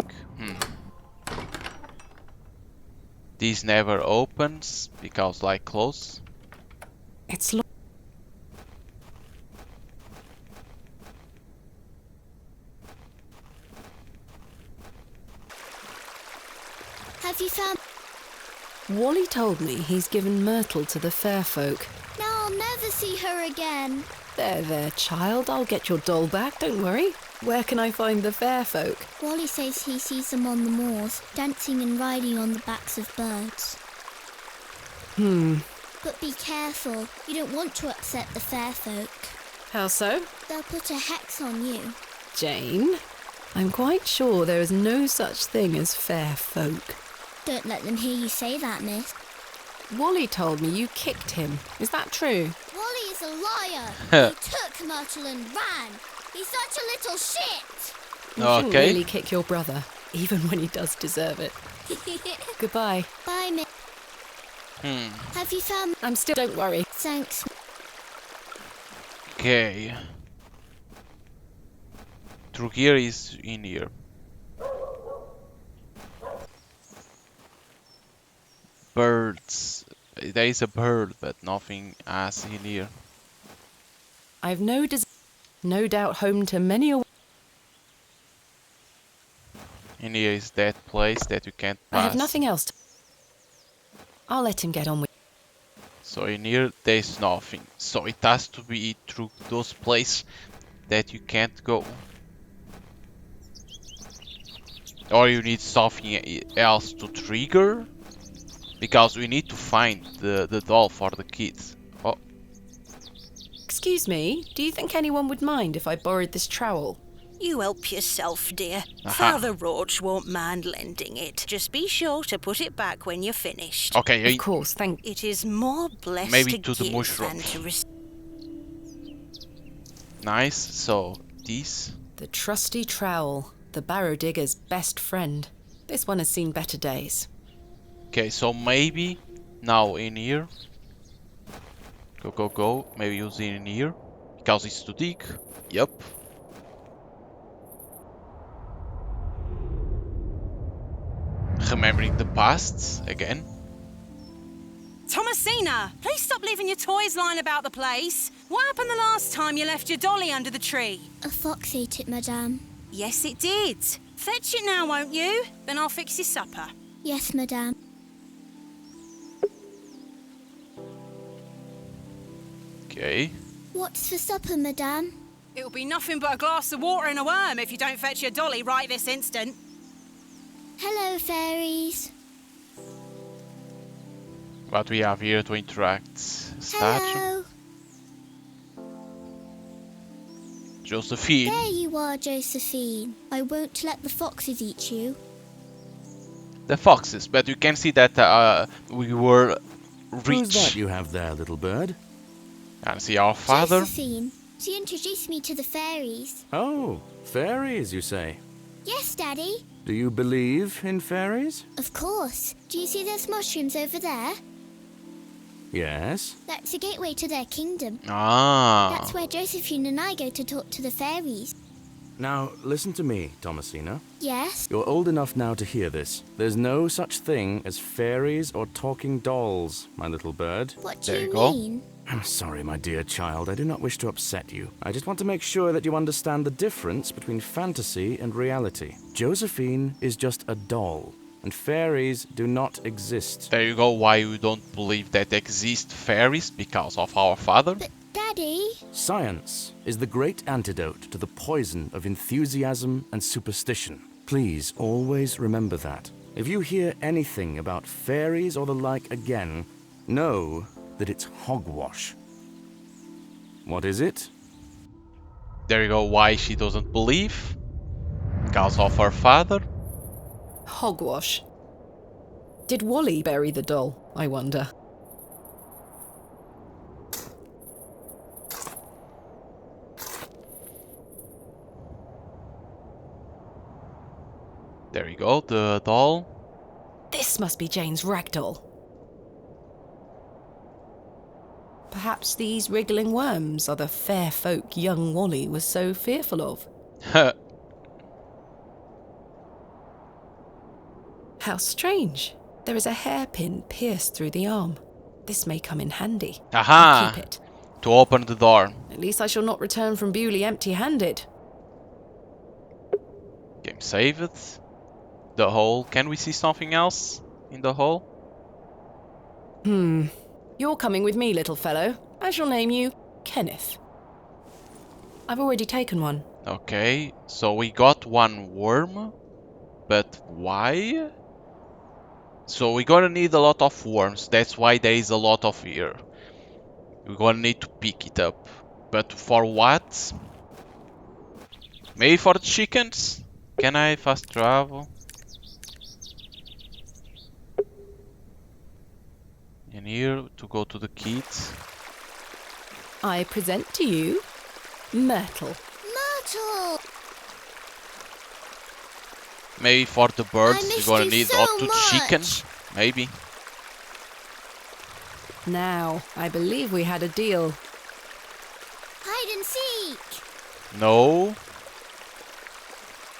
This never opens because like close. It's locked. Have you found... Wally told me he's given Myrtle to the fair folk. Now I'll never see her again. There, child. I'll get your doll back, don't worry. Where can I find the fair folk? Wally says he sees them on the moors, dancing and riding on the backs of birds. But be careful. You don't want to upset the fair folk. How so? They'll put a hex on you. Jane, I'm quite sure there is no such thing as fair folk. Don't let them hear you say that, miss. Wally told me you kicked him. Is that true? Wally is a liar. He took Myrtle and ran. He's such a little shit. You shouldn't really kick your brother, even when he does deserve it. Goodbye. Bye, miss. Have you found... I'm still... Don't worry. Thanks. Okay. Through here is in here. Birds. There is a bird, but nothing as in here. I've no doubt home to many a... In here is that place that you can't pass. I have nothing else to... I'll let him get on with... So in here there's nothing. So it has to be through those places that you can't go. Or you need something else to trigger. Because we need to find the doll for the kids. Oh. Excuse me, do you think anyone would mind if I borrowed this trowel? You help yourself, dear. Father Roach won't mind lending it. Just be sure to put it back when you're finished. Okay. Of course, thank you. It is more blessed maybe to to the give mushrooms. than to receive. Nice, so this. The trusty trowel, the Barrow digger's best friend. This one has seen better days. Okay, so maybe now in here. Go. Maybe use it in here. Because it's to dig. Yep. Remembering the past again. Thomasina, please stop leaving your toys lying about the place. What happened the last time you left your dolly under the tree? A fox ate it, madame. Yes, it did. Fetch it now, won't you? Then I'll fix your supper. Yes, madame. Okay. What's for supper, madame? It'll be nothing but a glass of water and a worm if you don't fetch your dolly right this instant. Hello, fairies. What we have here to interact. Statue. Hello. Josephine. There you are, Josephine. I won't let the foxes eat you. The foxes, but you can see that we were rich. Who's that you have there, little bird? And see our father. Josephine. She introduced me to the fairies. Oh, fairies, you say? Yes, Daddy. Do you believe in fairies? Of course. Do you see those mushrooms over there? Yes. That's a gateway to their kingdom. Ah. That's where Josephine and I go to talk to the fairies. Now, listen to me, Thomasina. Yes? You're old enough now to hear this. There's no such thing as fairies or talking dolls, my little bird. What do you mean? I'm sorry, my dear child. I do not wish to upset you. I just want to make sure that you understand the difference between fantasy and reality. Josephine is just a doll, and fairies do not exist. There you go, why you don't believe that exist fairies, because of our father. But, Daddy... Science is the great antidote to the poison of enthusiasm and superstition. Please always remember that. If you hear anything about fairies or the like again, know that it's hogwash. What is it? There you go, why she doesn't believe. Because of her father. Hogwash. Did Wally bury the doll? I wonder? There you go, the doll. This must be Jane's ragdoll. Perhaps these wriggling worms are the fair folk young Wally was so fearful of. How strange. There is a hairpin pierced through the arm. This may come in handy. Aha! I'll keep it. To open the door. At least I shall not return from Bewley empty-handed. Game saved. The hole. Can we see something else in the hole? You're coming with me, little fellow. I shall name you Kenneth. I've already taken one. Okay, so we got one worm, but why? So we're gonna need a lot of worms, that's why there is a lot of here. We're gonna need to pick it up. But for what? Maybe for the chickens? Can I fast travel? In here to go to the kids. I present to you Myrtle. Myrtle! Maybe for the birds we're gonna need so up to chicken. much. Maybe. Now, I believe we had a deal. Hide and seek! No,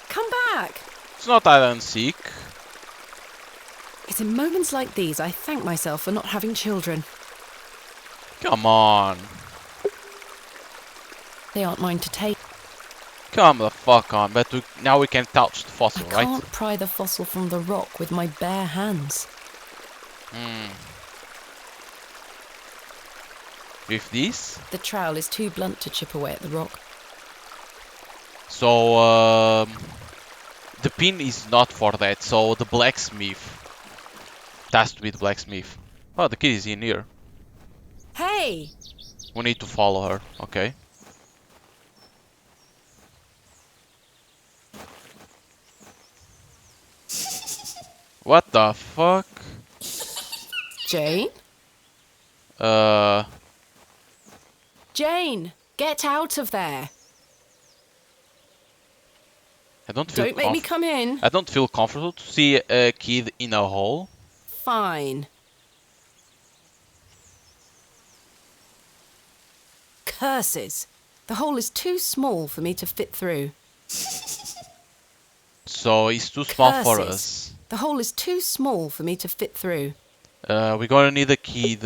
Come back! it's not hide and seek. It's in moments like these I thank myself for not having children. Come on. They aren't mine to take. Come the fuck on. But now we can touch the fossil, I right? can't pry the fossil from the rock with my bare hands. With this? The trowel is too blunt to chip away at the rock. So, the pin is not for that. So, the blacksmith. It has to be the blacksmith. Oh, the kid is in here. Hey! We need to follow her. Okay. What the fuck? Jane? Jane! Get out of there! I don't feel Don't make me come in. I don't feel comfortable to see a kid in a hole. Fine. Curses! The hole is too small for me to fit through. So it's too small for Curses. us. The hole is too small for me to fit through. We're gonna need a kid.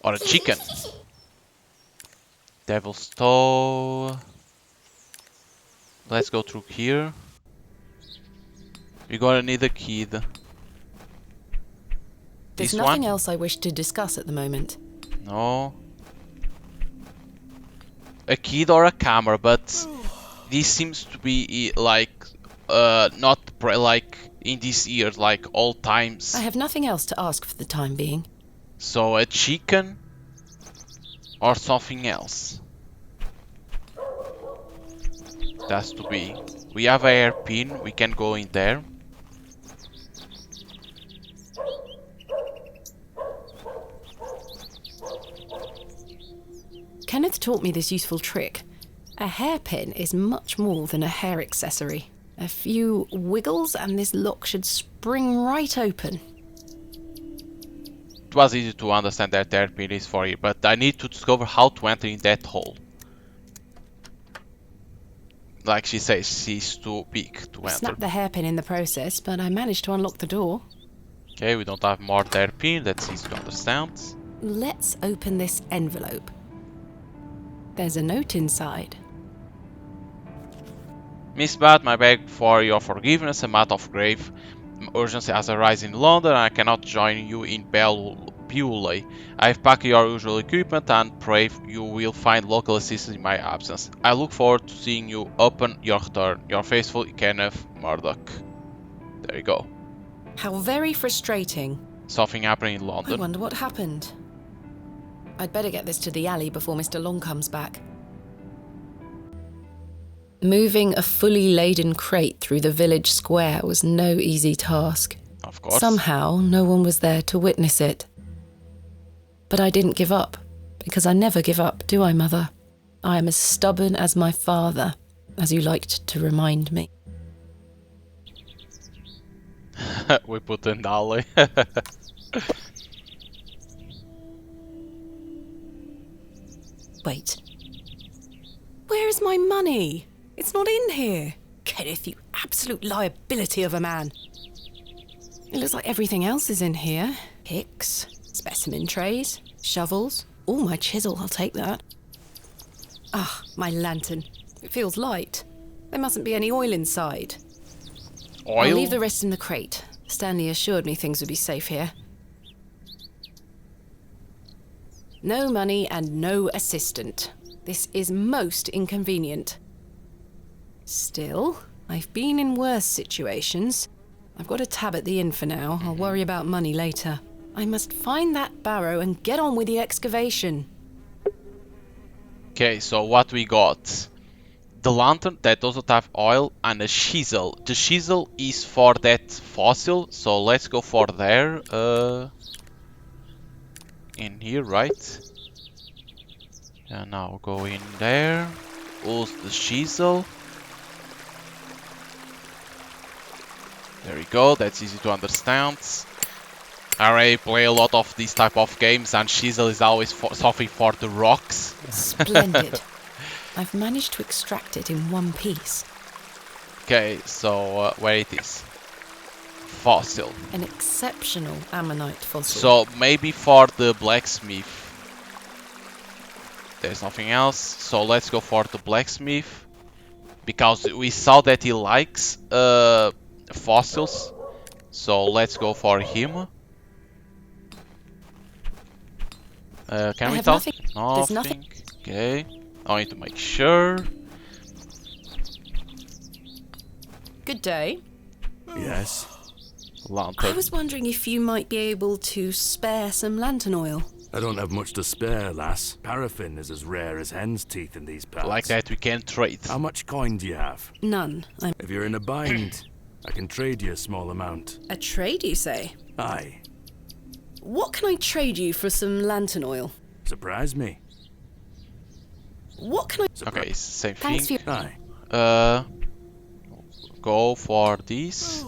Or a chicken. Devil's toe. Let's go through here. We're gonna need a kid. There's This nothing one? else I wish to discuss at the moment. No. A kid or a camera, but this seems to be like not like in this year, like all times. I have nothing else to ask for the time being. So a chicken or something else. That's to be. We have a hairpin, we can go in there. Kenneth taught me this useful trick. A hairpin is much more than a hair accessory. A few wiggles and this lock should spring right open. It was easy to understand that the hairpin is for you, but I need to discover how to enter in that hole. Like she says, she's too big to enter. Snapped the hairpin in the process, but I managed to unlock the door. Okay, we don't have more hairpin, that's easy to understand. Let's open this envelope. There's a note inside. Miss Bat, I beg for your forgiveness, a matter of grave urgency has arisen in London and I cannot join you in Bewley. I have packed your usual equipment and pray you will find local assistance in my absence. I look forward to seeing you upon your return. Your faithful Kenneth Murdoch. There you go. How very frustrating. Something happening in I London. wonder what happened. I'd better get this to the alley before Mr. Long comes back. Moving a fully laden crate through the village square was no easy task. Of Of course. Somehow, no one was there to witness it. But I didn't give up, because I never give up, do I, Mother? I am as stubborn as my father, as you liked to remind me. We put in Dolly. Wait. Where is my money? It's not in here. Kenneth, you absolute liability of a man. It looks like everything else is in here. Picks, specimen trays, shovels. Oh, my chisel, I'll take that. Ah, my lantern. It feels light. There mustn't be any oil inside. Oil? I'll leave the rest in the crate. Stanley assured me things would be safe here. No money and no assistant. This is most inconvenient. Still, I've been in worse situations. I've got a tab at the inn for now. I'll worry about money later. I must find that Barrow and get on with the excavation. Okay, so what we got? The lantern that doesn't have oil and a chisel. The chisel is for that fossil, so let's go for there. In here, right? And now go in there. Use the chisel. There we go, that's easy to understand. I already play a lot of these type of games and chisel is always something for the rocks. Splendid. I've managed to extract it in one piece. Okay, so where it is? Fossil. An exceptional ammonite fossil. So maybe for the blacksmith. There's nothing else, so let's go for the blacksmith. Because we saw that he likes fossils. So let's go for him. Can we talk? Nothing. There's nothing. Okay. I need to make sure. Good day. Yes. Lantern. I was wondering if you might be able to spare some lantern oil. I don't have much to spare, lass. Paraffin is as rare as hen's teeth in these parts. Like that we can trade. How much coin do you have? None. If you're in a bind, I can trade you a small amount. A trade, you say? Aye. What can I trade you for some lantern oil? Surprise me. What can I... Okay, same Thanks thing. for your... Aye. Go for this.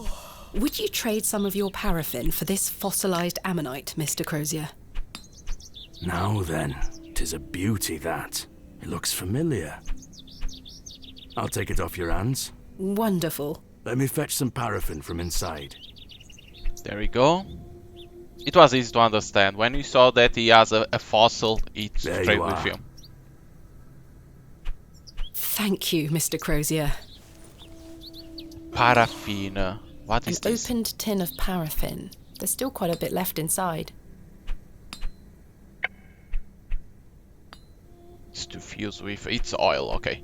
Would you trade some of your paraffin for this fossilized ammonite, Mr. Crozier? Now then, 'tis a beauty that. It looks familiar. I'll take it off your hands. Wonderful. Let me fetch some paraffin from inside. There we go. It was easy to understand. When you saw that he has a fossil, it's There straight you with are. him. Thank you, Mr. Crozier. Paraffin. What is An this? opened tin of paraffin. There's still quite a bit left inside. It's to fuse with. It's oil, okay.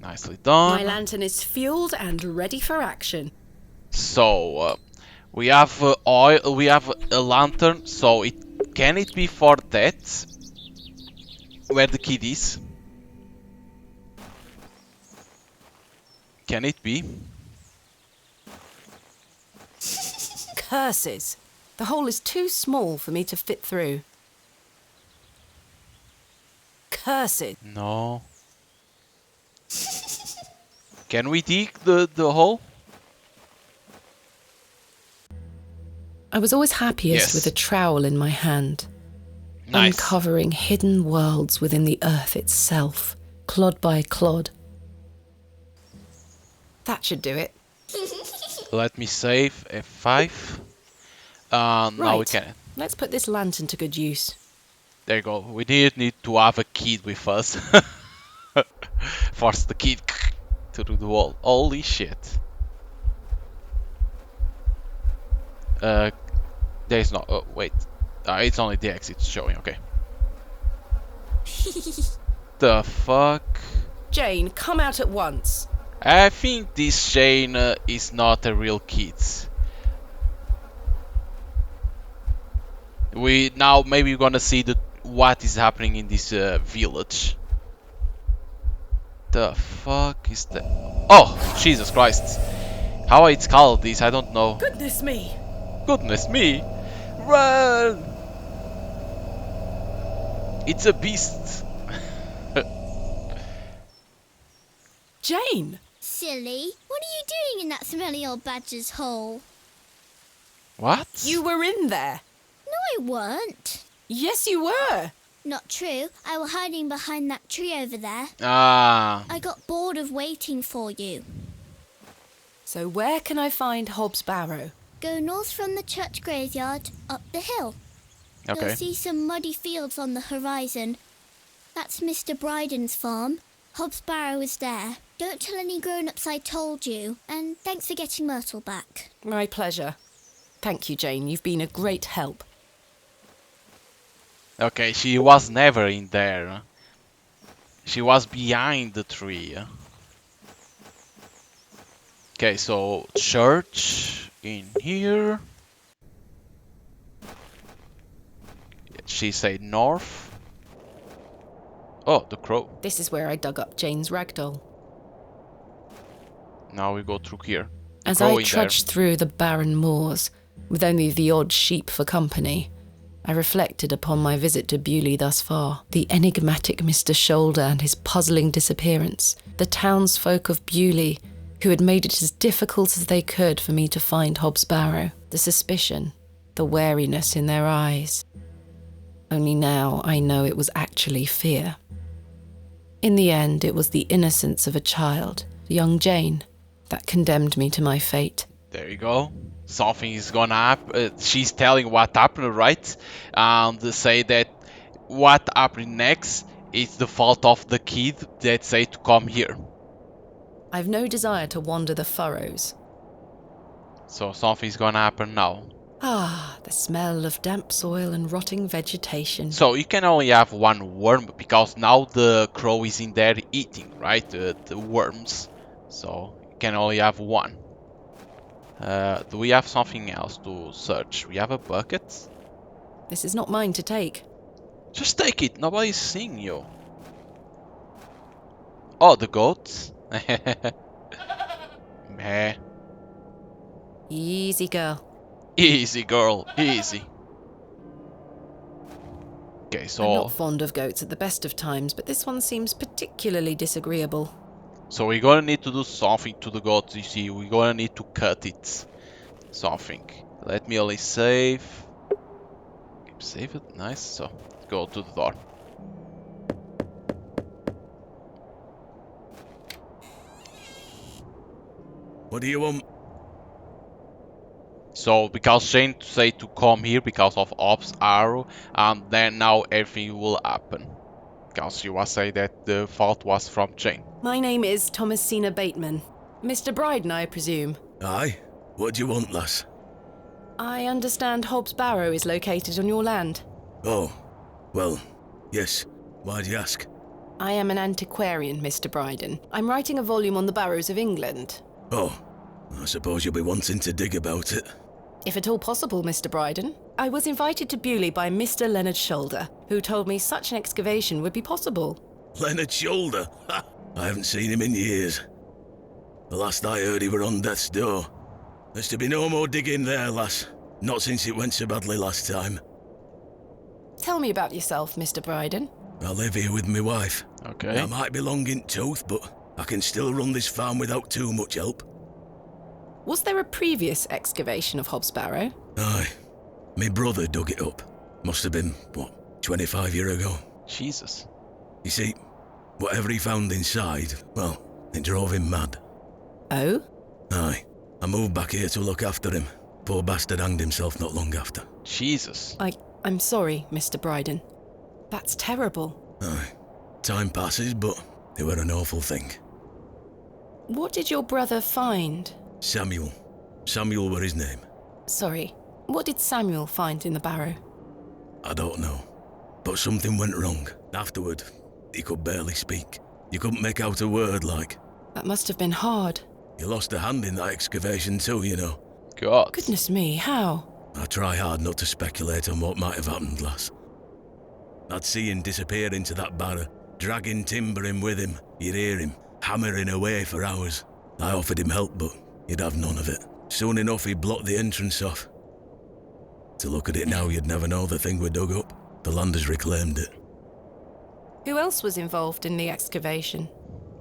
Nicely done. My lantern is fueled and ready for action. So we have oil. We have a lantern. So can it be for that? Where the kid is? Can it be? Curses! The hole is too small for me to fit through. Curses! No. Can we dig the hole? I was always happiest Yes. with a trowel in my hand. Nice. Uncovering hidden worlds within the earth itself, clod by clod. That should do it. Let me save F5. Now we Right. can. Let's put this lantern to good use. There you go. We didn't need to have a kid with us. Force the kid to do the wall. Holy shit. There's no. Oh, wait. It's only the exit showing. Okay. The fuck? Jane, come out at once. I think this Jane is not a real kid. Maybe we're gonna see what is happening in this village. The fuck is that? Oh, Jesus Christ! How it's called this, I don't know. Goodness me! Goodness me! Run! It's a beast. Jane! Silly, what are you doing in that smelly old badger's hole? What? You were in there. No, I weren't. Yes, you were. Not true. I was hiding behind that tree over there. Ah. I got bored of waiting for you. So where can I find Hob's Barrow? Go north from the church graveyard, up the hill. Okay. You'll see some muddy fields on the horizon. That's Mr. Bryden's farm. Hob's Barrow is there. Don't tell any grown-ups I told you. And thanks for getting Myrtle back. My pleasure. Thank you, Jane. You've been a great help. Okay, she was never in there. She was behind the tree. Okay, so church in here. She said north. Oh, the crow. This is where I dug up Jane's ragdoll. Now we go through here. As Crow I in trudged through the barren moors, with only the odd sheep for company, I reflected upon my visit to Bewley thus far, the enigmatic Mr. Shoulder and his puzzling disappearance, the townsfolk of Bewley who had made it as difficult as they could for me to find Hob's Barrow, the suspicion, the wariness in their eyes. Only now I know it was actually fear. In the end, it was the innocence of a child, young Jane, that condemned me to my fate. There you go. Something is gonna happen. She's telling what happened, right? And say that what happened next is the fault of the kid that say to come here. I've no desire to wander the furrows. So something's gonna happen now. Ah, the smell of damp soil and rotting vegetation. So you can only have one worm because now the crow is in there eating, right? The worms. So you can only have one. Do we have something else to search? We have a bucket. This is not mine to take. Just take it. Nobody's seeing you. Oh, the goats. Meh. Easy, girl. Easy, girl. Easy. Okay, so... I'm not fond of goats at the best of times, but this one seems particularly disagreeable. So we're gonna need to do something to the goats, you see. We're gonna need to cut it. Something. Let me only save. Save it. Nice. So, go to the door. What do you want? So, because Shane say to come here because of Hob's arrow, and then now everything will happen. Because she was saying that the fault was from Jane. My name is Thomasina Bateman. Mr. Bryden, I presume. Aye? What do you want, lass? I understand Hob's Barrow is located on your land. Oh, well, yes. Why do you ask? I am an antiquarian, Mr. Bryden. I'm writing a volume on the barrows of England. Oh, I suppose you'll be wanting to dig about it. If at all possible, Mr. Bryden. I was invited to Bewley by Mr. Leonard Shoulder, who told me such an excavation would be possible. Leonard Shoulder? Ha! I haven't seen him in years. The last I heard he were on death's door. There's to be no more digging there, lass. Not since it went so badly last time. Tell me about yourself, Mr. Bryden. I live here with my wife. Okay. I might be long in tooth, but I can still run this farm without too much help. Was there a previous excavation of Hob's Barrow? Aye. My brother dug it up. Must have been, 25 years ago. Jesus. You see, whatever he found inside, well, it drove him mad. Oh? Aye. I moved back here to look after him. Poor bastard hanged himself not long after. Jesus. I'm sorry, Mr. Bryden. That's terrible. Aye. Time passes, but it were an awful thing. What did your brother find? Samuel. Samuel were his name. Sorry, what did Samuel find in the barrow? I don't know. But something went wrong. Afterward, he could barely speak. You couldn't make out a word, like. That must have been hard. He lost a hand in that excavation too, you know. God. Goodness me, how? I try hard not to speculate on what might have happened, lass. I'd see him disappear into that barrow, dragging timber in with him. You'd hear him hammering away for hours. I offered him help, but You'd have none of it. Soon enough, he'd block the entrance off. To look at it now, you'd never know the thing we dug up. The land has reclaimed it. Who else was involved in the excavation?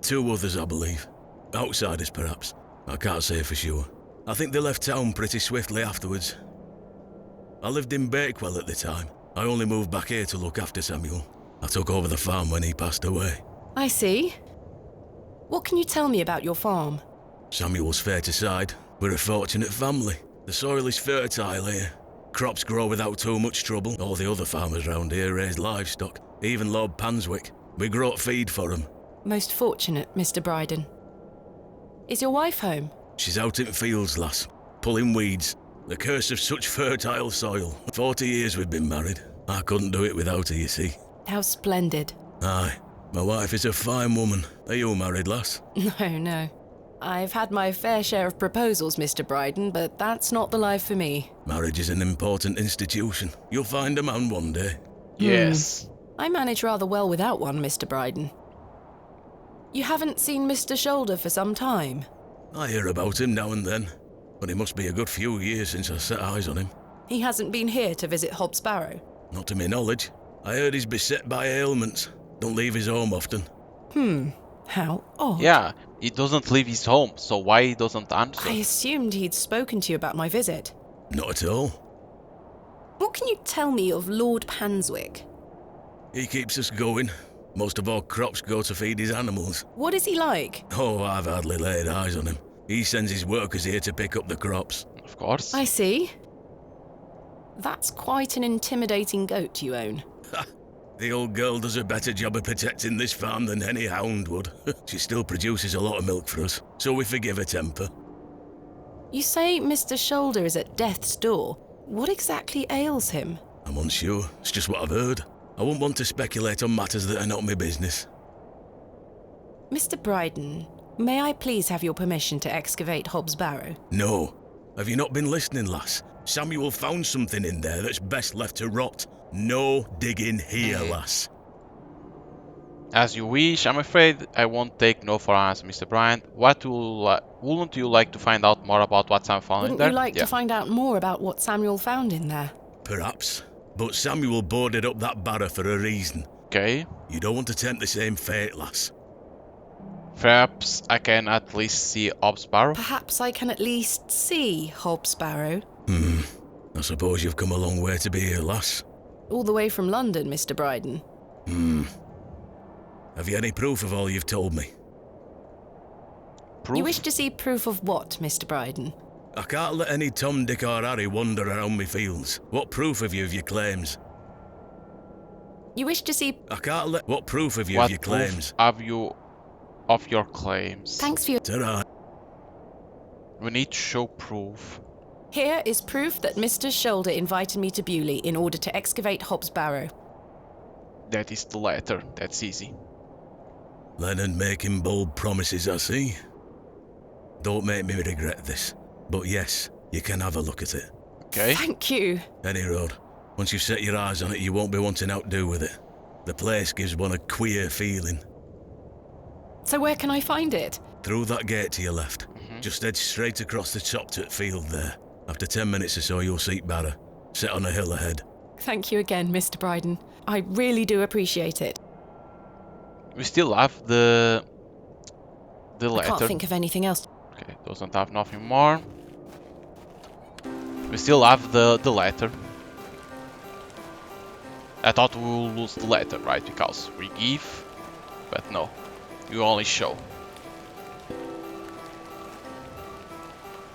2 others, I believe. Outsiders, perhaps. I can't say for sure. I think they left town pretty swiftly afterwards. I lived in Bakewell at the time. I only moved back here to look after Samuel. I took over the farm when he passed away. I see. What can you tell me about your farm? Samuel's fair to side. We're a fortunate family. The soil is fertile here. Crops grow without too much trouble. All the other farmers round here raise livestock. Even Lord Panswick. We grow feed for him. Most fortunate, Mr. Bryden. Is your wife home? She's out in fields, lass. Pulling weeds. The curse of such fertile soil. 40 years we've been married. I couldn't do it without her, you see. How splendid. Aye. My wife is a fine woman. Are you married, lass? No. I've had my fair share of proposals, Mr. Bryden, but that's not the life for me. Marriage is an important institution. You'll find a man one day. Yes. I manage rather well without one, Mr. Bryden. You haven't seen Mr. Shoulder for some time? I hear about him now and then, but it must be a good few years since I set eyes on him. He hasn't been here to visit Hob's Barrow? Not to my knowledge. I heard he's beset by ailments. Don't leave his home often. How odd. Yeah, he doesn't leave his home, so why he doesn't answer? I assumed he'd spoken to you about my visit. Not at all. What can you tell me of Lord Panswick? He keeps us going. Most of our crops go to feed his animals. What is he like? Oh, I've hardly laid eyes on him. He sends his workers here to pick up the crops. Of course. I see. That's quite an intimidating goat you own. The old girl does a better job of protecting this farm than any hound would. She still produces a lot of milk for us, so we forgive her temper. You say Mr. Shoulder is at death's door. What exactly ails him? I'm unsure. It's just what I've heard. I wouldn't want to speculate on matters that are not my business. Mr. Bryden, may I please have your permission to excavate Hob's Barrow? No. Have you not been listening, lass? Samuel found something in there that's best left to rot. No digging here, lass. As you wish. I'm afraid I won't take no for an answer, Mr. Bryant. Wouldn't you like to find out more about what Sam found in there? Wouldn't you like to find out more about what Samuel found in there? Perhaps. But Samuel boarded up that barrow for a reason. Okay. You don't want to tempt the same fate, lass. Perhaps I can at least see Hob's Barrow? Perhaps I can at least see Hob's Barrow. I suppose you've come a long way to be here, lass. All the way from London, Mr. Bryden. Have you any proof of all you've told me? Proof? You wish to see proof of what, Mr. Bryden? I can't let any Tom, Dick or Harry wander around me fields. What proof have you of your claims? You wish to see... I can't let... What proof have you of your claims? What proof have you of your claims? Thanks for your... Ta-ra. We need to show proof. Here is proof that Mr. Shoulder invited me to Bewley in order to excavate Hob's Barrow. That is the letter. That's easy. Leonard making bold promises, I see. Don't make me regret this. But yes, you can have a look at it. Okay. Thank you. Any road. Once you've set your eyes on it, you won't be wanting outdo with it. The place gives one a queer feeling. So where can I find it? Through that gate to your left. Just head straight across the top to the field there. After 10 minutes or so, you'll see Barrow. Set on a hill ahead. Thank you again, Mr. Bryden. I really do appreciate it. We still have the letter. I can't think of anything else. Okay, doesn't have nothing more. We still have the letter. I thought we will lose the letter, right? Because we give, but no. You only show.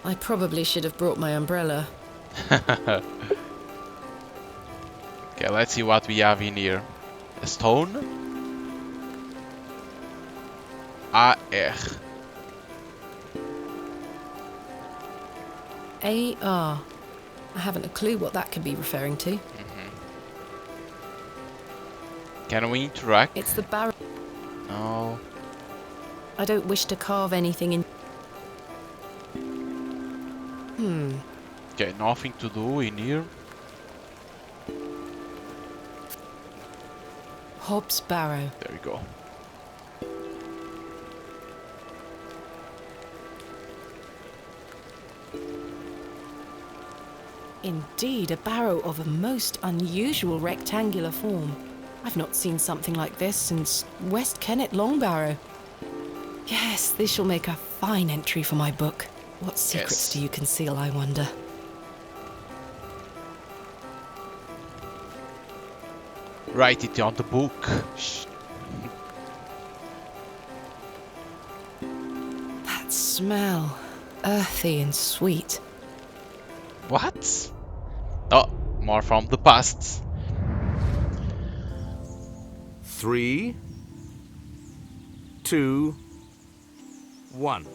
I probably should have brought my umbrella. Okay, let's see what we have in here. A stone. AR. AR. I haven't a clue what that could be referring to. Can we interact? It's the barrow. No. I don't wish to carve anything in. Okay, nothing to do in here. Hob's Barrow. There we go. Indeed, a barrow of a most unusual rectangular form. I've not seen something like this since West Kennet Long Barrow. Yes, this shall make a fine entry for my book. What secrets do you conceal, I wonder? Write it on the book. Shh. That smell. Earthy and sweet. What? Oh, more from the past. 3, 2, 1.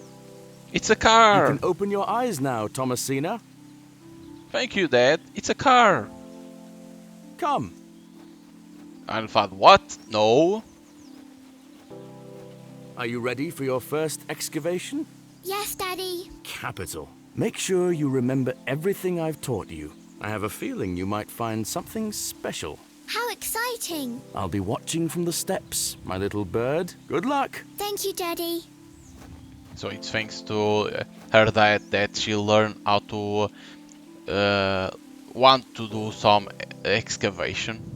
It's a car! You can open your eyes now, Thomasina. Thank you, Dad. It's a car! Come. I thought, what? No. Are you ready for your first excavation? Yes, Daddy. Capital. Make sure you remember everything I've taught you. I have a feeling you might find something special. How exciting. I'll be watching from the steps, my little bird. Good luck. Thank you, Daddy. So it's thanks to her that she'll learn how to want to do some excavation.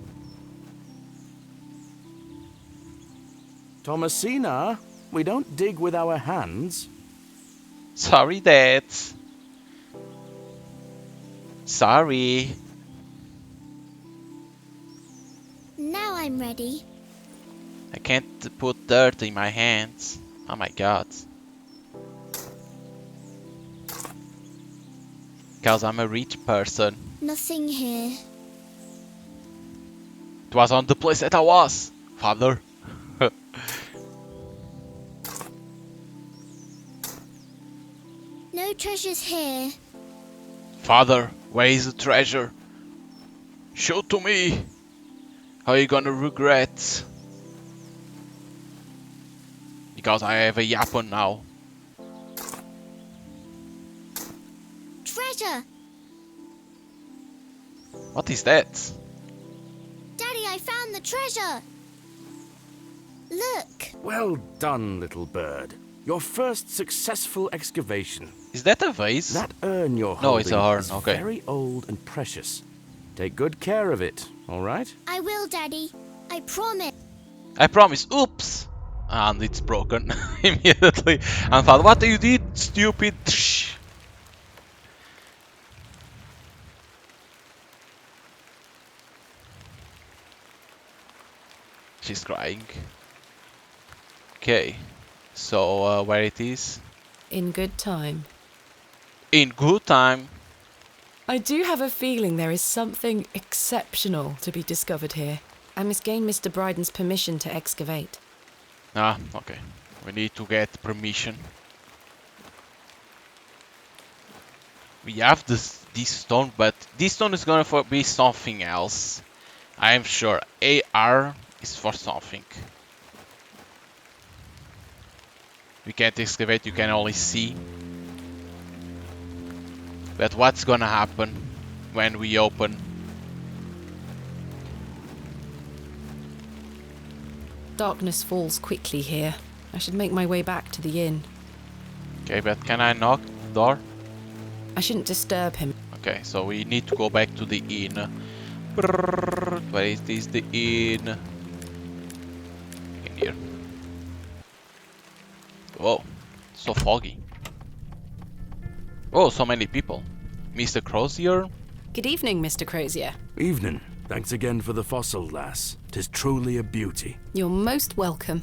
Thomasina, we don't dig with our hands. Sorry, Dad. Sorry. Now I'm ready. I can't put dirt in my hands. Oh my god. Because I'm a rich person. Nothing here. It was on the place that I was, Father. No treasures here. Father, where is the treasure? Show to me. How are you gonna regret? Because I have a yapon now. Treasure! What is that? Daddy, I found the treasure! Look! Well done, little bird. Your first successful excavation. Is that a vase? That urn you're No, holding it's a urn, is okay. very old and precious. Take good care of it, all right? I will, Daddy. I promise. I promise. Oops! And it's broken immediately. And thought, what you did, stupid? She's crying. Okay, so where it is? In good time. In good time. I do have a feeling there is something exceptional to be discovered here. I must gain Mr. Bryden's permission to excavate. Ah, okay. We need to get permission. We have this stone, but this stone is gonna be something else. I am sure. AR is for something. We can't excavate, you can only see. But what's gonna happen when we open? Darkness falls quickly here. I should make my way back to the inn. Okay, but can I knock the door? I shouldn't disturb him. Okay, so we need to go back to the inn. Where is this? The inn. In here. Whoa, so foggy. Oh, so many people. Mr. Crozier? Good evening, Mr. Crozier. Evening. Thanks again for the fossil, lass. 'Tis truly a beauty. You're most welcome.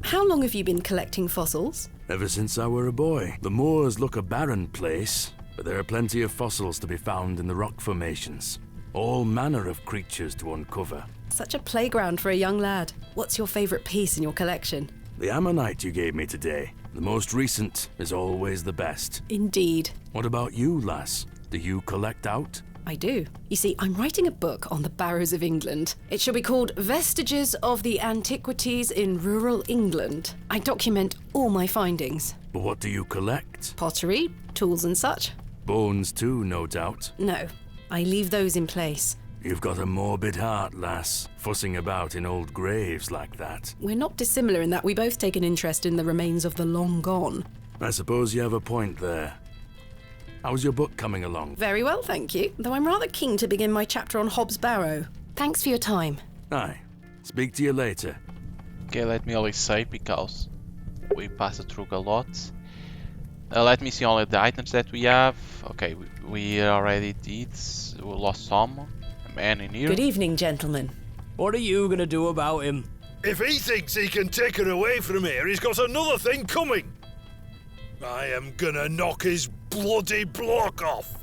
How long have you been collecting fossils? Ever since I were a boy. The moors look a barren place, but there are plenty of fossils to be found in the rock formations. All manner of creatures to uncover. Such a playground for a young lad. What's your favourite piece in your collection? The ammonite you gave me today. The most recent is always the best. Indeed. What about you, lass? Do you collect out? I do. You see, I'm writing a book on the Barrows of England. It shall be called Vestiges of the Antiquities in Rural England. I document all my findings. But what do you collect? Pottery, tools and such. Bones too, no doubt. No, I leave those in place. You've got a morbid heart, lass, fussing about in old graves like that. We're not dissimilar in that we both take an interest in the remains of the long gone. I suppose you have a point there. How's your book coming along? Very well, thank you. Though I'm rather keen to begin my chapter on Hob's Barrow. Thanks for your time. Aye. Speak to you later. Okay, let me only say, because we passed through a lot. Let me see only the items that we have. Okay, we already did. We lost some. A man in here. Good evening, gentlemen. What are you gonna do about him? If he thinks he can take her away from here, he's got another thing coming. I am gonna knock his bloody block off.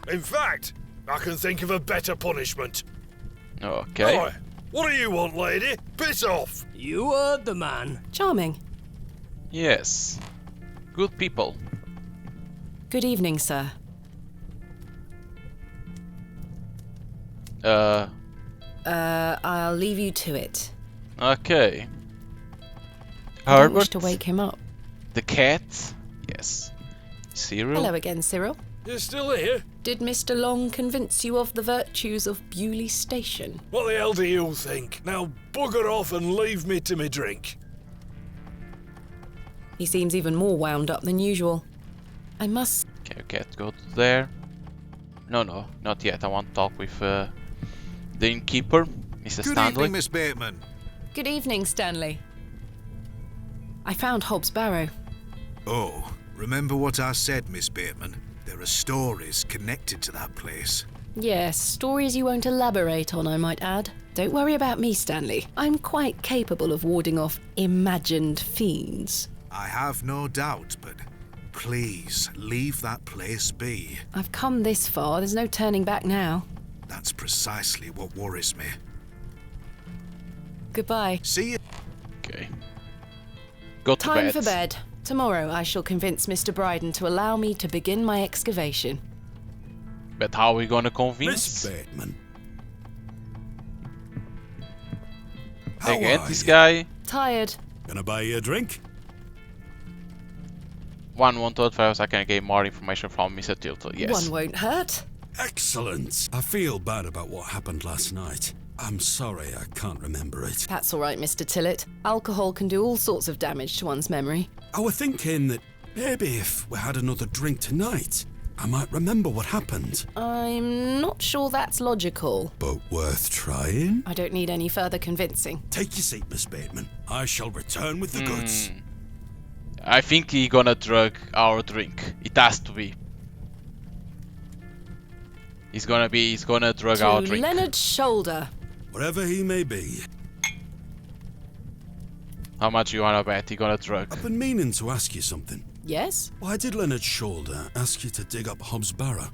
In fact, I can think of a better punishment. Okay. Oi, what do you want, lady? Piss off. You heard the man. Charming. Yes. Good people. Good evening, sir. I'll leave you to it. Okay. I don't wish Herbert, to wake him up. the cat. Yes. Cyril. Hello again, Cyril. You're still here? Did Mr. Long convince you of the virtues of Bewley Station? What the hell do you think? Now bugger off and leave me to me drink. He seems even more wound up than usual. I must... Okay, cat, go to there. No, not yet. I want to talk with the innkeeper, Mr. Good Stanley. evening, Miss Bateman. Good evening, Stanley. I found Hob's Barrow. Oh, remember what I said, Miss Bateman? There are stories connected to that place. Yes, stories you won't elaborate on, I might add. Don't worry about me, Stanley. I'm quite capable of warding off imagined fiends. I have no doubt, but please leave that place be. I've come this far, there's no turning back now. That's precisely what worries me. Goodbye. See you. Okay. Go to Time bed. for bed. Tomorrow I shall convince Mr. Bryden to allow me to begin my excavation. But how are we gonna Miss convince? Bateman. Again, this guy. Tired. Gonna buy you a drink? 1/3 I can get more information from Mr. Tiltle. Yes. One won't hurt. Excellent. I feel bad about what happened last night. I'm sorry I can't remember it. That's all right, Mr. Tillett. Alcohol can do all sorts of damage to one's memory. I was thinking that maybe if we had another drink tonight, I might remember what happened. I'm not sure that's logical. But worth trying? I don't need any further convincing. Take your seat, Miss Bateman. I shall return with the goods. I think he gonna drug our drink. It has to be. He's gonna drug our To drink. Leonard's shoulder. Wherever he may be. How much you wanna bet he gonna drug? I've been meaning to ask you something. Yes? Why did Leonard's shoulder ask you to dig up Hob's Barrow?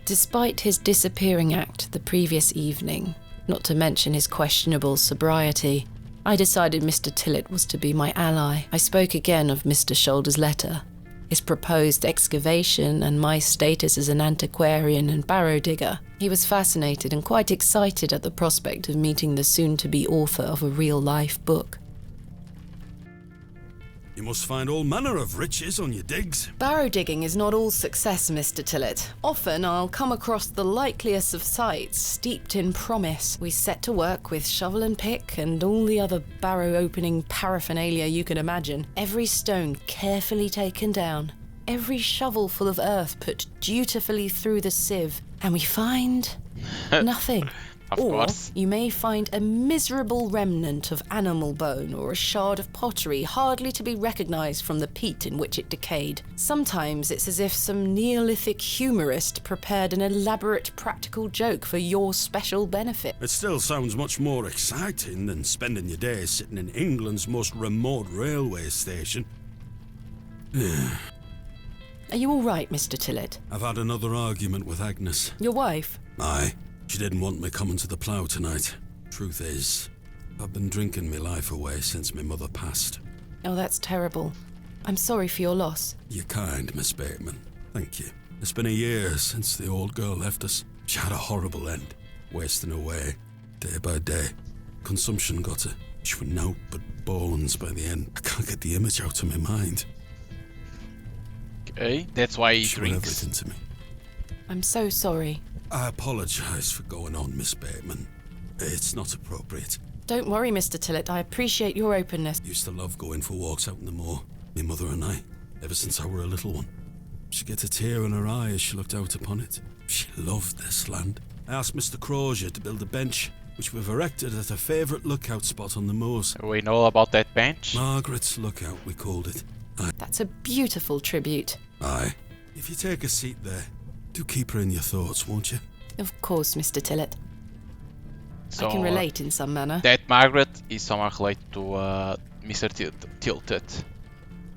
Despite his disappearing act the previous evening, not to mention his questionable sobriety, I decided Mr. Tillett was to be my ally. I spoke again of Mr. Shoulder's letter, his proposed excavation, and my status as an antiquarian and barrow digger. He was fascinated and quite excited at the prospect of meeting the soon-to-be author of a real-life book. You must find all manner of riches on your digs. Barrow digging is not all success, Mr. Tillett. Often I'll come across the likeliest of sites, steeped in promise. We set to work with shovel and pick and all the other barrow opening paraphernalia you can imagine. Every stone carefully taken down, every shovel full of earth put dutifully through the sieve, and we find nothing. Of course. You may find a miserable remnant of animal bone or a shard of pottery hardly to be recognised from the peat in which it decayed. Sometimes it's as if some Neolithic humorist prepared an elaborate practical joke for your special benefit. It still sounds much more exciting than spending your days sitting in England's most remote railway station. Are you all right, Mr. Tillett? I've had another argument with Agnes. Your wife? Aye. She didn't want me coming to the plough tonight. Truth is, I've been drinking my life away since my mother passed. Oh, that's terrible. I'm sorry for your loss. You're kind, Miss Bateman. Thank you. It's been a year since the old girl left us. She had a horrible end, wasting away, day by day. Consumption got her. She was naught but bones by the end. I can't get the image out of my mind. Okay, that's why he She drinks. was everything to me. I'm so sorry. I apologise for going on, Miss Bateman. It's not appropriate. Don't worry, Mr. Tillett. I appreciate your openness. Used to love going for walks out in the moor, my mother and I. ever since I were a little one. She get a tear in her eye as she looked out upon it. She loved this land. I asked Mr. Crozier to build a bench, which we've erected at her favourite lookout spot on the moors. We know about that bench. Margaret's Lookout, we called it. That's a beautiful tribute. Aye. If you take a seat there, do keep her in your thoughts, won't you? Of course, Mr. Tillett. So, I can relate in some manner. That Margaret is somehow related to Mr. Tilted.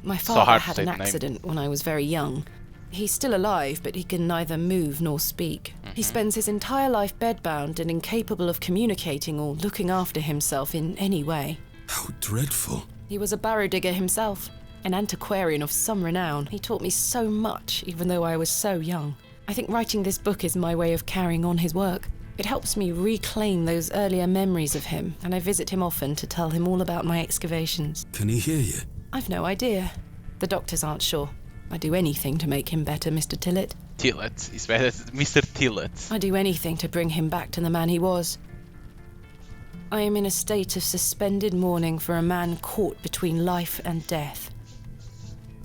My So father hard to had say an the name. accident when I was very young. He's still alive, but he can neither move nor speak. He spends his entire life bedbound and incapable of communicating or looking after himself in any way. How dreadful. He was a barrow digger himself, an antiquarian of some renown. He taught me so much, even though I was so young. I think writing this book is my way of carrying on his work. It helps me reclaim those earlier memories of him, and I visit him often to tell him all about my excavations. Can he hear you? I've no idea. The doctors aren't sure. I'd do anything to make him better, Mr. Tillett. Tillett is better, Mr. Tillett. I'd do anything to bring him back to the man he was. I am in a state of suspended mourning for a man caught between life and death.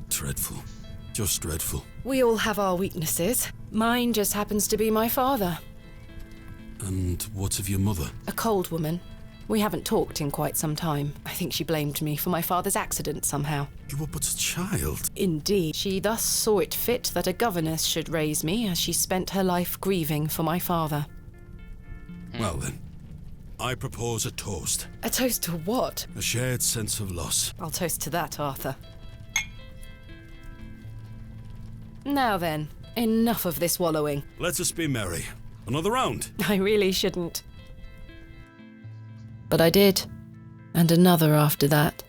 Dreadful. Just dreadful. We all have our weaknesses. Mine just happens to be my father. And what of your mother? A cold woman. We haven't talked in quite some time. I think she blamed me for my father's accident somehow. You were but a child. Indeed. She thus saw it fit that a governess should raise me as she spent her life grieving for my father. Well then, I propose a toast. A toast to what? A shared sense of loss. I'll toast to that, Arthur. Now then, enough of this wallowing. Let us be merry. Another round. I really shouldn't. But I did. And another after that.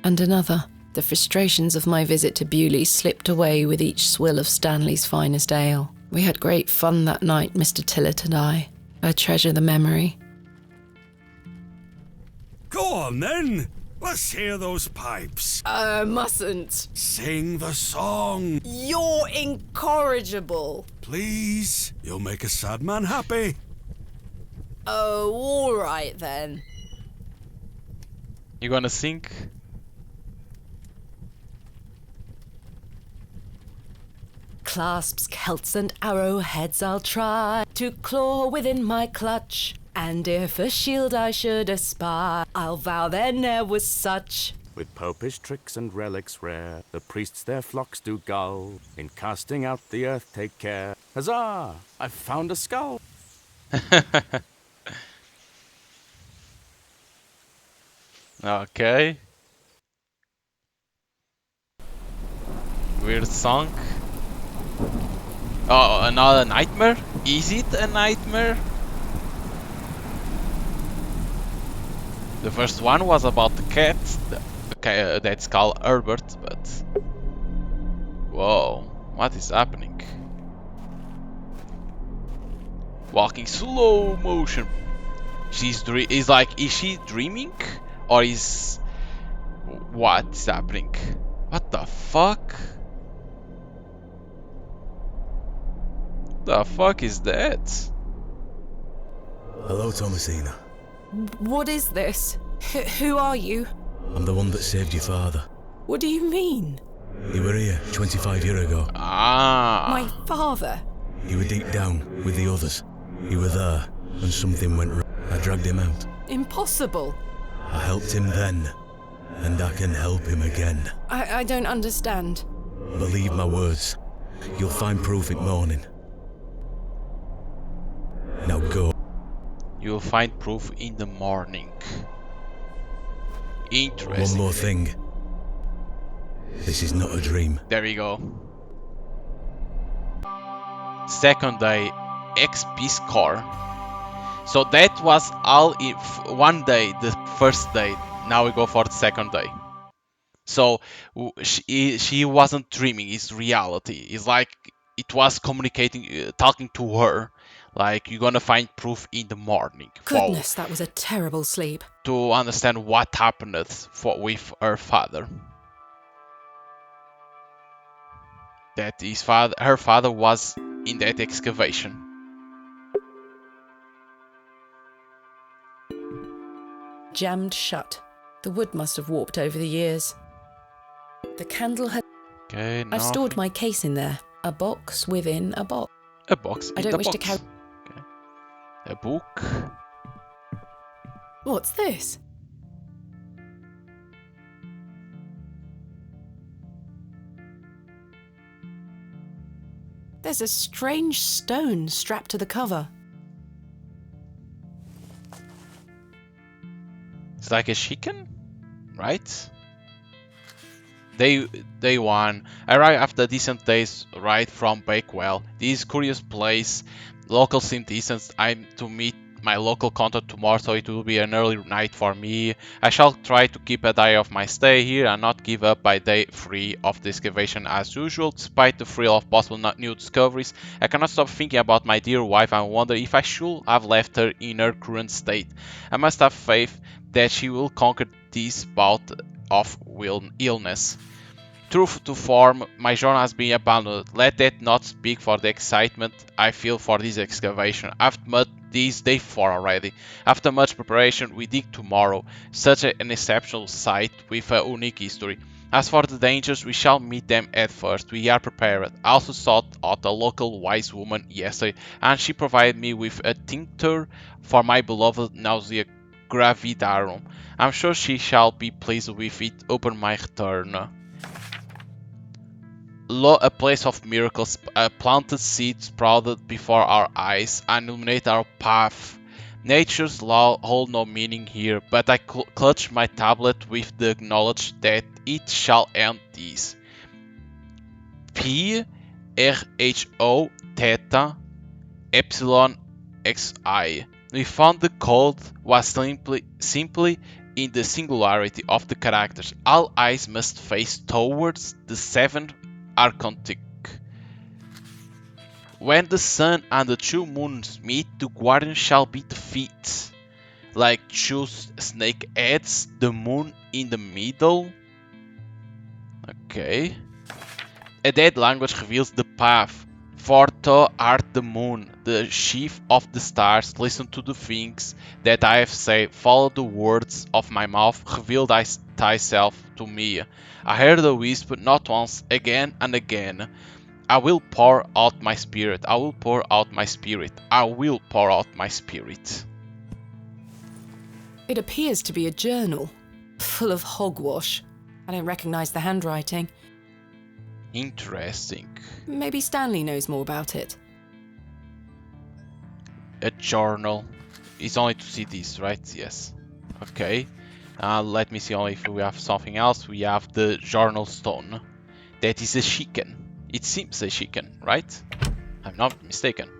And another. The frustrations of my visit to Bewley slipped away with each swill of Stanley's finest ale. We had great fun that night, Mr. Tillett and I. I treasure the memory. Go on then. Let's hear those pipes. Mustn't. Sing the song. You're incorrigible. Please. You'll make a sad man happy. Oh, all right then. You gonna sing? Clasps, celts and arrowheads I'll try to claw within my clutch. And if a shield I should espy, I'll vow there ne'er was such. With popish tricks and relics rare, the priests their flocks do gull. In casting out the earth take care. Huzzah! I've found a skull. Okay. Weird song. Oh, another nightmare? Is it a nightmare? The first one was about the cat, that's called Herbert, but... Whoa, what is happening? Walking slow motion. Is she dreaming? Or is... What's happening? What the fuck? The fuck is that? Hello, Thomasina. What is this? Who are you? I'm the one that saved your father. What do you mean? You were here 25 years ago. Ah. My father? You were deep down with the others. You were there, and something went wrong. I dragged him out. Impossible. I helped him then, and I can help him again. I don't understand. Believe my words. You'll find proof in morning. Now go. You'll find proof in the morning. Interesting. One more thing. This is not a dream. There we go. Second day, ex-peace corps. So that was all in one day, the first day. Now we go for the second day. So she wasn't dreaming, it's reality. It's like it was communicating, talking to her. Like, you're gonna find proof in the morning. Goodness, that was a terrible sleep. To understand what happened with her father. That her father was in that excavation. Jammed shut. The wood must have warped over the years. The candle had... Okay, I've stored my case in there. A box within a box. A box I in don't the wish box. to carry... Okay. A book. What's this? There's a strange stone strapped to the cover. It's like a chicken, right? Day 1. I arrived after a decent day's ride from Bakewell. This curious place, local seem decent. I'm to meet my local contact tomorrow, so it will be an early night for me. I shall try to keep a diary of my stay here and not give up by day 3 of the excavation as usual. Despite the thrill of possible new discoveries, I cannot stop thinking about my dear wife and wonder if I should have left her in her current state. I must have faith that she will conquer this bout of illness. True to form, my journal has been abandoned. Let that not speak for the excitement I feel for this excavation. I've made this day 4 already. After much preparation, we dig tomorrow. Such an exceptional site with a unique history. As for the dangers, we shall meet them at first. We are prepared. I also sought out a local wise woman yesterday, and she provided me with a tincture for my beloved nausea gravidarum. I'm sure she shall be pleased with it upon my return. Lo, a place of miracles, planted seeds sprouted before our eyes and illuminate our path. Nature's law hold no meaning here, but I clutch my tablet with the knowledge that it shall end this. P R H O theta epsilon xi. We found the code was simply in the singularity of the characters. All eyes must face towards the seventh archontic. When the sun and the 2 moons meet, the guardian shall be defeated. Like 2 snake heads, the moon in the middle. Okay. A dead language reveals the path. For thou art the moon, the chief of the stars. Listen to the things that I have said. Follow the words of my mouth. Reveal thyself to me. I heard a whisper not once, again and again. I will pour out my spirit. I will pour out my spirit. I will pour out my spirit. It appears to be a journal, full of hogwash. I don't recognize the handwriting. Interesting. Maybe Stanley knows more about it. A journal. It's only to see this, right? Yes. Okay. Let me see only if we have something else. We have the journal stone. That is a chicken. It seems a chicken, right? I'm not mistaken.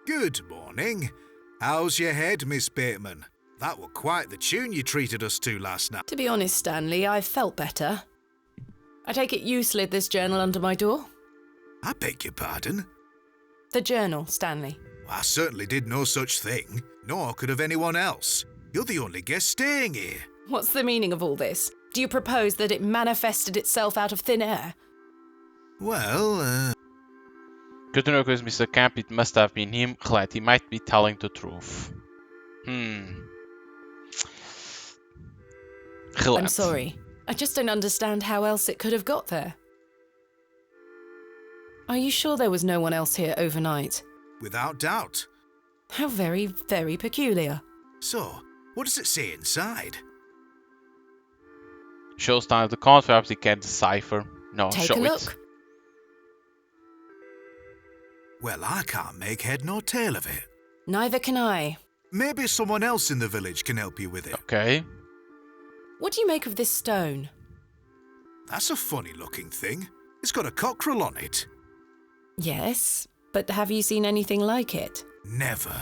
Good morning. How's your head, Miss Bateman? That were quite the tune you treated us to last night. To be honest, Stanley, I felt better. I take it you slid this journal under my door? I beg your pardon? The journal, Stanley. I certainly did no such thing, nor could have anyone else. You're the only guest staying here. What's the meaning of all this? Do you propose that it manifested itself out of thin air? Well, Continuing with Mr. Camp, it must have been him. Glad he might be telling the truth. I'm sorry. I just don't understand how else it could have got there. Are you sure there was no one else here overnight? Without doubt. How very, very peculiar. So, what does it say inside? Shows time of the card, perhaps he can decipher. No, Take show a look. it. Well, I can't make head nor tail of it. Neither can I. Maybe someone else in the village can help you with it. Okay. What do you make of this stone? That's a funny looking thing. It's got a cockerel on it. Yes, but have you seen anything like it? Never.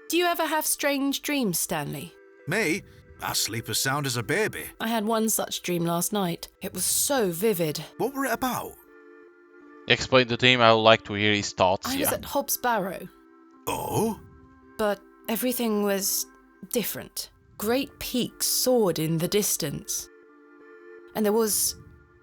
Do you ever have strange dreams, Stanley? Me? I sleep as sound as a baby. I had one such dream last night. It was so vivid. What were it about? Explain to him. I would like to hear his thoughts. I was at Hob's Barrow. Oh? But everything was different. Great peaks soared in the distance. And there was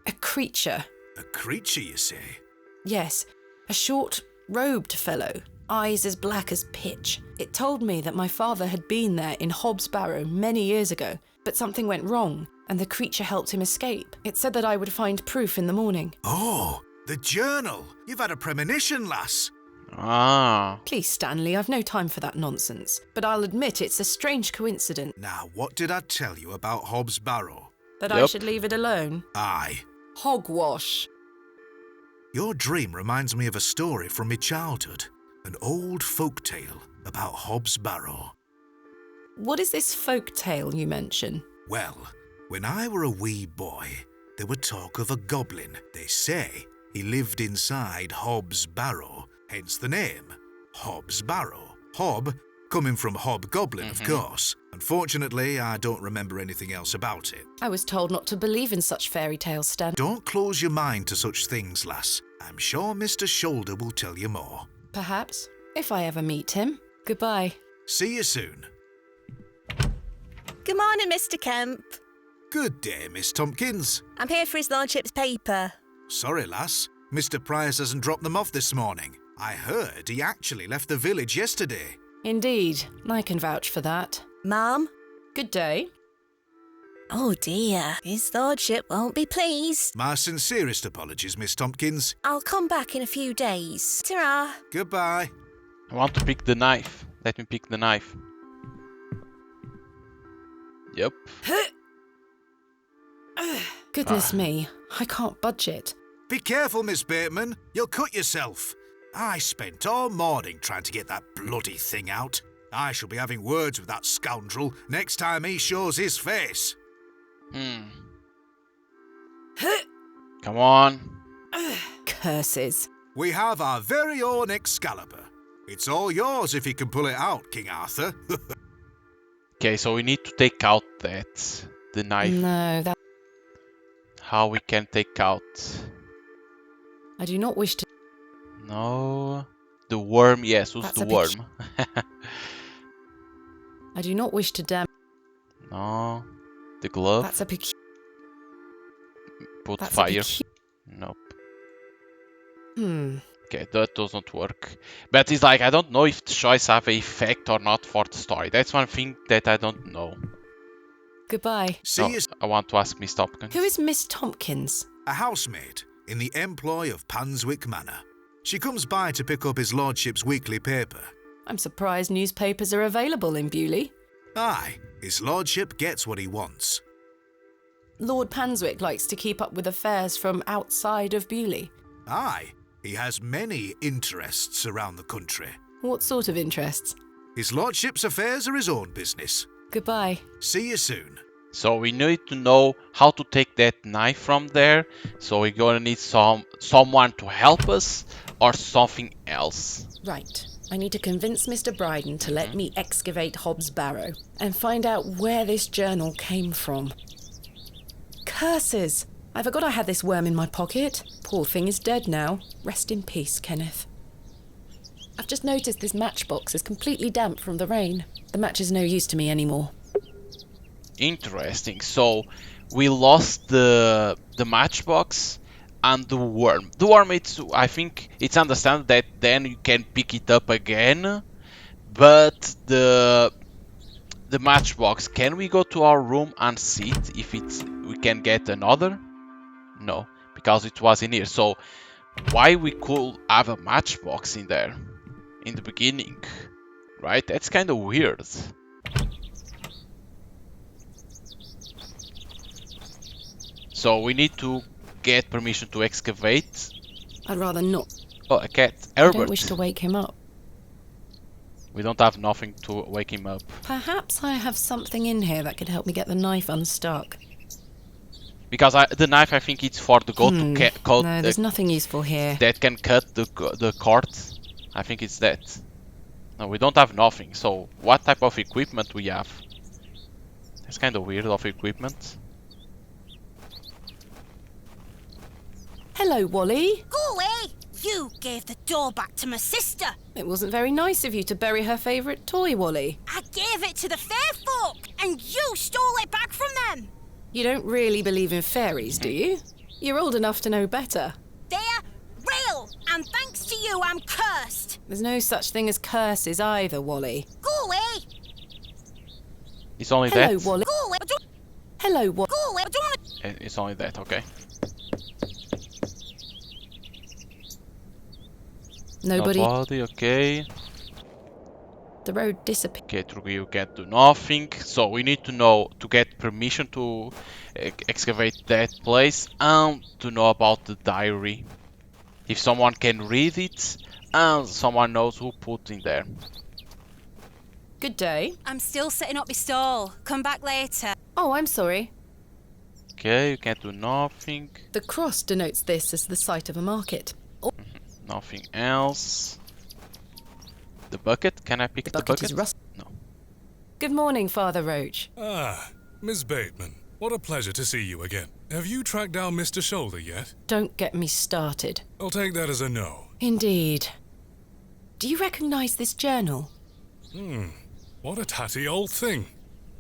a creature. A creature, you say? Yes, a short, robed fellow, eyes as black as pitch. It told me that my father had been there in Hob's Barrow many years ago, but something went wrong. and the creature helped him escape. It said that I would find proof in the morning. Oh, the journal. You've had a premonition, lass. Ah. Please, Stanley, I've no time for that nonsense. But I'll admit it's a strange coincidence. Now, what did I tell you about Hob's Barrow? That I should leave it alone? Aye. Hogwash. Your dream reminds me of a story from my childhood. An old folk tale about Hob's Barrow. What is this folk tale you mention? Well, when I were a wee boy, there were talk of a goblin. They say he lived inside Hob's Barrow, hence the name, Hob's Barrow. Hob, coming from hobgoblin, of course. Unfortunately, I don't remember anything else about it. I was told not to believe in such fairy tales, Stan. Don't close your mind to such things, lass. I'm sure Mr. Shoulder will tell you more. Perhaps, if I ever meet him. Goodbye. See you soon. Good morning, Mr. Kemp. Good day, Miss Tompkins. I'm here for his lordship's paper. Sorry, lass. Mr. Price hasn't dropped them off this morning. I heard he actually left the village yesterday. Indeed, I can vouch for that. Ma'am? Good day. Oh dear, his lordship won't be pleased. My sincerest apologies, Miss Tompkins. I'll come back in a few days. Ta-ra. Goodbye. I want to pick the knife. Let me pick the knife. Yep. Goodness me, I can't budge it. Be careful, Miss Bateman. You'll cut yourself. I spent all morning trying to get that bloody thing out. I shall be having words with that scoundrel next time he shows his face. Come on. Curses. We have our very own Excalibur. It's all yours if you can pull it out, King Arthur. Okay, so we need to take out the knife. No, that... How we can take out... I do not wish to... No... The worm, yes, who's That's the a worm? I do not wish to damn... No... The glove? That's a Put That's fire. Nope. Okay, that doesn't work. But it's like, I don't know if the choice have an effect or not for the story. That's one thing that I don't know. Goodbye. I want to ask Miss Tompkins. Who is Miss Tompkins? A housemaid in the employ of Panswick Manor. She comes by to pick up his lordship's weekly paper. I'm surprised newspapers are available in Bewley. Aye, his lordship gets what he wants. Lord Panswick likes to keep up with affairs from outside of Bewley. Aye, he has many interests around the country. What sort of interests? His lordship's affairs are his own business. Goodbye. See you soon. So we need to know how to take that knife from there. So we're gonna need someone to help us or something else. Right. I need to convince Mr. Bryden to let me excavate Hob's Barrow and find out where this journal came from. Curses! I forgot I had this worm in my pocket. Poor thing is dead now. Rest in peace, Kenneth. I've just noticed this matchbox is completely damp from the rain. The match is no use to me anymore. Interesting. So we lost the matchbox and the worm. The worm, I think it's understandable that then you can pick it up again. But the matchbox, can we go to our room and see it if we can get another? No, because it was in here. So why we could have a matchbox in there in the beginning, right? That's kind of weird. So we need to get permission to excavate. I'd rather not. Oh, a cat. I Herbert. don't wish to wake him up. We don't have nothing to wake him up. Perhaps I have something in here that could help me get the knife unstuck. Because the knife, I think it's for the goat to cut. No, there's nothing useful here. That can cut the cord. I think it's that. No, we don't have nothing. So what type of equipment we have? It's kind of weird of equipment. Hello, Wally. Go away! You gave the door back to my sister. It wasn't very nice of you to bury her favourite toy, Wally. I gave it to the fair folk, and you stole it back from them. You don't really believe in fairies, do you? You're old enough to know better. They're real, and thanks to you, I'm cursed. There's no such thing as curses either, Wally. Go away! It's only Hello, that. Wally. Go away! Hello, Wally. Go away! It's only that, okay. Nobody. Nobody, okay. The road disappeared. Okay, through you can do nothing. So we need to know to get permission to excavate that place and to know about the diary. If someone can read it and someone knows who put in there. Good day. I'm still setting up my stall. Come back later. Oh, I'm sorry. Okay, you can't do nothing. The cross denotes this as the site of a market. Oh. Nothing else. The bucket? Can I pick the bucket? Is rust. No. Good morning, Father Roach. Ah, Miss Bateman. What a pleasure to see you again. Have you tracked down Mr. Shoulder yet? Don't get me started. I'll take that as a no. Indeed. Do you recognise this journal? What a tatty old thing.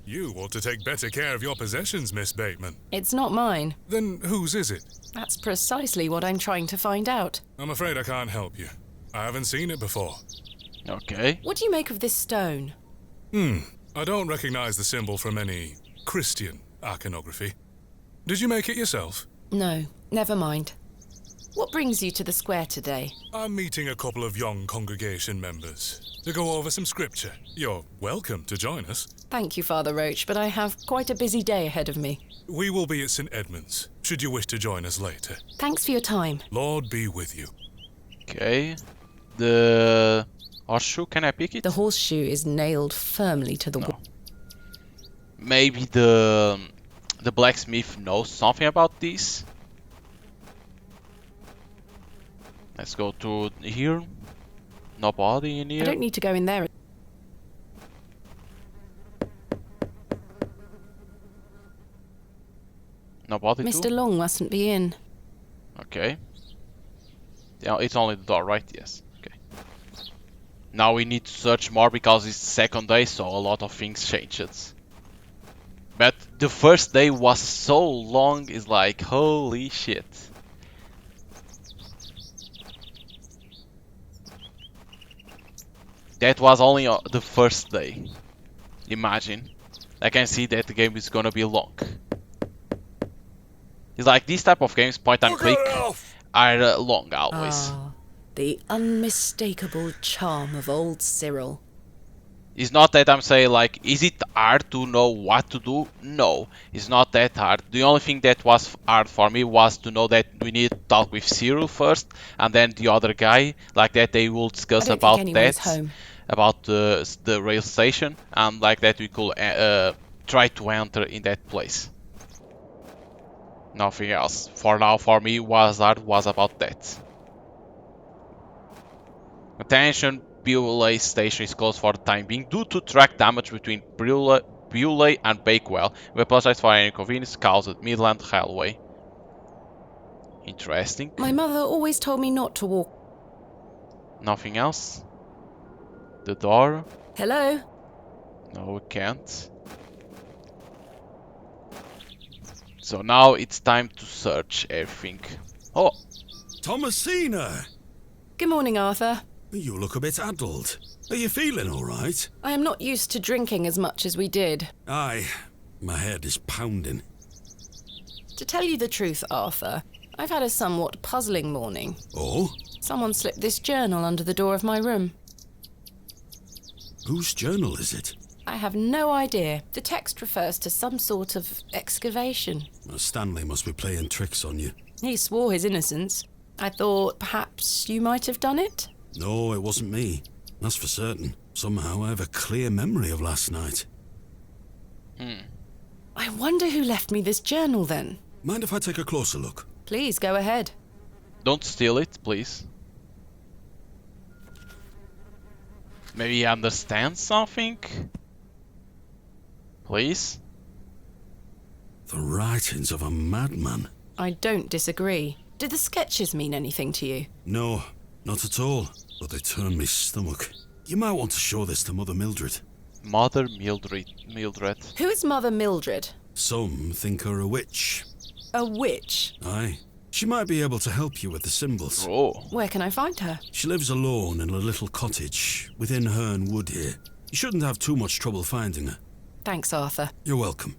You ought to take better care of your possessions, Miss Bateman. It's not mine. Then whose is it? That's precisely what I'm trying to find out. I'm afraid I can't help you. I haven't seen it before. Okay. What do you make of this stone? I don't recognize the symbol from any Christian iconography. Did you make it yourself? No, never mind. What brings you to the square today? I'm meeting a couple of young congregation members to go over some scripture. You're welcome to join us. Thank you, Father Roach, but I have quite a busy day ahead of me. We will be at St. Edmund's, should you wish to join us later. Thanks for your time. Lord be with you. Okay. The horseshoe, can I pick it? The horseshoe is nailed firmly to the wall. Maybe the blacksmith knows something about this. Let's go to here. Nobody in here. I don't need to go in there. Nobody Mr. too? Long mustn't be in. Okay. Yeah, it's only the door, right? Yes. Okay. Now we need to search more because it's the second day, so a lot of things changed. But the first day was so long, it's like, holy shit. That was only the first day. Imagine. I can see that the game is gonna be long. It's like these type of games, point and click, are long always. Ah, the unmistakable charm of old Cyril. It's not that I'm saying like, is it hard to know what to do? No, it's not that hard. The only thing that was hard for me was to know that we need to talk with Cyril first, and then the other guy, like that they will discuss about that, about the rail station, and like that we could try to enter in that place. Nothing else. For now, for me, was hard was about that. Attention. Bewley station is closed for the time being due to track damage between Bewley and Bakewell. We apologize for any inconvenience caused at Midland Railway. Interesting. My mother always told me not to walk. Nothing else? The door? Hello? No, we can't. So now it's time to search everything. Oh! Thomasina! Good morning, Arthur. You look a bit addled. Are you feeling all right? I am not used to drinking as much as we did. Aye, my head is pounding. To tell you the truth, Arthur, I've had a somewhat puzzling morning. Oh? Someone slipped this journal under the door of my room. Whose journal is it? I have no idea. The text refers to some sort of excavation. Stanley must be playing tricks on you. He swore his innocence. I thought perhaps you might have done it? No, it wasn't me. That's for certain. Somehow I have a clear memory of last night. I wonder who left me this journal then. Mind if I take a closer look? Please, go ahead. Don't steal it, please. Maybe he understands something? Please? The writings of a madman. I don't disagree. Did the sketches mean anything to you? No, not at all. But they turn me stomach. You might want to show this to Mother Mildred. Mother Mildred. Who is Mother Mildred? Some think her a witch. A witch? Aye. She might be able to help you with the symbols. Oh. Where can I find her? She lives alone in a little cottage within Herne Wood here. You shouldn't have too much trouble finding her. Thanks, Arthur. You're welcome.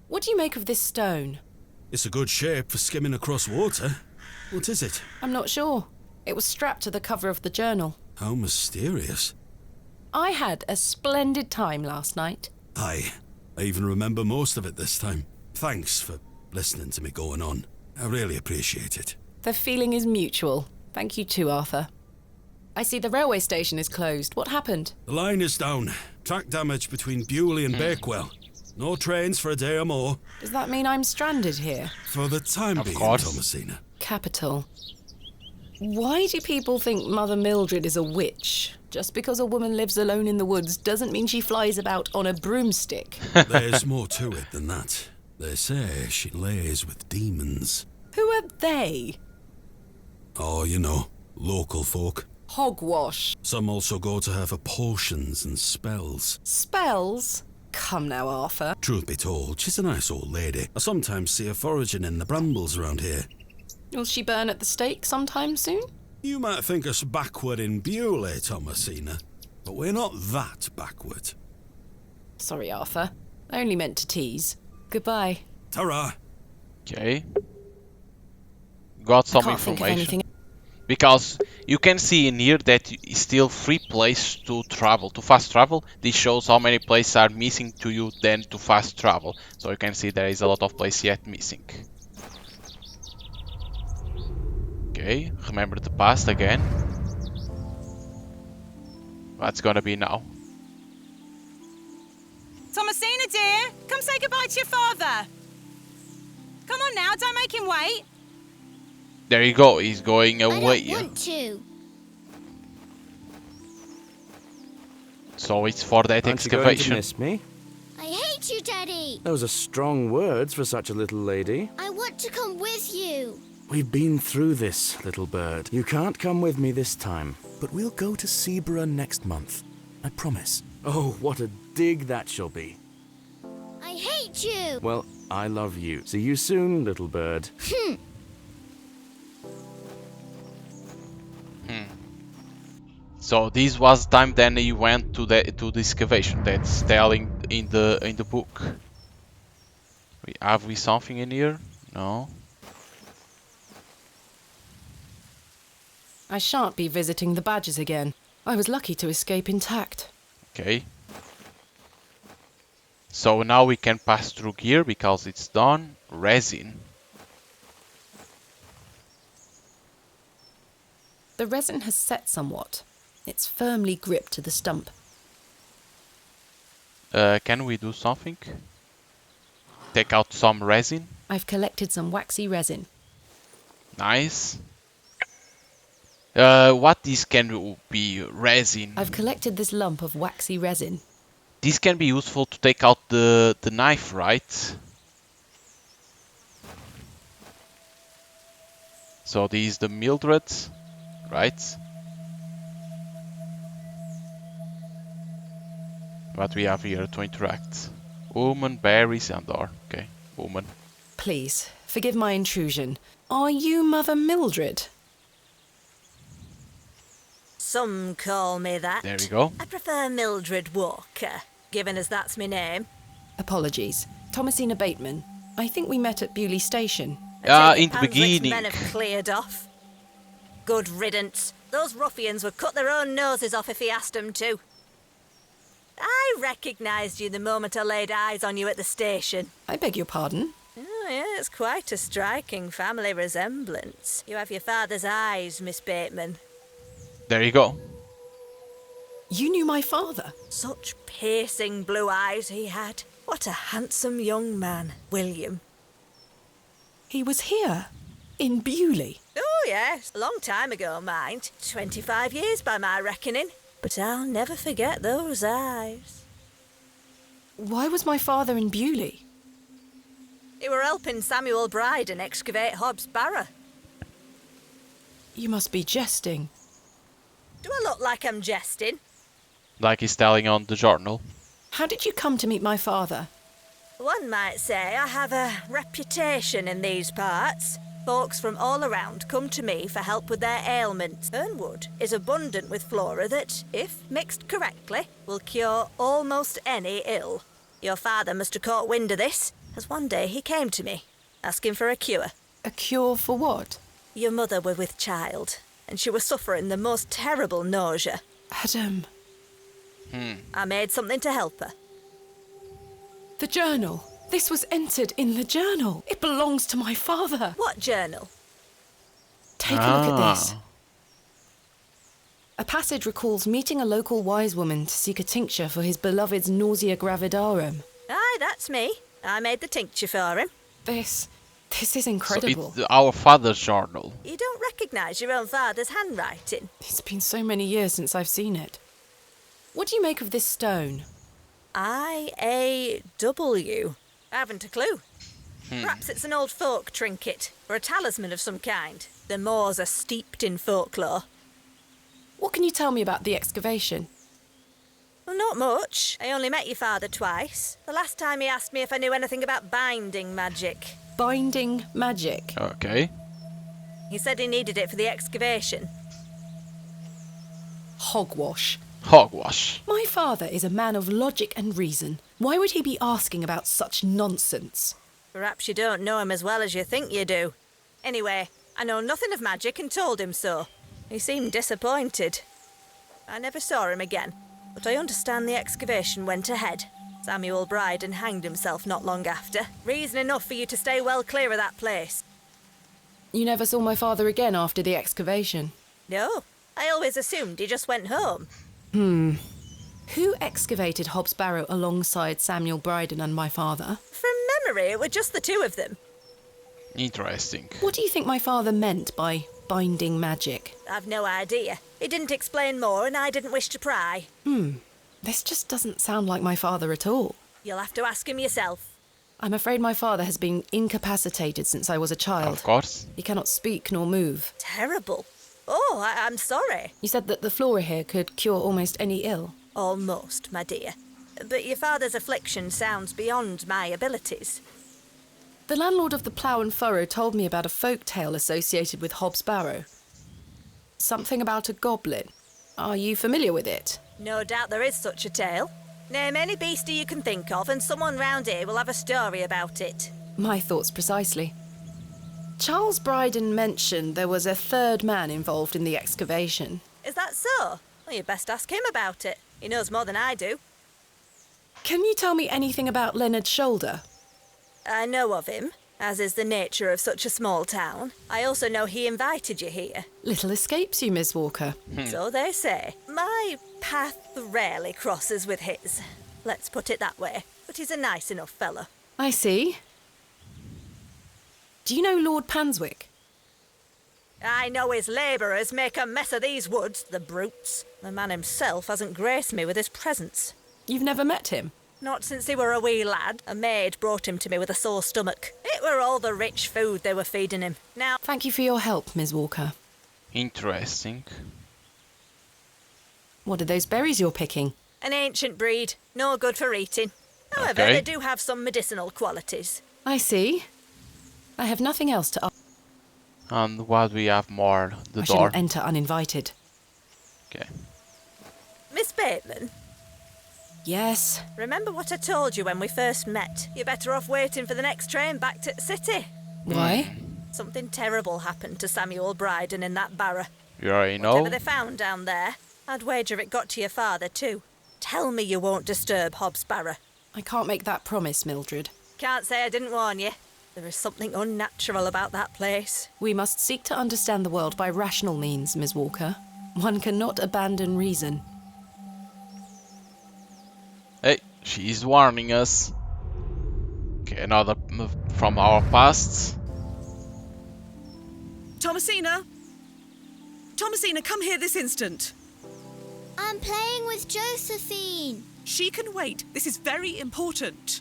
What do you make of this stone? It's a good shape for skimming across water. What is it? I'm not sure. It was strapped to the cover of the journal. How mysterious. I had a splendid time last night. Aye, I even remember most of it this time. Thanks for listening to me going on. I really appreciate it. The feeling is mutual. Thank you too, Arthur. I see the railway station is closed. What happened? The line is down. Track damage between Bewley and Bakewell. No trains for a day or more. Does that mean I'm stranded here? For the time being, Thomasina. Capital. Why do people think Mother Mildred is a witch? Just because a woman lives alone in the woods doesn't mean she flies about on a broomstick. There's more to it than that. They say she lays with demons. Who are they? Oh, you know, local folk. Hogwash. Some also go to her for potions and spells. Spells? Come now, Arthur. Truth be told, she's a nice old lady. I sometimes see her foraging in the brambles around here. Will she burn at the stake sometime soon? You might think us backward in Bewley, Thomasina, but we're not that backward. Sorry, Arthur. I only meant to tease. Goodbye. Ta-ra. Okay. Got some Can't think of information. anything. Because you can see in here that it's still 3 places to travel, to fast travel. This shows how many places are missing to you then to fast travel. So you can see there is a lot of places yet missing. Okay, remember the past again. What's gonna be now? Thomasina, dear, come say goodbye to your father. Come on now, don't make him wait. There you go, he's going away. I don't want to. So it's for that Aren't you going to excavation. miss me? I hate you, Daddy. Those are strong words for such a little lady. I want to come with you. We've been through this, little bird. You can't come with me this time, but we'll go to Seaborough next month. I promise. Oh, what a dig that shall be. I hate you. Well, I love you. See you soon, little bird. So this was the time then he went to the excavation. That's telling in the book. Have we something in here? No. I shan't be visiting the badgers again. I was lucky to escape intact. Okay. So now we can pass through here because it's done. Resin. The resin has set somewhat. It's firmly gripped to the stump. Can we do something? Take out some resin. I've collected some waxy resin. Nice. What this can be? Resin. I've collected this lump of waxy resin. This can be useful to take out the knife, right? So this is the Mildred, right? What we have here to interact? Woman, berries, and or okay, woman. Please, forgive my intrusion. Are you Mother Mildred? Some call me that. There we go. I prefer Mildred Walker, given as that's my name. Apologies. Thomasina Bateman. I think we met at Bewley Station. In the Panswick's beginning. men have cleared off. Good riddance. Those ruffians would cut their own noses off if he asked them to. I recognised you the moment I laid eyes on you at the station. I beg your pardon? Oh, yeah, it's quite a striking family resemblance. You have your father's eyes, Miss Bateman. There you go. You knew my father? Such piercing blue eyes he had. What a handsome young man, William. He was here, in Bewley. Oh, yes, a long time ago, mind. 25 years by my reckoning. But I'll never forget those eyes. Why was my father in Bewley? He were helping Samuel Bryden excavate Hobb's Barrow. You must be jesting. Do I look like I'm jesting? Like he's telling on the journal. How did you come to meet my father? One might say I have a reputation in these parts. Folks from all around come to me for help with their ailments. Ernwood is abundant with flora that, if mixed correctly, will cure almost any ill. Your father must have caught wind of this, as one day he came to me. asking for a cure. A cure for what? Your mother were with child, and she was suffering the most terrible nausea. Adam. I made something to help her. The journal. This was entered in the journal. It belongs to my father. What journal? Take a look at this. A passage recalls meeting a local wise woman to seek a tincture for his beloved's nausea gravidarum. Aye, that's me. I made the tincture for him. This is incredible. So it's our father's journal. You don't recognise your own father's handwriting? It's been so many years since I've seen it. What do you make of this stone? I-A-W. Haven't a clue. Perhaps it's an old folk trinket, or a talisman of some kind. The moors are steeped in folklore. What can you tell me about the excavation? Well, not much. I only met your father twice. The last time he asked me if I knew anything about binding magic. Binding magic? Okay. He said he needed it for the excavation. Hogwash. Hogwash. My father is a man of logic and reason. Why would he be asking about such nonsense? Perhaps you don't know him as well as you think you do. Anyway, I know nothing of magic and told him so. He seemed disappointed. I never saw him again, but I understand the excavation went ahead. Samuel Bryden hanged himself not long after. Reason enough for you to stay well clear of that place. You never saw my father again after the excavation? No, I always assumed he just went home. Who excavated Hobbs Barrow alongside Samuel Bryden and my father? From memory, it were just the two of them. Interesting. What do you think my father meant by binding magic? I've no idea. He didn't explain more and I didn't wish to pry. This just doesn't sound like my father at all. You'll have to ask him yourself. I'm afraid my father has been incapacitated since I was a child. Of course. He cannot speak nor move. Terrible. Oh, I'm sorry. You said that the flora here could cure almost any ill. Almost, my dear. But your father's affliction sounds beyond my abilities. The landlord of the Plough and Furrow told me about a folk tale associated with Hobbs Barrow. Something about a goblin. Are you familiar with it? No doubt there is such a tale. Name any beastie you can think of and someone round here will have a story about it. My thoughts precisely. Charles Bryden mentioned there was a third man involved in the excavation. Is that so? Well, you best ask him about it. He knows more than I do. Can you tell me anything about Leonard Shoulder? I know of him, as is the nature of such a small town. I also know he invited you here. Little escapes you, Miss Walker. So they say. My path rarely crosses with his. Let's put it that way. But he's a nice enough fellow. I see. Do you know Lord Panswick? I know his labourers make a mess of these woods, the brutes. The man himself hasn't graced me with his presence. You've never met him? Not since he were a wee lad. A maid brought him to me with a sore stomach. It were all the rich food they were feeding him. Now... Thank you for your help, Miss Walker. Interesting. What are those berries you're picking? An ancient breed. No good for eating. However, Okay. they do have some medicinal qualities. I see. I have nothing else to... And what we have more? The I door. shouldn't enter uninvited. Okay. Miss Bateman, Yes. remember what I told you when we first met? You're better off waiting for the next train back to the city. Why? Something terrible happened to Samuel Bryden in that barrow. You already know. Whatever they found down there, I'd wager it got to your father too. Tell me you won't disturb Hobbs Barrow. I can't make that promise, Mildred. Can't say I didn't warn you. There is something unnatural about that place. We must seek to understand the world by rational means, Miss Walker. One cannot abandon reason. Hey, she's warning us. Okay, another from our past. Thomasina! Thomasina, come here this instant. I'm playing with Josephine. She can wait. This is very important.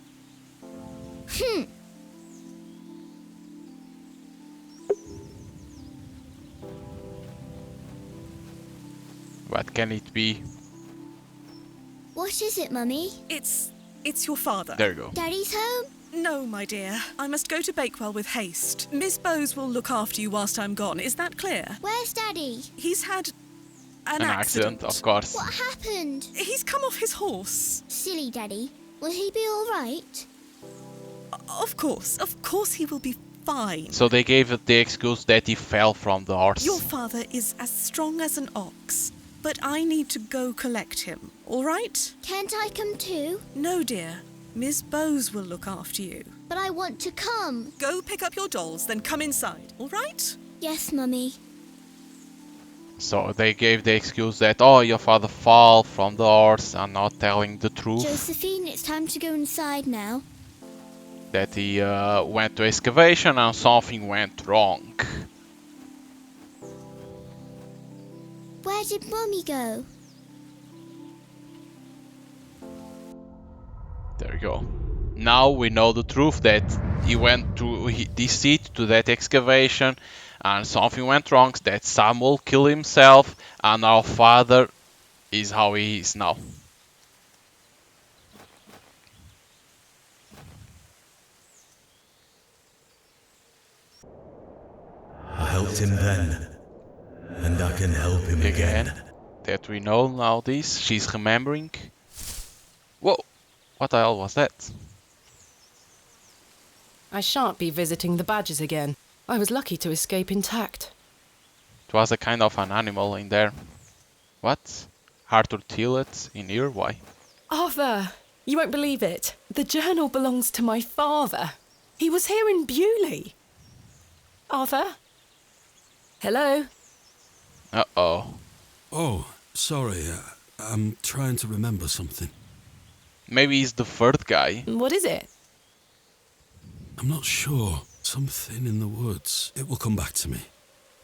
What can it be? What is it, Mummy? It's your father. There you go. Daddy's home? No, my dear. I must go to Bakewell with haste. Miss Bowes will look after you whilst I'm gone. Is that clear? Where's Daddy? He's had an accident, of course. What happened? He's come off his horse. Silly Daddy. Will he be all right? Of course he will be fine. So they gave it the excuse that he fell from the horse. Your father is as strong as an ox, but I need to go collect him, all right? Can't I come too? No, dear. Miss Bowes will look after you. But I want to come. Go pick up your dolls, then come inside, all right? Yes, Mummy. So they gave the excuse that, oh, your father fell from the horse and not telling the truth. Josephine, it's time to go inside now. That he went to excavation and something went wrong. Where did Mummy go? There you go. Now we know the truth that he went to this seat to that excavation and something went wrong, that Samuel killed himself and our father is how he is now. I helped him then, and I can help him again. That we know now this, she's remembering. Whoa, what the hell was that? I shan't be visiting the badgers again. I was lucky to escape intact. It was a kind of an animal in there. What? Arthur Tillett in here? Why? Arthur, you won't believe it. The journal belongs to my father. He was here in Bewley. Arthur? Hello? Uh-oh. Oh, sorry. I'm trying to remember something. Maybe he's the third guy. What is it? I'm not sure. Something in the woods. It will come back to me.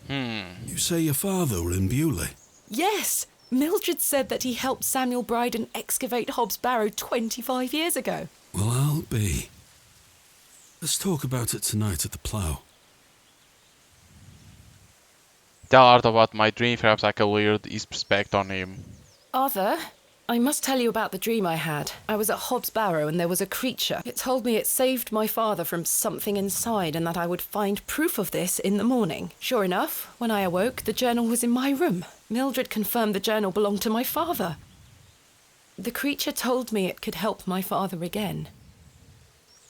You say your father were in Bewley? Yes. Mildred said that he helped Samuel Bryden excavate Hob's Barrow 25 years ago. Well, I'll be. Let's talk about it tonight at the plough. Tell Arthur about my dream, perhaps I can weird his perspective on him. Arthur, I must tell you about the dream I had. I was at Hob's Barrow and there was a creature. It told me it saved my father from something inside and that I would find proof of this in the morning. Sure enough, when I awoke, the journal was in my room. Mildred confirmed the journal belonged to my father. The creature told me it could help my father again.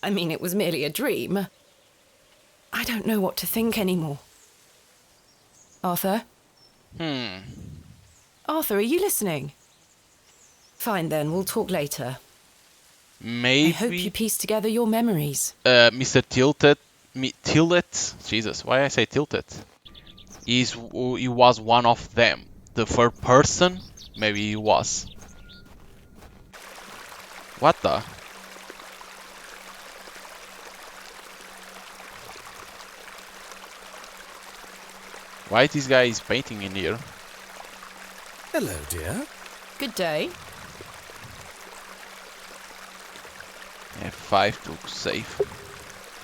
I mean, it was merely a dream. I don't know what to think anymore. Arthur? Arthur, are you listening? Fine then, we'll talk later. Maybe. I hope you piece together your memories. Mr. Tillett? Jesus, why I say Tilted? He was one of them. The third person? Maybe he was. What the? Why this guy is painting in here? Hello, dear. Good day. F5 to save.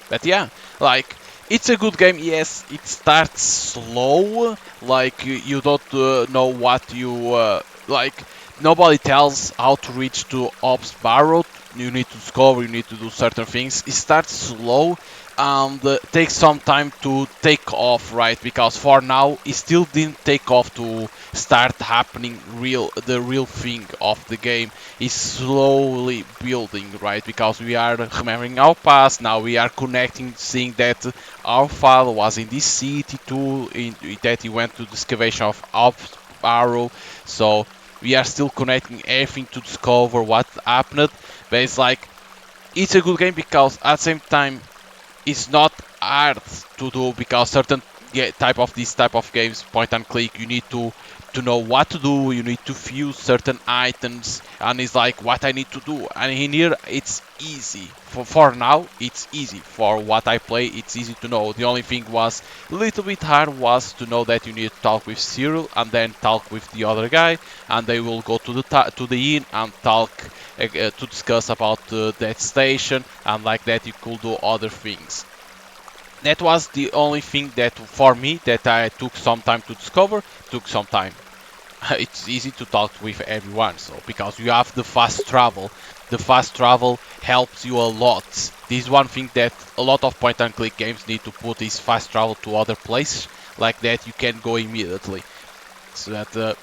But yeah, like, it's a good game. Yes, it starts slow. Like, you don't know what you... like, nobody tells how to reach to Hob's Barrow. You need to discover, you need to do certain things. It starts slow and takes some time to take off, right? Because for now, it still didn't take off to start happening the real thing of the game. Is slowly building, right? Because we are remembering our past, now we are connecting, seeing that our father was in this city too, that he went to the excavation of Hob's Barrow. So we are still connecting everything to discover what happened. But it's like, it's a good game because at the same time, it's not hard to do, because certain this type of games, point and click, you need to know what to do, you need to fuse certain items, and it's like what I need to do. And in here it's easy. For now it's easy. For what I play, it's easy to know. The only thing was a little bit hard was to know that you need to talk with Cyril and then talk with the other guy, and they will go to the inn and talk to discuss about that station, and like that you could do other things. That was the only thing that for me that I took some time to discover, took some time. It's easy to talk with everyone, so because you have the fast travel. The fast travel helps you a lot. This is one thing that a lot of point and click games need to put, is fast travel to other places, like that you can go immediately. So that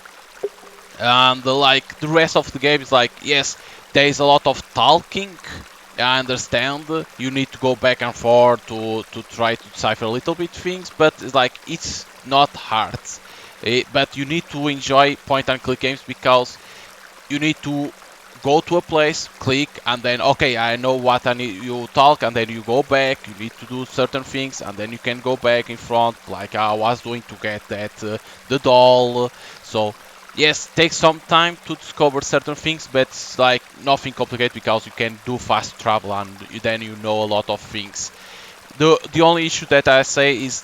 and like the rest of the game is like, yes, there is a lot of talking, I understand you need to go back and forth to try to decipher a little bit things, but it's like it's not hard. But you need to enjoy point and click games because you need to go to a place, click, and then okay, I know what I need. You talk, and then you go back. You need to do certain things, and then you can go back in front, like I was doing to get that the doll. So yes, takes some time to discover certain things, but it's like nothing complicated because you can do fast travel, and then you know a lot of things. The only issue that I say is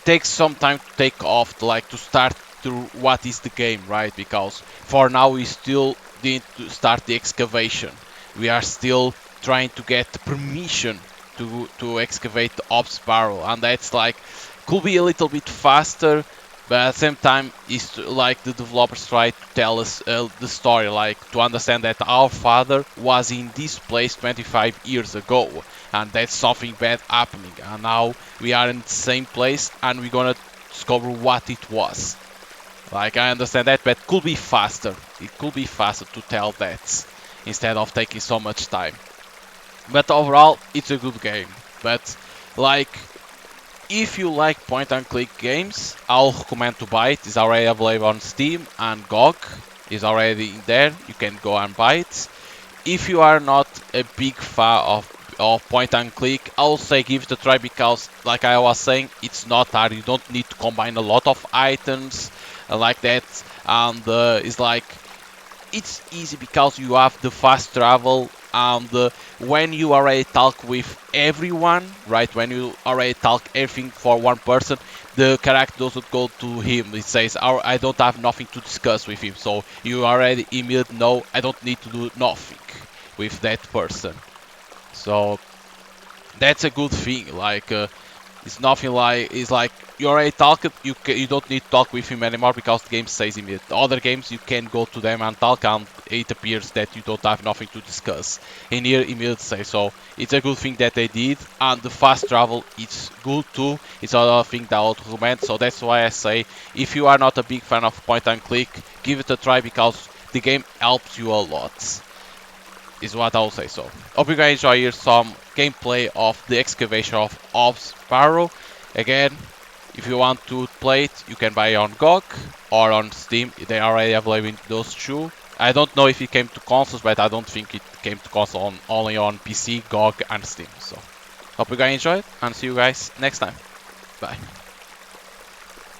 takes some time to take off, like to start through what is the game, right? Because for now we still need to start the excavation. We are still trying to get permission to excavate the Hobb's Barrow, and that's like could be a little bit faster, but at the same time is like the developers try to tell us the story, like to understand that our father was in this place 25 years ago, and that's something bad happening, and now we are in the same place and we're gonna discover what it was. Like I understand that, but could be faster. It could be faster to tell that instead of taking so much time. But overall, it's a good game. But like, if you like point and click games, I'll recommend to buy it. It's already available on Steam and GOG. It's already in there. You can go and buy it. If you are not a big fan of point and click, I'll say give it a try because, like I was saying, it's not hard. You don't need to combine a lot of items like that, and it's like it's easy because you have the fast travel, and when you already talk with everyone, right, when you already talk everything for one person, the character doesn't go to him. It says, I don't have nothing to discuss with him, so you already immediately know I don't need to do nothing with that person. So that's a good thing. Like it's nothing like, it's like you already talked, you don't need to talk with him anymore because the game says immediately. Other games you can go to them and talk, and it appears that you don't have nothing to discuss. In here immediately say, so it's a good thing that they did, and the fast travel is good too. It's another thing that I would recommend. So that's why I say if you are not a big fan of point and click, give it a try because the game helps you a lot. Is what I'll say. So hope you guys enjoy here some gameplay of the Excavation of Hobb's Barrow. Again, if you want to play it, you can buy it on GOG or on Steam. They are already available in those two. I don't know if it came to consoles, but I don't think it came to console, only on PC, GOG and Steam. So hope you guys enjoy it, and see you guys next time. Bye.